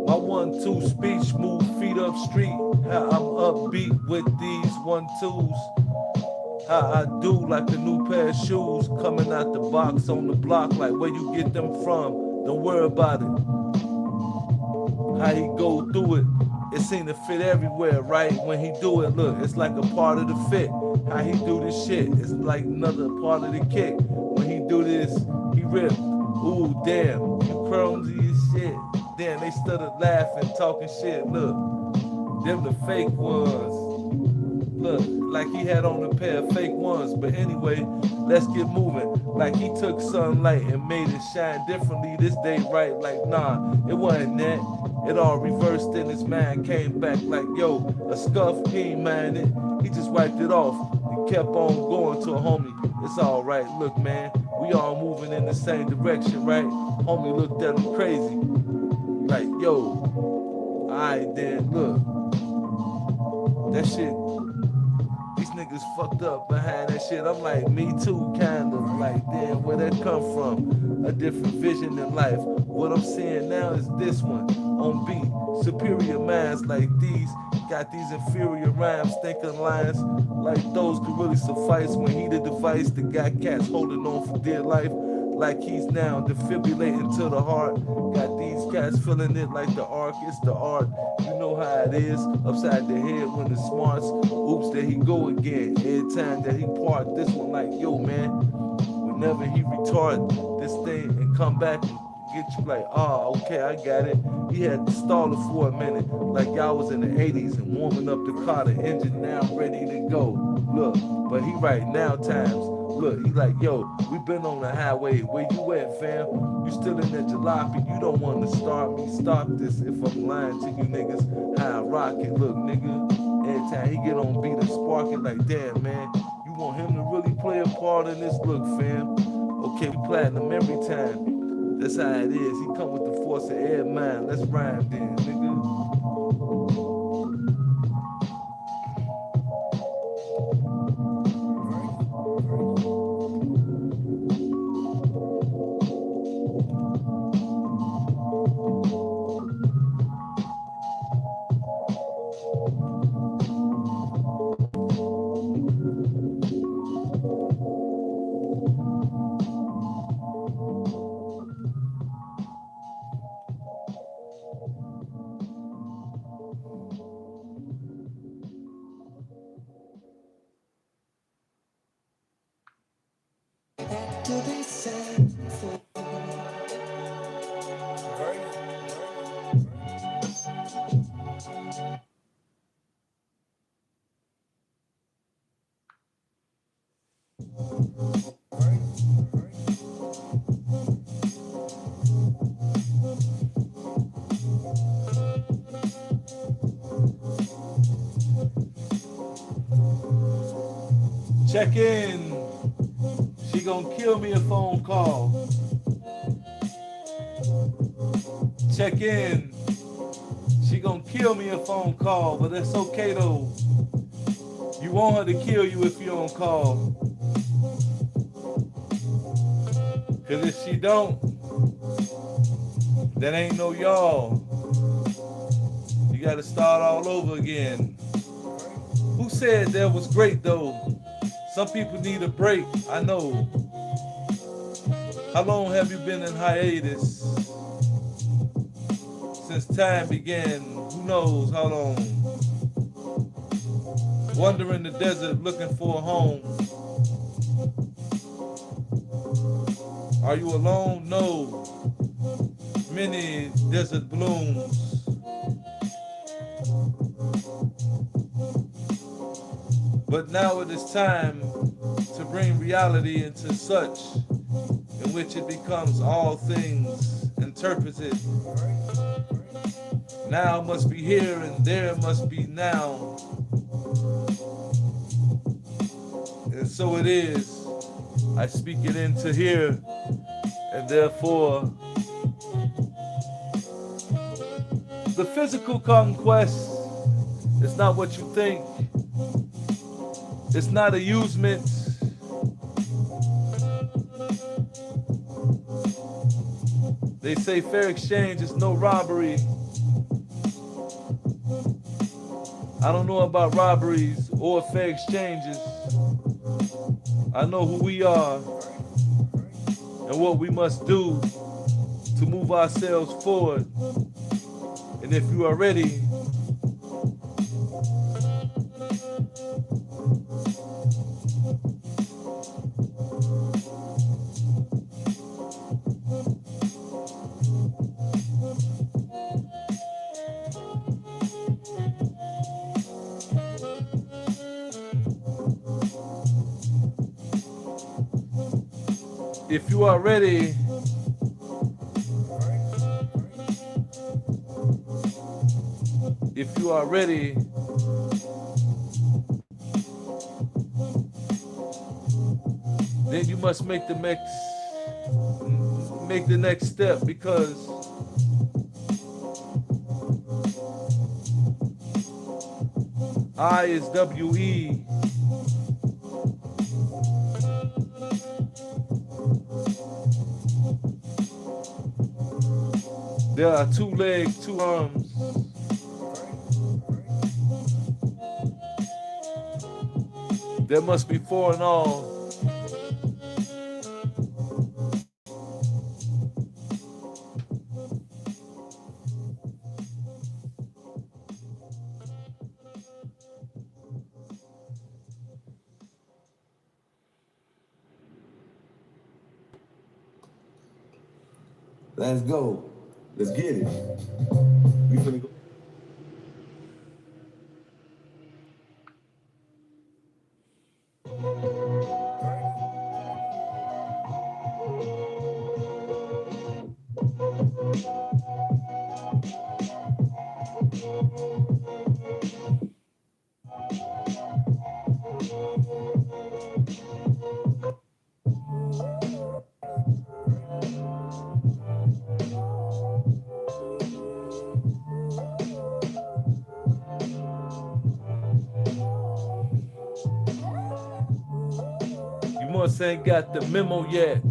My 1-2 speech, move feet up street. How I'm upbeat with these 1-2s. How I do like a new pair of shoes. Coming out the box on the block, like where you get them from. Don't worry about it. How he go through it. It seem to fit everywhere, right? When he do it, look, it's like a part of the fit. How he do this shit, it's like another part of the kick. When he do this, he rip. Ooh, damn, you clumsy as shit. Damn, they started laughing, talking shit. Look, them the fake ones. Look, like he had on a pair of fake ones. But anyway, let's get moving. Like he took sunlight and made it shine differently this day, right? Like, nah, it wasn't that. It all reversed in his mind, came back like, yo, a scuff, he ain't mind it. He just wiped it off and kept on going to a homie. It's all right, look, man, we all moving in the same direction, right? Homie looked at him crazy. Like, yo, alright then, look. That shit, these niggas fucked up behind that shit. I'm like, me too, kind of. Like, damn, where that come from? A different vision in life. What I'm seeing now is this one, on beat. Superior minds like these got these inferior rhymes, thinking lines like those could really suffice when he the device that got cats holding on for dear life. Like he's now defibrillating to the heart. Got these cats feeling it like the arc, it's the art. You know how it is, upside the head when the smarts. Oops, there he go again. Every time that he part, this one like, yo man, whenever he retard this thing and come back and get you like, oh, okay, I got it. He had to stall it for a minute, like y'all was in the 80s and warming up the car, the engine now ready to go. Look, but he right now times. Look, he like, yo, we been on the highway. Where you at, fam? You still in that jalopy. You don't want to start me. Stop this if I'm lying to you niggas. How I rock it. Look, nigga, every time he get on beat and spark it, like, damn, man, you want him to really play a part in this? Look, fam, okay, we platinum every time. That's how it is. He come with the force of air mind. Let's rhyme then, nigga. To be sad. Check in. She gonna kill me a phone call. Check in. She gonna kill me a phone call, but that's okay though. You want her to kill you if you don't call. Cause if she don't, that ain't no y'all. You gotta start all over again. Who said that was great though? Some people need a break, I know. How long have you been in hiatus? Since time began, who knows how long? Wandering the desert looking for a home. Are you alone? No. Many desert blooms. But now it is time to bring reality into such in which it becomes all things interpreted. Now must be here and there must be now. And so it is. I speak it into here, and therefore the physical conquest is not what you think. It's not amusement. They say fair exchange is no robbery. I don't know about robberies or fair exchanges. I know who we are and what we must do to move ourselves forward. And if you are ready, if you are ready, if you are ready, then you must make the next step, because I is W-E. There are 2 legs, 2 arms. There must be 4 in all. Let's go. Let's get it. We finna go. You must ain't got the memo yet.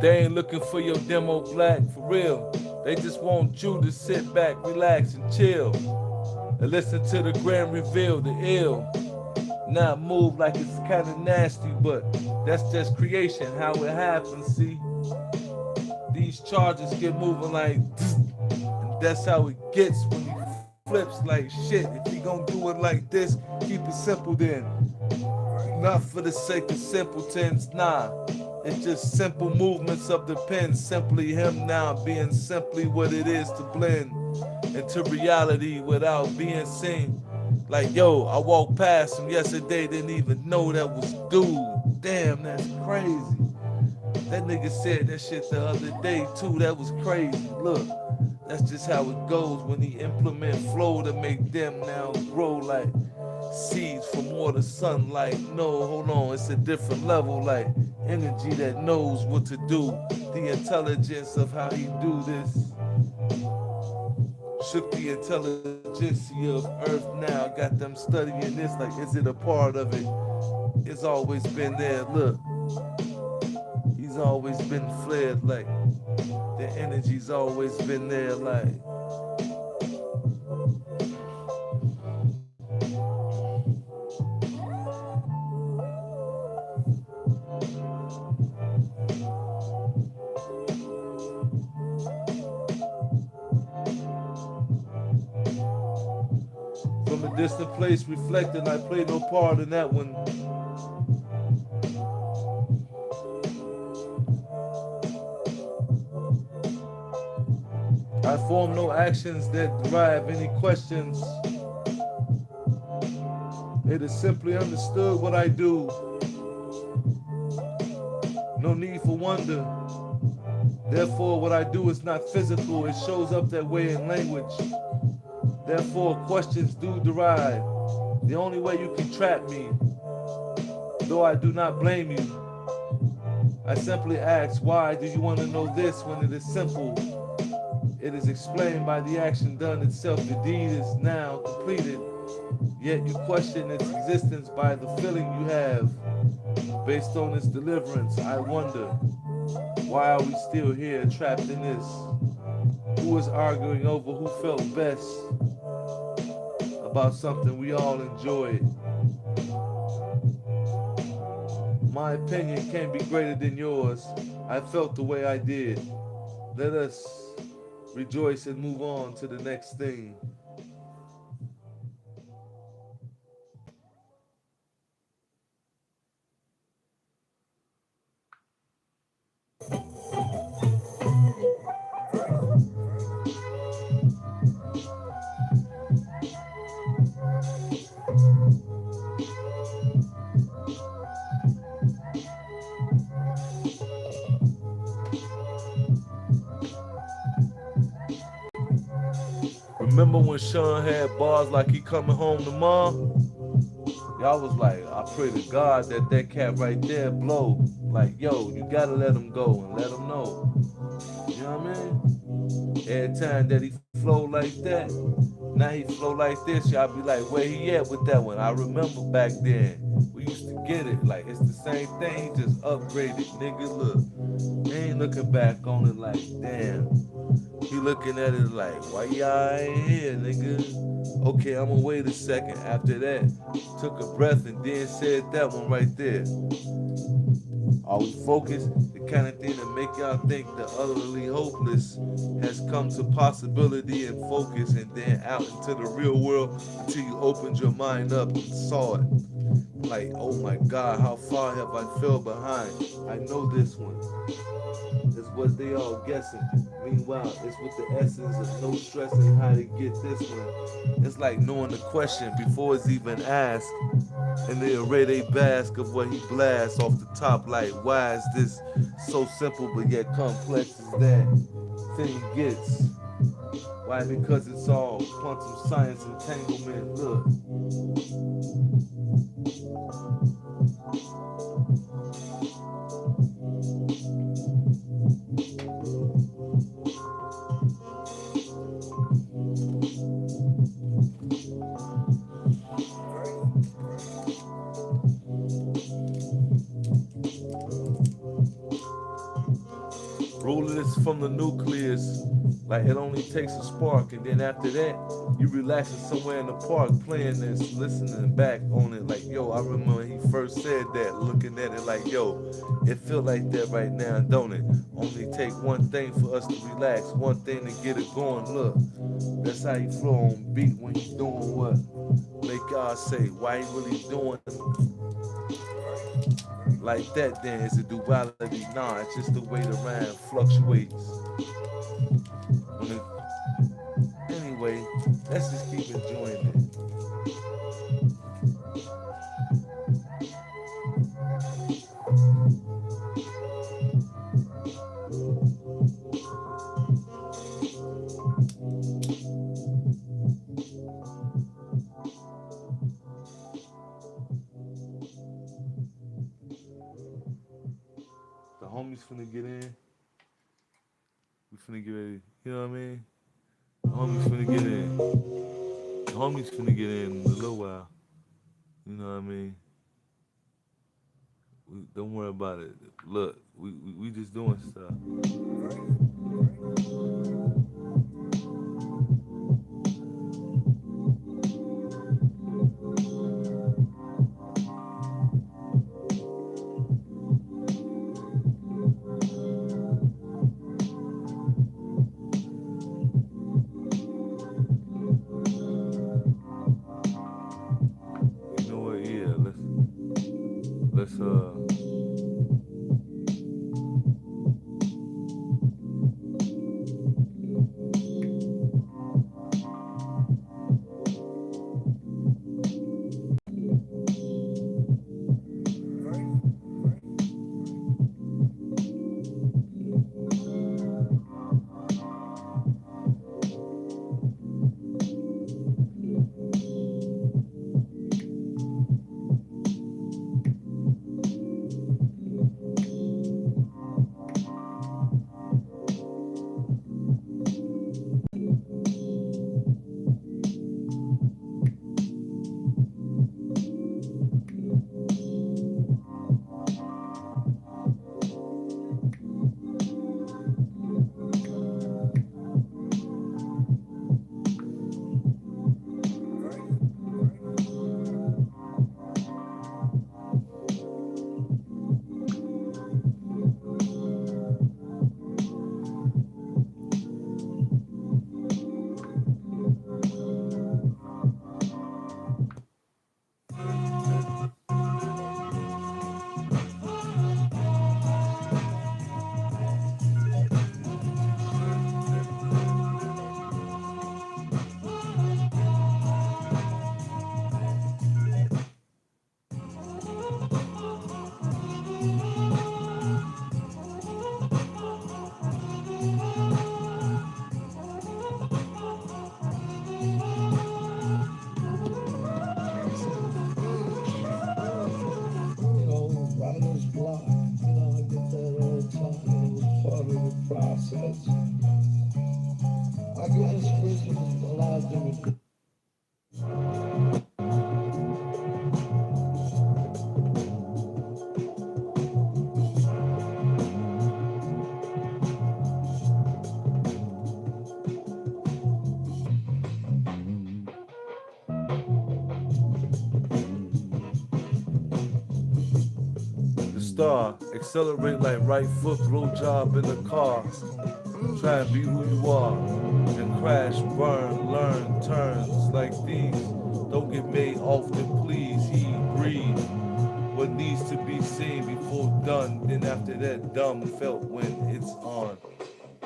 They ain't looking for your demo black, for real. They just want you to sit back, relax, and chill. And listen to the grand reveal, the ill. Not move like it's kinda nasty, but that's just creation, how it happens, see? These charges get moving like, and that's how it gets when he flips like shit. If he gonna do it like this, keep it simple then. Not for the sake of simpletons, nah. It's just simple movements of the pen, simply him now being simply what it is to blend into reality without being seen. Like, yo, I walked past him yesterday, didn't even know that was dude. Damn, that's crazy. That nigga said that shit the other day too, that was crazy. Look, that's just how it goes when he implement flow to make them now grow like seeds from water, sunlight. No, hold on, it's a different level, like energy that knows what to do. The intelligence of how he do this shook the intelligence of earth now. Got them studying this like, is it a part of it? It's always been there, look. He's always been flared like, the energy's always been there like. From a distant place reflecting, I play no part in that one. I form no actions that derive any questions. It is simply understood what I do. No need for wonder. Therefore, what I do is not physical. It shows up that way in language. Therefore, questions do derive. The only way you can trap me, though I do not blame you. I simply ask, why do you want to know this when it is simple? It is explained by the action done itself. The deed is now completed. Yet you question its existence by the feeling you have. Based on its deliverance, I wonder, why are we still here trapped in this? Who is arguing over who felt best about something we all enjoyed? My opinion can't be greater than yours. I felt the way I did. Let us rejoice and move on to the next thing. Remember when Shawn had bars like he coming home tomorrow? Y'all was like, I pray to God that that cat right there blow. Like, yo, you gotta let him go and let him know. You know what I mean? Every time that he flow like that, now he flow like this, y'all be like, where he at with that one? I remember back then, we used to get it. Like, it's the same thing, just upgraded. Nigga, look, he ain't looking back on it like, damn. He looking at it like, why y'all ain't here, nigga? Okay, I'm gonna wait a second. After that, took a breath and then said that one right there. Are we focused? The kind of thing that make y'all think the utterly hopeless has come to possibility and focus and then out into the real world until you opened your mind up and saw it. Like, oh my God, how far have I fell behind? I know this one. It's what they all guessing. Meanwhile, it's with the essence of no stressing how to get this one. It's like knowing the question before it's even asked. And they already bask of what he blasts off the top. Like, why is this so simple but yet complex as that thing gets? Why? Because it's all quantum science entanglement. Look. Rolling this from the nucleus, like it only takes a spark, and then after that, you relaxing somewhere in the park, playing this, listening back on it, like, yo, I remember when he first said that, looking at it like, yo, it feel like that right now, don't it? Only take one thing for us to relax, one thing to get it going, look, that's how you flow on beat when you doing what? Make y'all say, why he really doing like that? Then is a duality? Nah, it's just the way the rhyme fluctuates. Anyway, let's just keep enjoying it. The homies finna get in. We finna get ready. You know what I mean? The homies finna get in. The homies finna get in a little while. You know what I mean? Don't worry about it. Look, we just doing stuff. You know what? Yeah, let's process. I get inspiration from a lot of different. The star, accelerate like right foot, blow job in the car. Try and be who you are, and crash, burn, learn, turns like these. Don't get made often, please. He breathe. What needs to be seen before done. Then after that, dumb felt when it's on.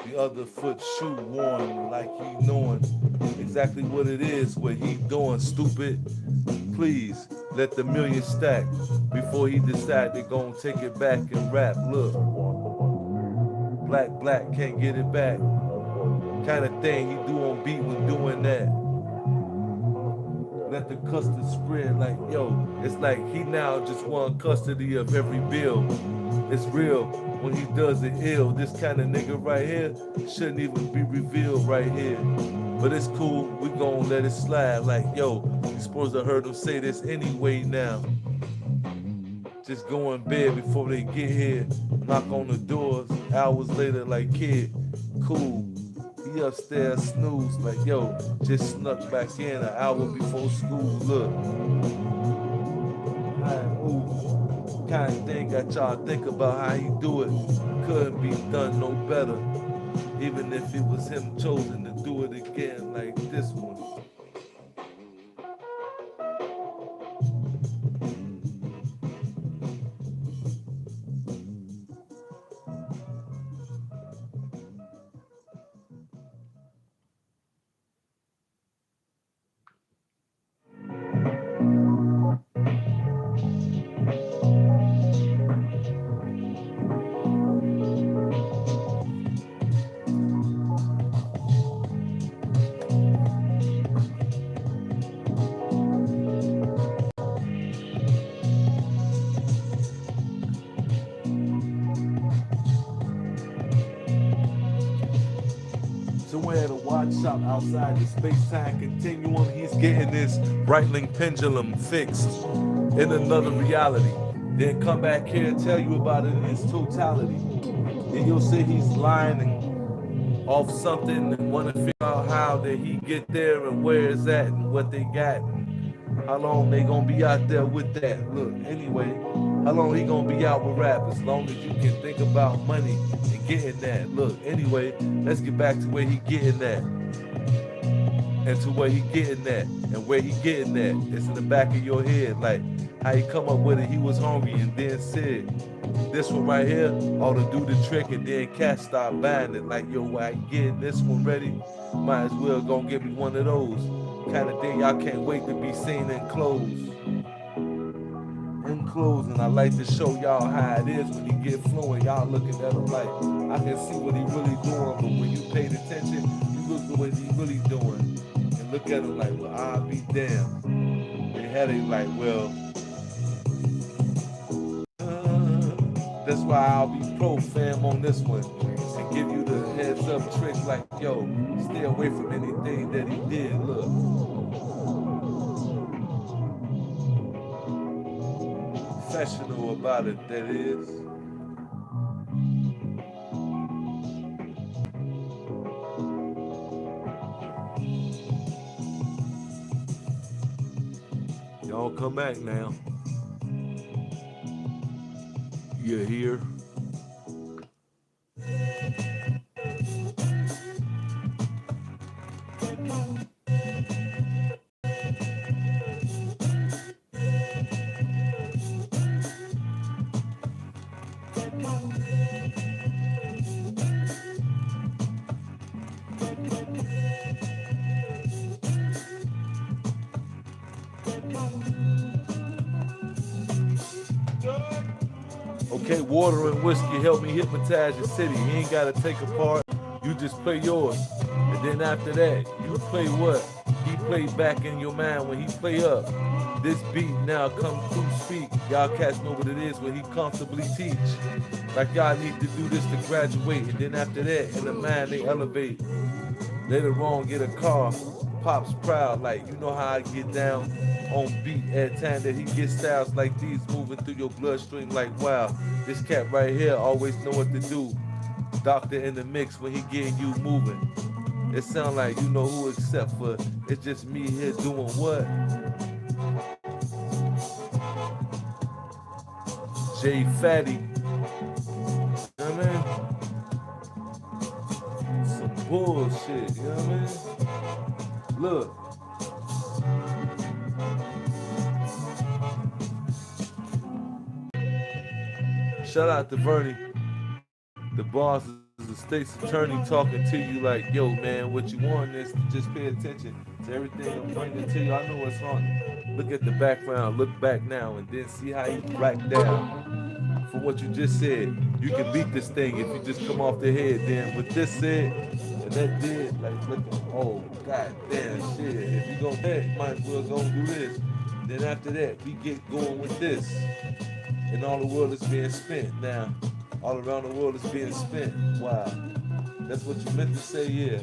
The other foot shoe worn like he knowing exactly what it is, what he doing, stupid. Please let the million stack before he decide to go and take it back and rap. Look, black can't get it back. Kind of thing he do on beat when doing that. Let the custard spread like, yo, it's like he now just want custody of every bill. It's real when he does it ill. This kind of nigga right here shouldn't even be revealed right here. But it's cool, we gon' let it slide like, yo, you supposed to heard him say this anyway now. Just go in bed before they get here. Knock on the doors, hours later like, kid, cool. He upstairs snooze like, yo, just snuck back in an hour before school. Look, I move. Kind of thing got y'all think about how he do it. Couldn't be done no better. Even if it was him chosen to do it again like this one. Somewhere to watch out outside the space-time continuum, he's getting this Breitling pendulum fixed in another reality. Then come back here and tell you about it in its totality. And you'll say he's lying off something and want to figure out how did he get there and where is that and what they got and how long they gonna be out there with that. Look, anyway, how long he gonna be out with rap? As long as you can think about money and getting that. Look, anyway, let's get back to where he getting that. And to where he getting that. And where he getting that. It's in the back of your head. Like how he come up with it, he was hungry and then said, this one right here ought to do the trick, and then cats start buying it. Like, yo, why you getting this one ready? Might as well go give me one of those. Kind of thing y'all can't wait to be seen in clothes. In closing, I like to show y'all how it is when he get fluent. Y'all looking at him like, I can see what he really doing, but when you paid attention, you look at what he really doing. And look at him like, well, I'll be damned. They had it like, well, that's why I'll be pro fam on this one. To give you the heads up trick like, yo, stay away from anything that he did. Look. Professional about it, that is. Y'all come back now. You here? Okay, water and whiskey help me hypnotize your city. You ain't gotta take a part, you just play yours. And then after that, you play what? He play back in your mind when he play up. This beat now come through speak. Y'all cats know what it is when he comfortably teach. Like y'all need to do this to graduate. And then after that, in the mind they elevate. Later on, get a car. Pops proud, like you know how I get down on beat at time that he gets styles like these moving through your bloodstream like wow. This cat right here always know what to do. Doctor in the mix when he getting you moving. It sound like you know who except for it's just me here doing what? J Fatty. You know what I mean? Some bullshit, you know what I mean? Look. Shout out to Bernie. The boss is the state's attorney talking to you like, yo, man, what you want is to just pay attention to everything I'm bringing to you. I know what's on it. Look at the background, look back now, and then see how you rack down for what you just said. You can beat this thing if you just come off the head. Then with this said and that did, like, look, oh, god damn shit. If you go that, might as well go and do this. Then after that, we get going with this. And all the world is being spent now. All around the world is being spent. Wow. That's what you meant to say, yeah.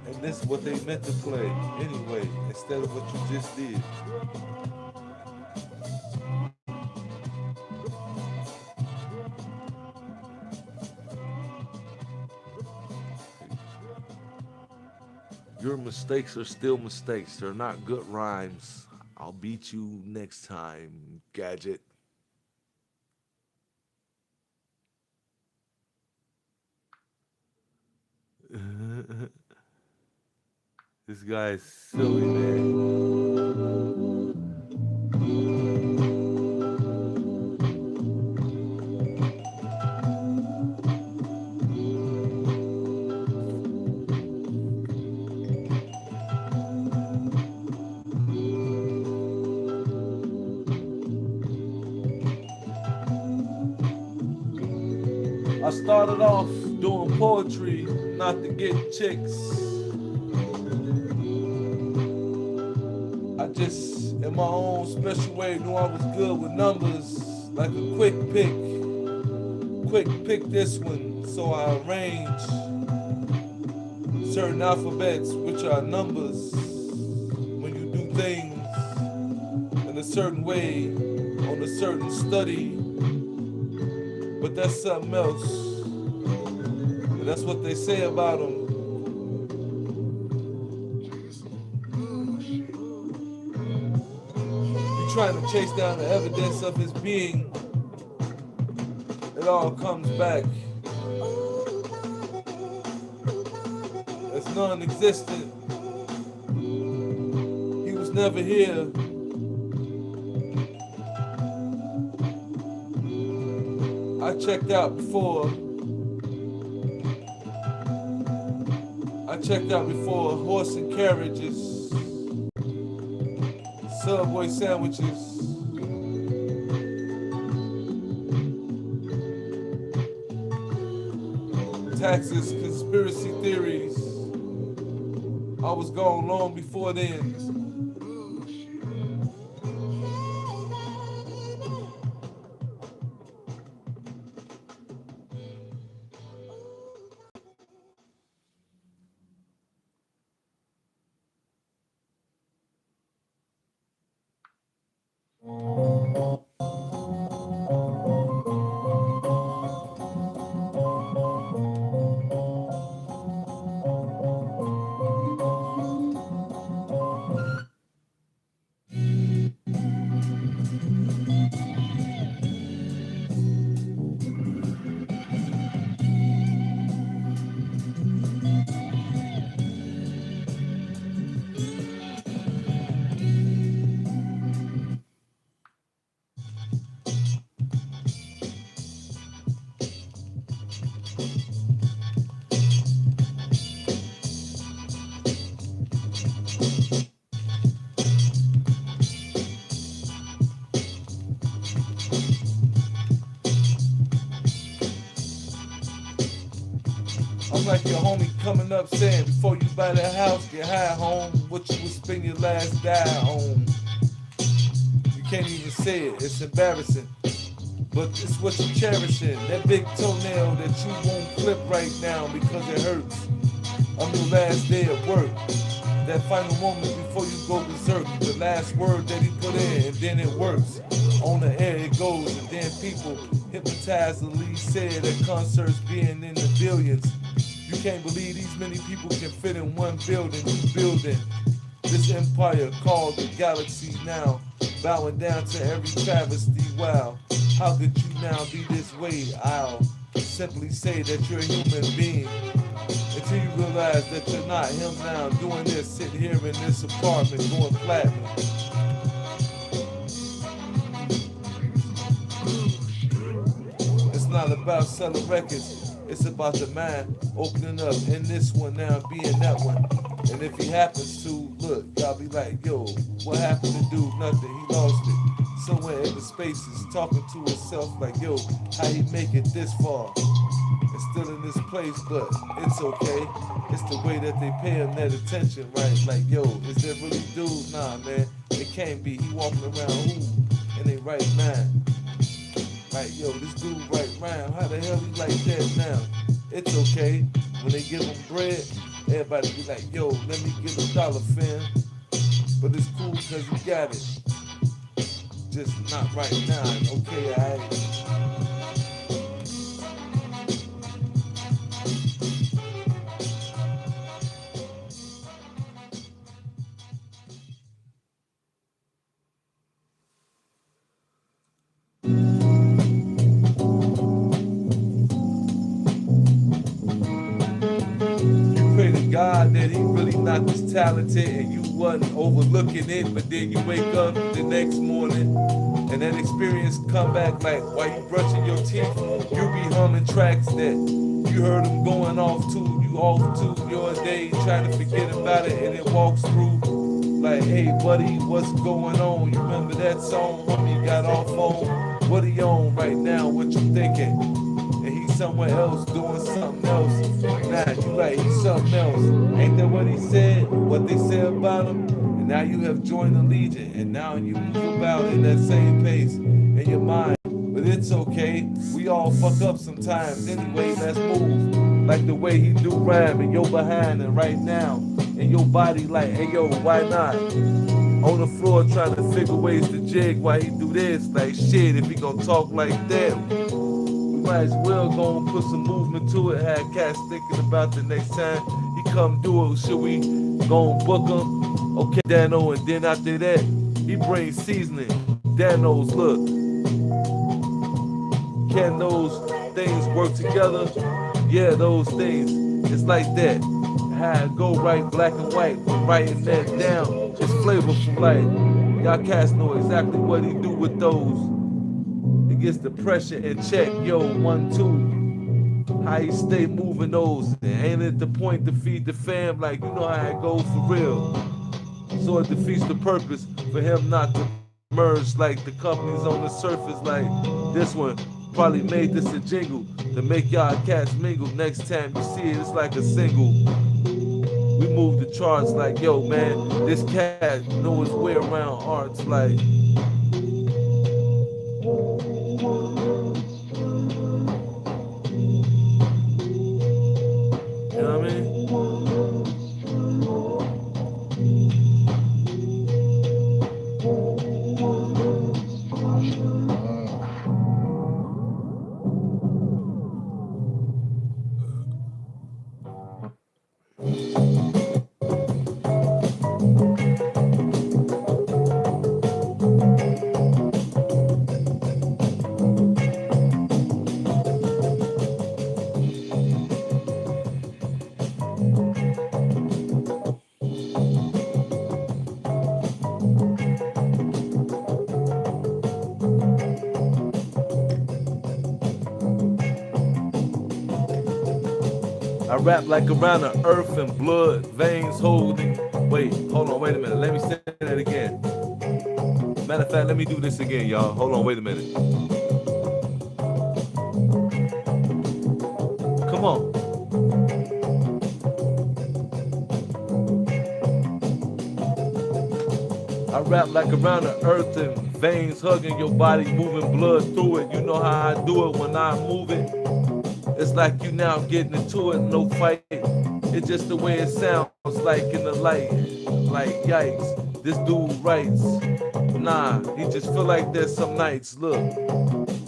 And this is what they meant to play anyway, instead of what you just did. Your mistakes are still mistakes. They're not good rhymes. I'll beat you next time, Gadget. This guy is silly, man. I started off doing poetry, not to get chicks. I just, in my own special way, knew I was good with numbers, like a quick pick. Quick pick this one, so I arrange certain alphabets, which are numbers. When you do things in a certain way, on a certain study, but that's something else. And that's what they say about him. You're trying to chase down the evidence of his being. It all comes back. It's non-existent. He was never here. I checked out before. I checked out before horse and carriages, Subway sandwiches, taxes, conspiracy theories. I was gone long before then. I'm like your homie coming up saying, before you buy that house, get high home. What you would spend your last dime on. You can't even say it, it's embarrassing. But it's what you're cherishing. That big toenail that you won't clip right now because it hurts. On your last day of work. That final moment before you go berserk. The last word that he put in, and then it works. On the air it goes, and then people hypnotized. The lead said at concerts being in the billions. You can't believe these many people can fit in one building. You building this empire called the galaxy now. Bowing down to every travesty. Wow, how could you now be this way? I'll simply say that you're a human being. Until you realize that you're not him now, doing this, sitting here in this apartment, going platinum. It's not about selling records, it's about the mind opening up in this one now, being that one. And if he happens to, look, y'all be like, yo, what happened to dude? Nothing, he lost it. Somewhere in the spaces, talking to himself like, yo, how he make it this far? And still in this place, but it's okay. It's the way that they pay him that attention, right? Like, yo, is that really dude? Nah, man, it can't be. He walking around who in they right mind. Like, yo, this dude right mind. How the hell he like that now? It's okay. When they give him bread, everybody be like, yo, let me get $1, fam. But it's cool because he got it. Just not right now. Okay, alright. God that he really not this talented and you wasn't overlooking it, but then you wake up the next morning and that experience come back like while you brushing your teeth, you be humming tracks that you heard them going off to, you off to your day trying to forget about it, and it walks through like, hey buddy, what's going on? You remember that song, homie, you got off on? What are you on right now? What you thinking? And he's somewhere else doing something else. Nah, you like he's something else. Ain't that what he said? What they said about him? And now you have joined the Legion, and now you move about in that same pace in your mind. But it's okay. We all fuck up sometimes. Anyway, let's move. Like the way he do rhyme and you're behind and right now. And your body like, hey yo, why not? On the floor trying to figure ways to jig while he do this. Like shit, if he gonna talk like that, might as well go and put some movement to it. Had cats thinking about the next time he come do it. Should we go and book him? Okay, Dano, and then after that, he brings seasoning. Dano's look. Can those things work together? Yeah, those things. It's like that. How it go right, black and white. When writing that down, it's flavorful like. Y'all cats know exactly what he do with those. It gets the pressure in check, yo, 1, 2. How he stay moving those. And ain't it the point to feed the fam? Like, you know how it goes for real. So it defeats the purpose for him not to merge like the companies on the surface. Like this one probably made this a jingle to make y'all cats mingle. Next time you see it, it's like a single. We move the charts like, yo, man, this cat know his way around arts like. You know what I mean? I rap like around the earth and blood, veins holding. Wait, hold on, wait a minute. Let me say that again. Matter of fact, let me do this again, y'all. Hold on, wait a minute. Come on. rap like around the earth and veins hugging your body, moving blood through it. You know how I do it when I move it. It's like you now getting into it, no fight. It's just the way it sounds, like in the light. Like yikes, this dude writes. Nah, he just feel like there's some nights. Look,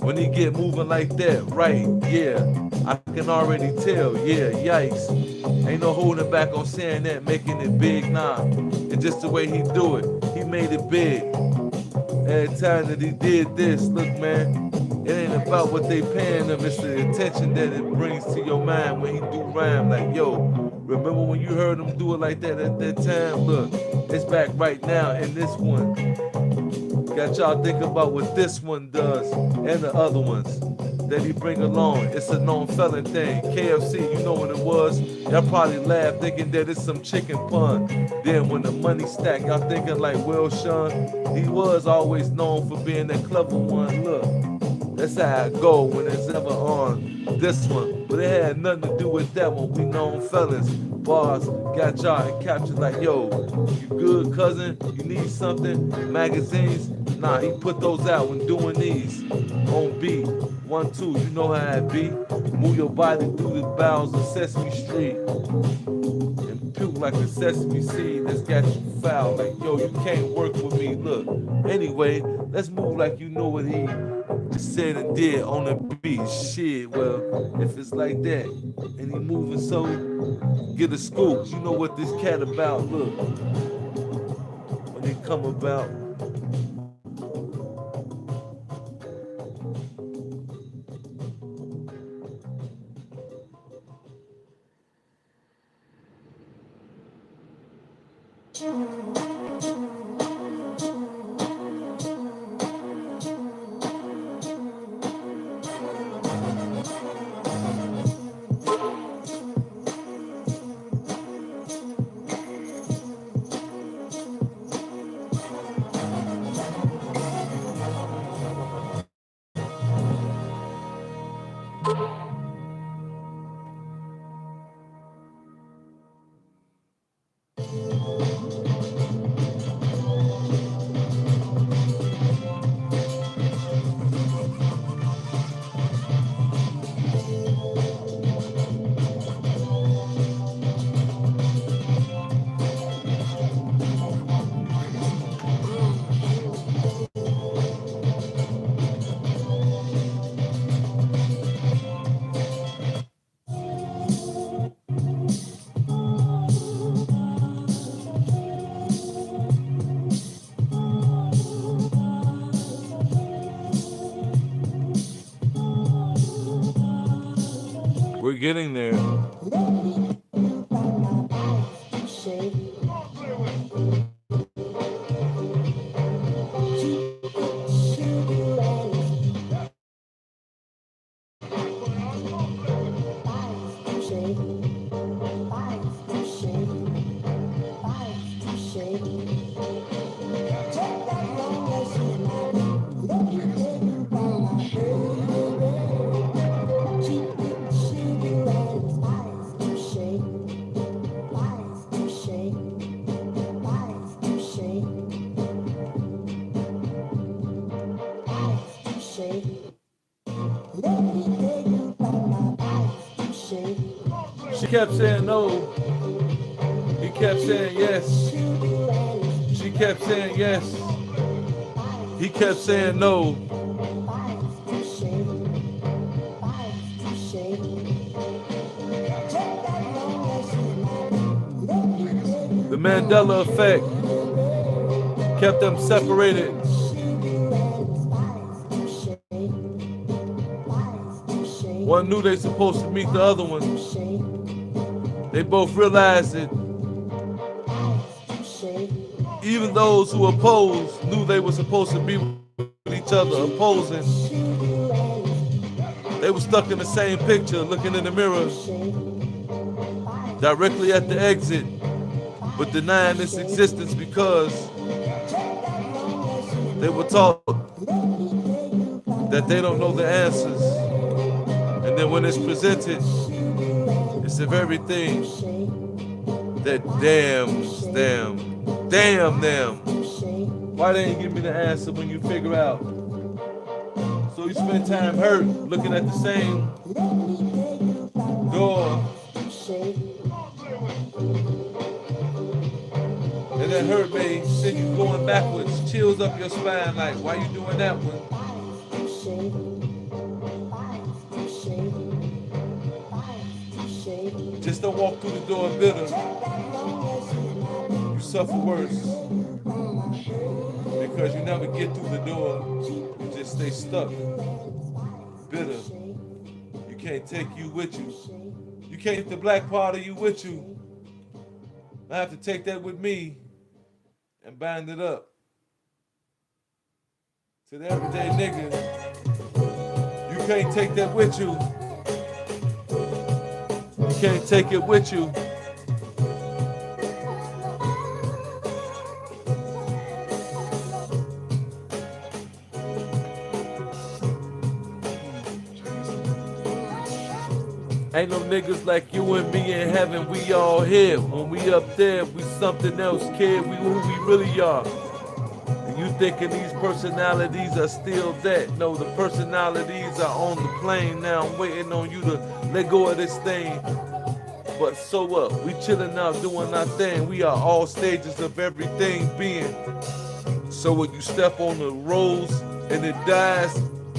when he get moving like that, right? Yeah, I can already tell. Yeah, yikes. Ain't no holding back on saying that, making it big. Nah, it's just the way he do it. He made it big. Every time that he did this, look, man, it ain't about what they paying him. It's the attention that it brings to your mind when he do rhyme. Like, yo, remember when you heard him do it like that at that time? Look, it's back right now in this one. Got y'all thinking about what this one does and the other ones that he bring along. It's a known felon thing. KFC, you know what it was. Y'all probably laugh thinking that it's some chicken pun. Then when the money stack, y'all thinking like, well, Shawn, he was always known for being that clever one. Look, that's how I go when it's ever on this one. But it had nothing to do with that one. We known felons. Bars got y'all captured like, yo, you good, cousin? You need something? Magazines? Nah, he put those out when doing these. On beat, 1, 2, you know how it be. Move your body through the bowels of Sesame Street. And puke like a sesame seed that's got you foul. Like, yo, you can't work with me. Look, anyway, let's move like you know what he just said and did on the beat. Shit, well, if it's like that, and he moving so, get a scoop. You know what this cat about. Look, when they come about. We're getting there. She kept saying no. He kept saying yes. She kept saying yes. He kept saying no. The Mandela effect kept them separated. One knew they supposed to meet the other one. They both realized it. Even those who opposed knew they were supposed to be with each other, opposing. They were stuck in the same picture, looking in the mirror, directly at the exit, but denying its existence because they were taught that they don't know the answers. And then when it's presented, it's the very thing that damns them. Damn them. Why they ain't give me the answer when you figure out? So you spend time hurt looking at the same door, and that hurt may send you going backwards, chills up your spine like, why you doing that one? Just don't walk through the door bitter. You suffer worse because you never get through the door. You just stay stuck, bitter. You can't take you with you. You can't take the black part of you with you. I have to take that with me and bind it up. To the everyday nigga, you can't take that with you. You can't take it with you. Ain't no niggas like you and me in heaven, we all here. When we up there, we something else, kid, we who we really are. And you thinking these personalities are still that. No, the personalities are on the plane now. I'm waiting on you to let go of this thing. But so what? We chilling out doing our thing. We are all stages of everything being. So when you step on the rose and it dies,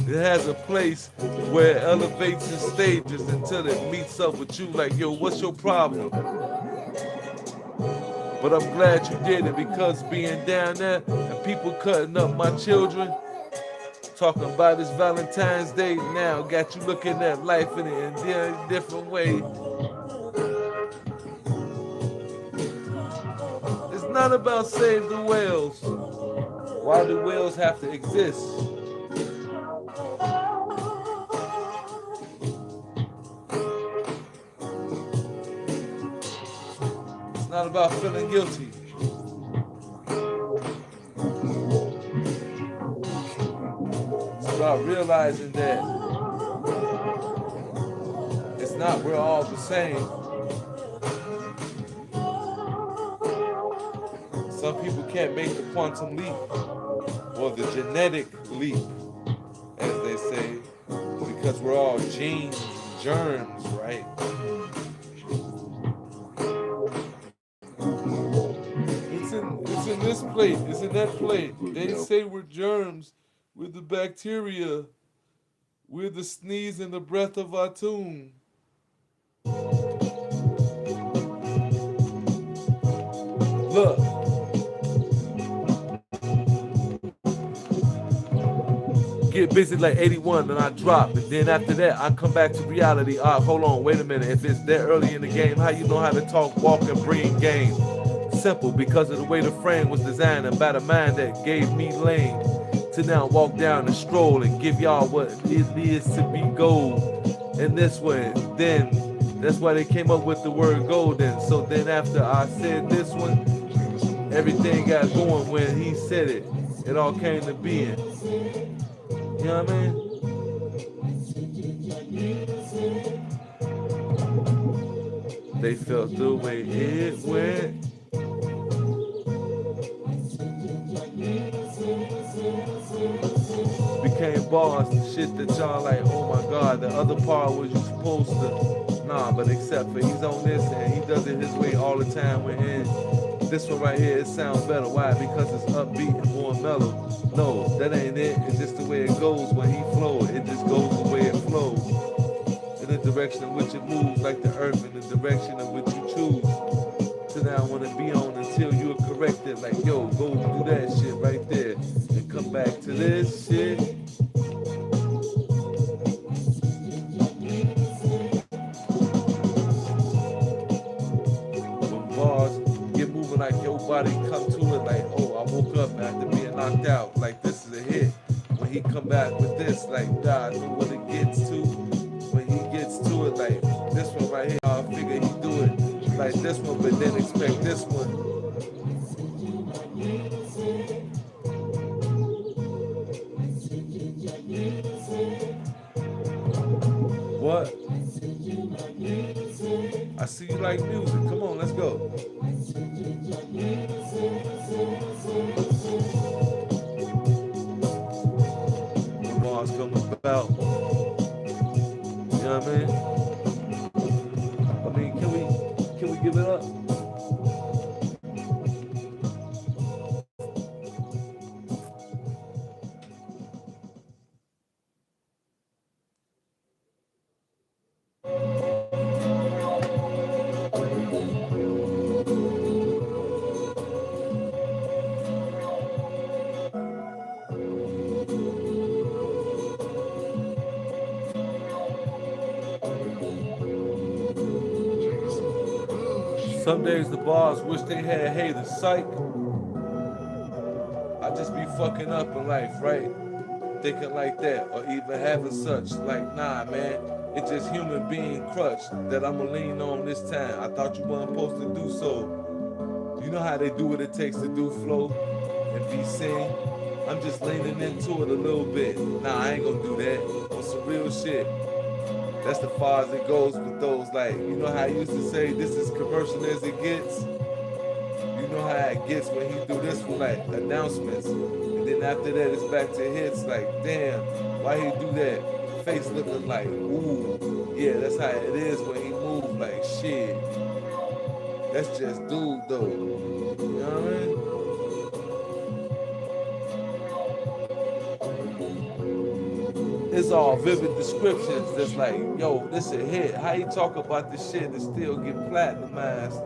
it has a place where it elevates in stages until it meets up with you like, yo, what's your problem? But I'm glad you did it, because being down there and people cutting up my children, talking about this Valentine's Day now, got you looking at life in a different way. It's not about save the whales. Why do whales have to exist? It's not about feeling guilty. It's about realizing that it's not we're all the same. Some people can't make the quantum leap or the genetic leap, as they say, because we're all genes and germs, right? It's in this plate, it's in that plate. They say we're germs, we're the bacteria, we're the sneeze and the breath of our tomb. Look. Get busy like 81 and I drop, and then after that I come back to reality. Hold on, wait a minute. If it's that early in the game, how you know how to talk, walk, and bring game? Simple, because of the way the frame was designed and by the mind that gave me lane to now walk down and stroll and give y'all what it is to be gold. And this one, then that's why they came up with the word golden. So then after I said this one, everything got going. When he said it, it all came to being. You know what I mean? They felt the way it went. Became bars and shit that y'all like, oh my God, the other part was you supposed to. Nah, but except for he's on this and he does it his way all the time. We're in this one right here, it sounds better. Why? Because it's upbeat and more mellow. No, that ain't it. It's just the way it goes when he flows. It just goes the way it flows. In the direction in which it moves, like the earth, in the direction in which you choose to now want to be on until you are corrected. Like, yo, go do that shit right there and come back to this shit. When bars get moving like your body come to it like, oh, I woke up after being knocked out. Like, this is a hit. When he come back with this, like, I know what it gets to. When he gets to it, like, this one right here, I figure he do it like this one, but then expect this one. What? I see you like music. Come on, let's go. give it up. Some days the bars wish they had haters. Psych. I just be fucking up in life, right? Thinking like that, or even having such. Like, nah, man. It's just human being crutch that I'ma lean on this time. I thought you weren't supposed to do so. You know how they do what it takes to do flow and be seen. I'm just leaning into it a little bit. Nah, I ain't gonna do that. On some real shit. That's the far as it goes with those, like, you know how I used to say, this is commercial as it gets. You know how it gets when he do this one, like announcements, and then after that it's back to hits. Like, damn, why he do that? Face looking like, ooh, yeah, that's how it is when he move. Like, shit, that's just dude though. You know what I mean? It's all vivid descriptions. That's like, yo, this a hit. How you talk about this shit and still get platinumized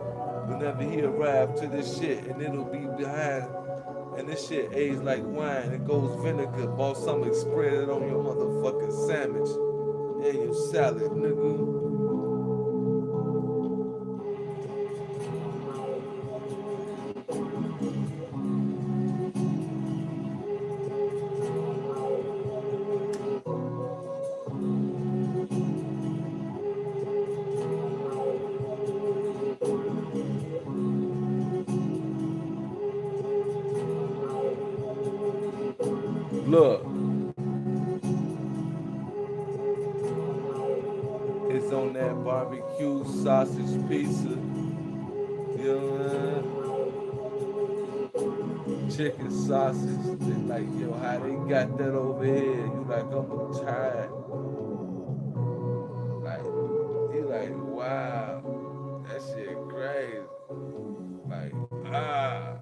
whenever he arrive to this shit, and it'll be behind. And this shit aged like wine. It goes vinegar. Bought something, spread it on your motherfucking sandwich and your salad, nigga. Look, it's on that barbecue sausage pizza. You know what I mean? Chicken sausage. They like, yo, how they got that over here? You like, I'm tired. Like, you like, wow, that shit crazy. Like, ah.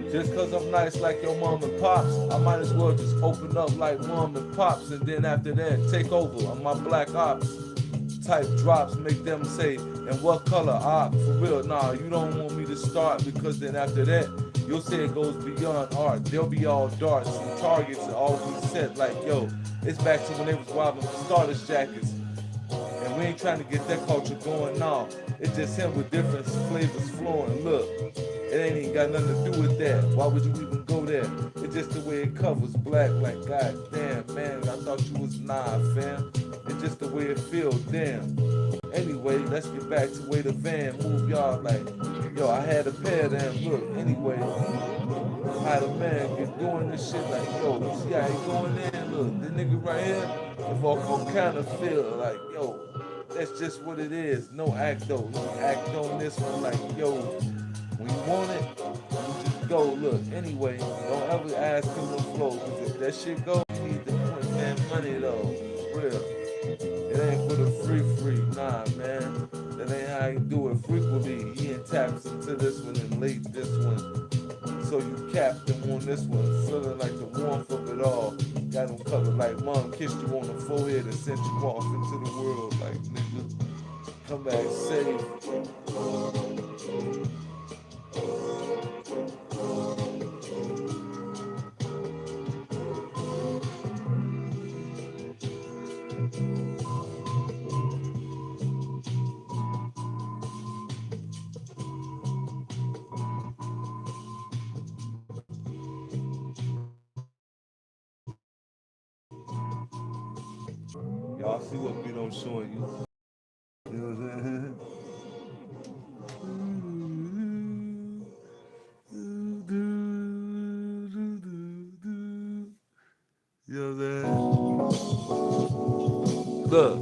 Just cause I'm nice like your mom and pops, I might as well just open up like mom and pops, and then after that, take over on my black ops. Type drops, make them say, and what color op? For real, nah, you don't want me to start, because then after that, you'll say it goes beyond art. They'll be all darts and targets and all be set like, yo, it's back to when they was robbing starters jackets. And we ain't trying to get that culture going now. It's just him with different flavors flowing. Look, it ain't even got nothing to do with that. Why would you even go there? It's just the way it covers black. Like, god damn, man, I thought you was nah, fam. It's just the way it feels, damn. Anyway, let's get back to where the van move y'all like, yo, I had a pair of them. Look, anyway, how the man get doing this shit like, yo, you see how he going in? Look, the nigga right here, the vocal kind of feel like, yo, that's just what it is. No act though. You act on this one like, yo, when you want it, you just go. Look, anyway, don't ever ask him to flow, because if that shit go, you need to put that money though. For real. It ain't for the free. Nah, man. That ain't how you do it frequently. He taps into this one and late this one. So you capped him on this one, feeling like the warmth of it all. Got him covered like mom kissed you on the forehead and sent you off into the world. Like, nigga, come back safe. Y'all see what we don't showing you. You know what I'm saying? You know what I'm saying? Look.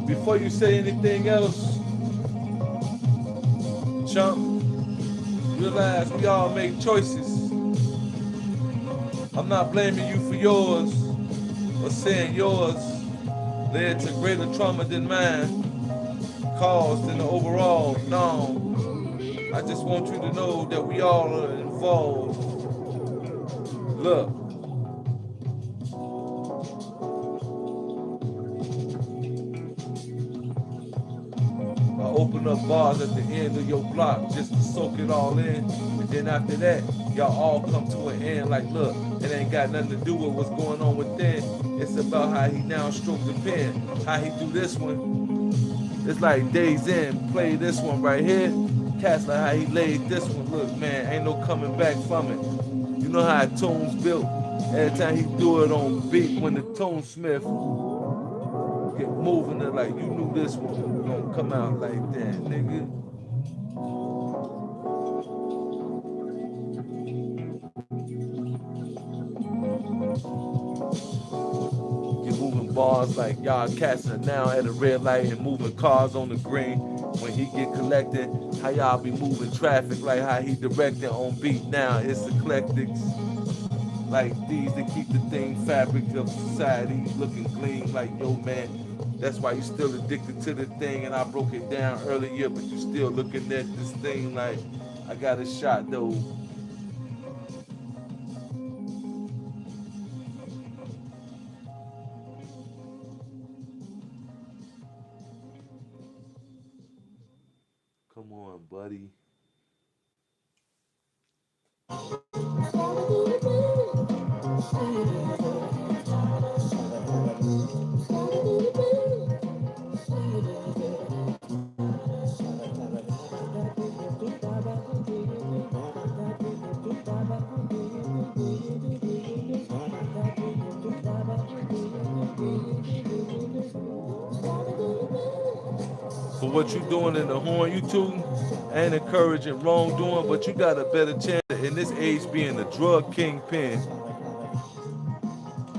Before you say anything else, chump, realize we all make choices. I'm not blaming you for yours or saying yours led to greater trauma than mine caused in the overall. No, I just want you to know that we all are involved. Look, I open up bars at the end of your block just to soak it all in. And then after that, y'all all come to an end like, look, it ain't got nothing to do with what's going on within. It's about how he now stroke the pen, how he do this one. It's like Days In, play this one right here. Cats like how he laid this one. Look, man, ain't no coming back from it. You know how a tune's built. Every time he do it on beat, when the tunesmith get moving, it like you knew this one was gonna come out like that, nigga. You're moving bars like y'all cats are now at a red light and moving cars on the green. When he get collected, how y'all be moving traffic like how he directing on beat now. It's eclectics like these that keep the thing fabric of society looking clean like, yo, man, that's why you still addicted to the thing. And I broke it down earlier, but you still looking at this thing like, I got a shot though. Come on, buddy. For what you doing in the horn, you tooting, ain't encouraging wrongdoing, but you got a better chance in this age being a drug kingpin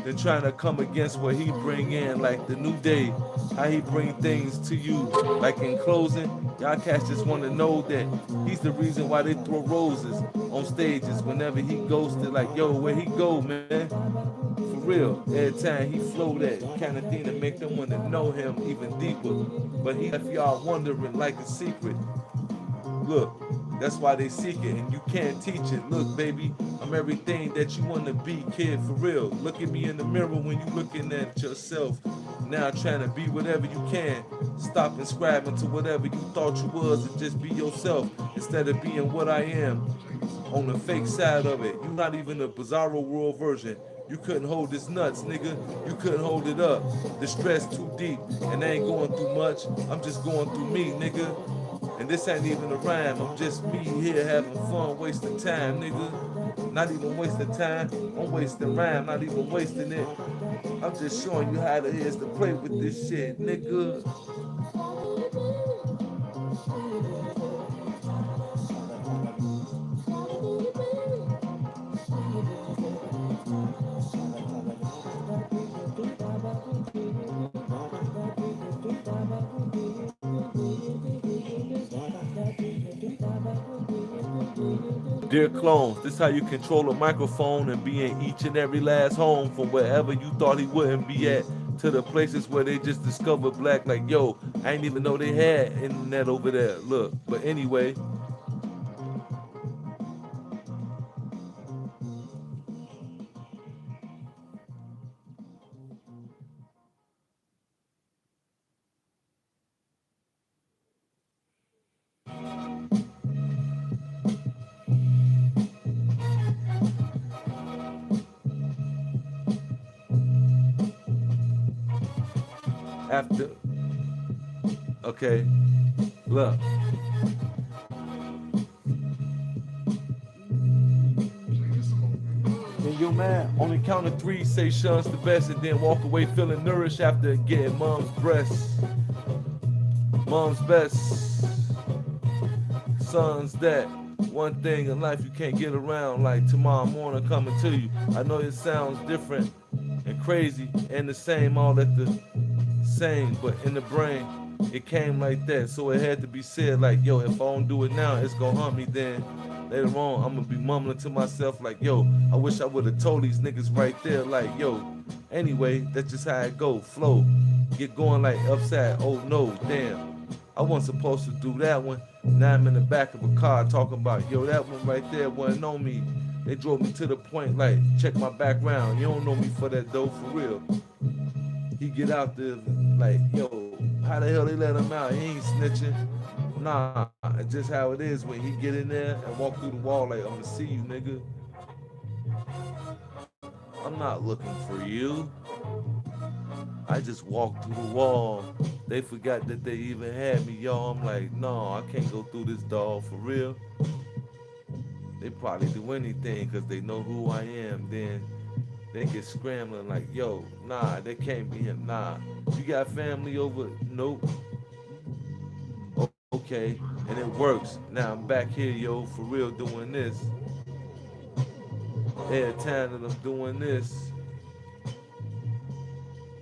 than trying to come against what he bring in, like the new day, how he bring things to you. Like in closing, y'all cats just want to know that he's the reason why they throw roses on stages whenever he goes to, like, yo, where he go, man? For real, every time he flow that kind of thing to make them want to know him even deeper. But he left y'all wondering like a secret. Look, that's why they seek it, and you can't teach it. Look, baby, I'm everything that you want to be, kid, for real. Look at me in the mirror when you looking at yourself. Now trying to be whatever you can. Stop inscribing to whatever you thought you was and just be yourself instead of being what I am on the fake side of it. You're not even a bizarro world version. You couldn't hold this nuts, nigga. You couldn't hold it up. The stress too deep, and I ain't going through much. I'm just going through me, nigga. And this ain't even a rhyme. I'm just me here having fun, wasting time, nigga. Not even wasting time. I'm wasting rhyme, not even wasting it. I'm just showing you how it is to play with this shit, nigga. Dear clones, this how you control a microphone and be in each and every last home from wherever you thought he wouldn't be at to the places where they just discovered black like, yo, I didn't even know they had internet over there. Look, but anyway. After, okay, look. Can yo man, on the count of three, say Shawn's the best, and then walk away feeling nourished after getting mom's breast. Mom's best. Son's that. One thing in life you can't get around, like tomorrow morning coming to you. I know it sounds different and crazy and the same all at the same, but in the brain it came like that, so it had to be said like, yo, if I don't do it now, it's gonna haunt me then. Later on, I'm gonna be mumbling to myself like, yo, I wish I would've told these niggas right there, like, yo, anyway, that's just how it go, flow, get going like upside, oh no, damn, I wasn't supposed to do that one. Now I'm in the back of a car talking about, yo, that one right there wasn't on me. They drove me to the point like, check my background, you don't know me for that dope for real. He get out there like, yo, how the hell they let him out? He ain't snitching. Nah, it's just how it is when he get in there and walk through the wall like, I'm gonna see you, nigga. I'm not looking for you. I just walked through the wall. They forgot that they even had me, y'all. I'm like, no, I can't go through this, dog, for real. They probably do anything because they know who I am. Then they get scrambling like, yo, nah, that can't be him. Nah, you got family over? Nope. Okay, and it works. Now I'm back here, yo, for real, doing this. Every time that I'm doing this,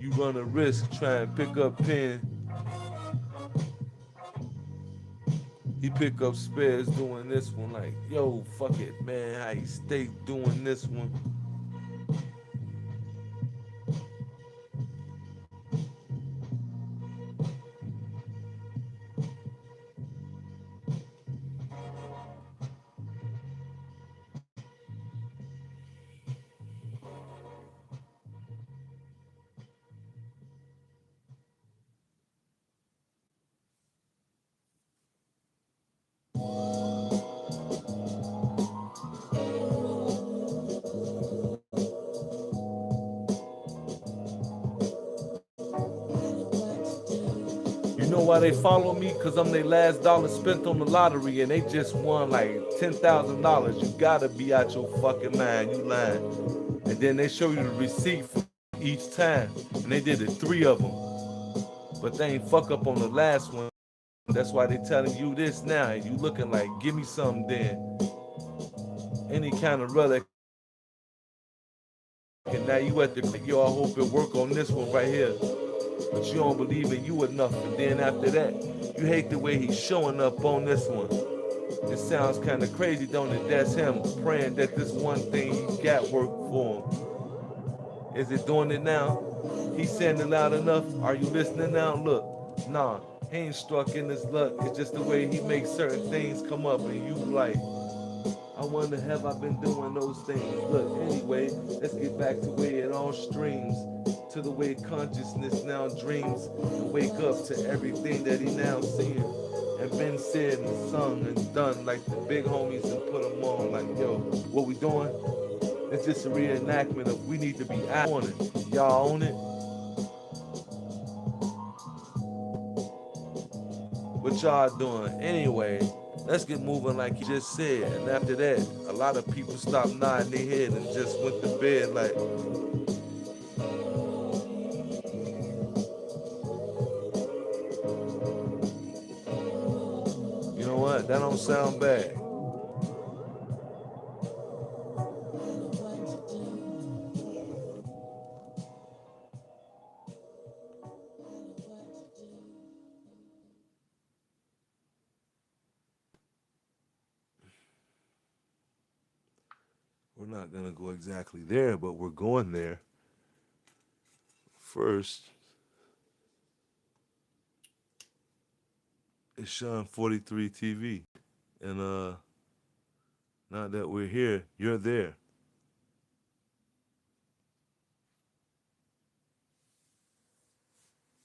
you run a risk trying to pick up pen. He pick up spares doing this one like, yo, fuck it, man, how you stay doing this one? You know why they follow me? Cause I'm their last dollar spent on the lottery and they just won like $10,000. You gotta be out your fucking mind, you lying. And then they show you the receipt for each time. And they did it 3 of them. But they ain't fuck up on the last one. That's why they telling you this now. And you looking like, give me something then. Any kind of relic. And now you at the, yo, I hope it work on this one right here. But you don't believe in you enough. And then after that, you hate the way he's showing up on this one. It sounds kind of crazy, don't it? That's him praying that this one thing he got work for him. Is it doing it now? He's saying it loud enough. Are you listening now? Look, nah, he ain't struck in his luck. It's just the way he makes certain things come up and you like, I wonder, have I been doing those things? Look, anyway, let's get back to where it all streams, to the way consciousness now dreams and wake up to everything that he now seeing and been said and sung and done like the big homies and put them on like, yo, what we doing? It's just a reenactment of we need to be out on it. Y'all own it? What y'all doing? Anyway, let's get moving like you just said. And after that, a lot of people stopped nodding their head and just went to bed like, you know what? That don't sound bad. We're not gonna go exactly there, but we're going there. First, it's Shawn 43 TV. And now that we're here, you're there.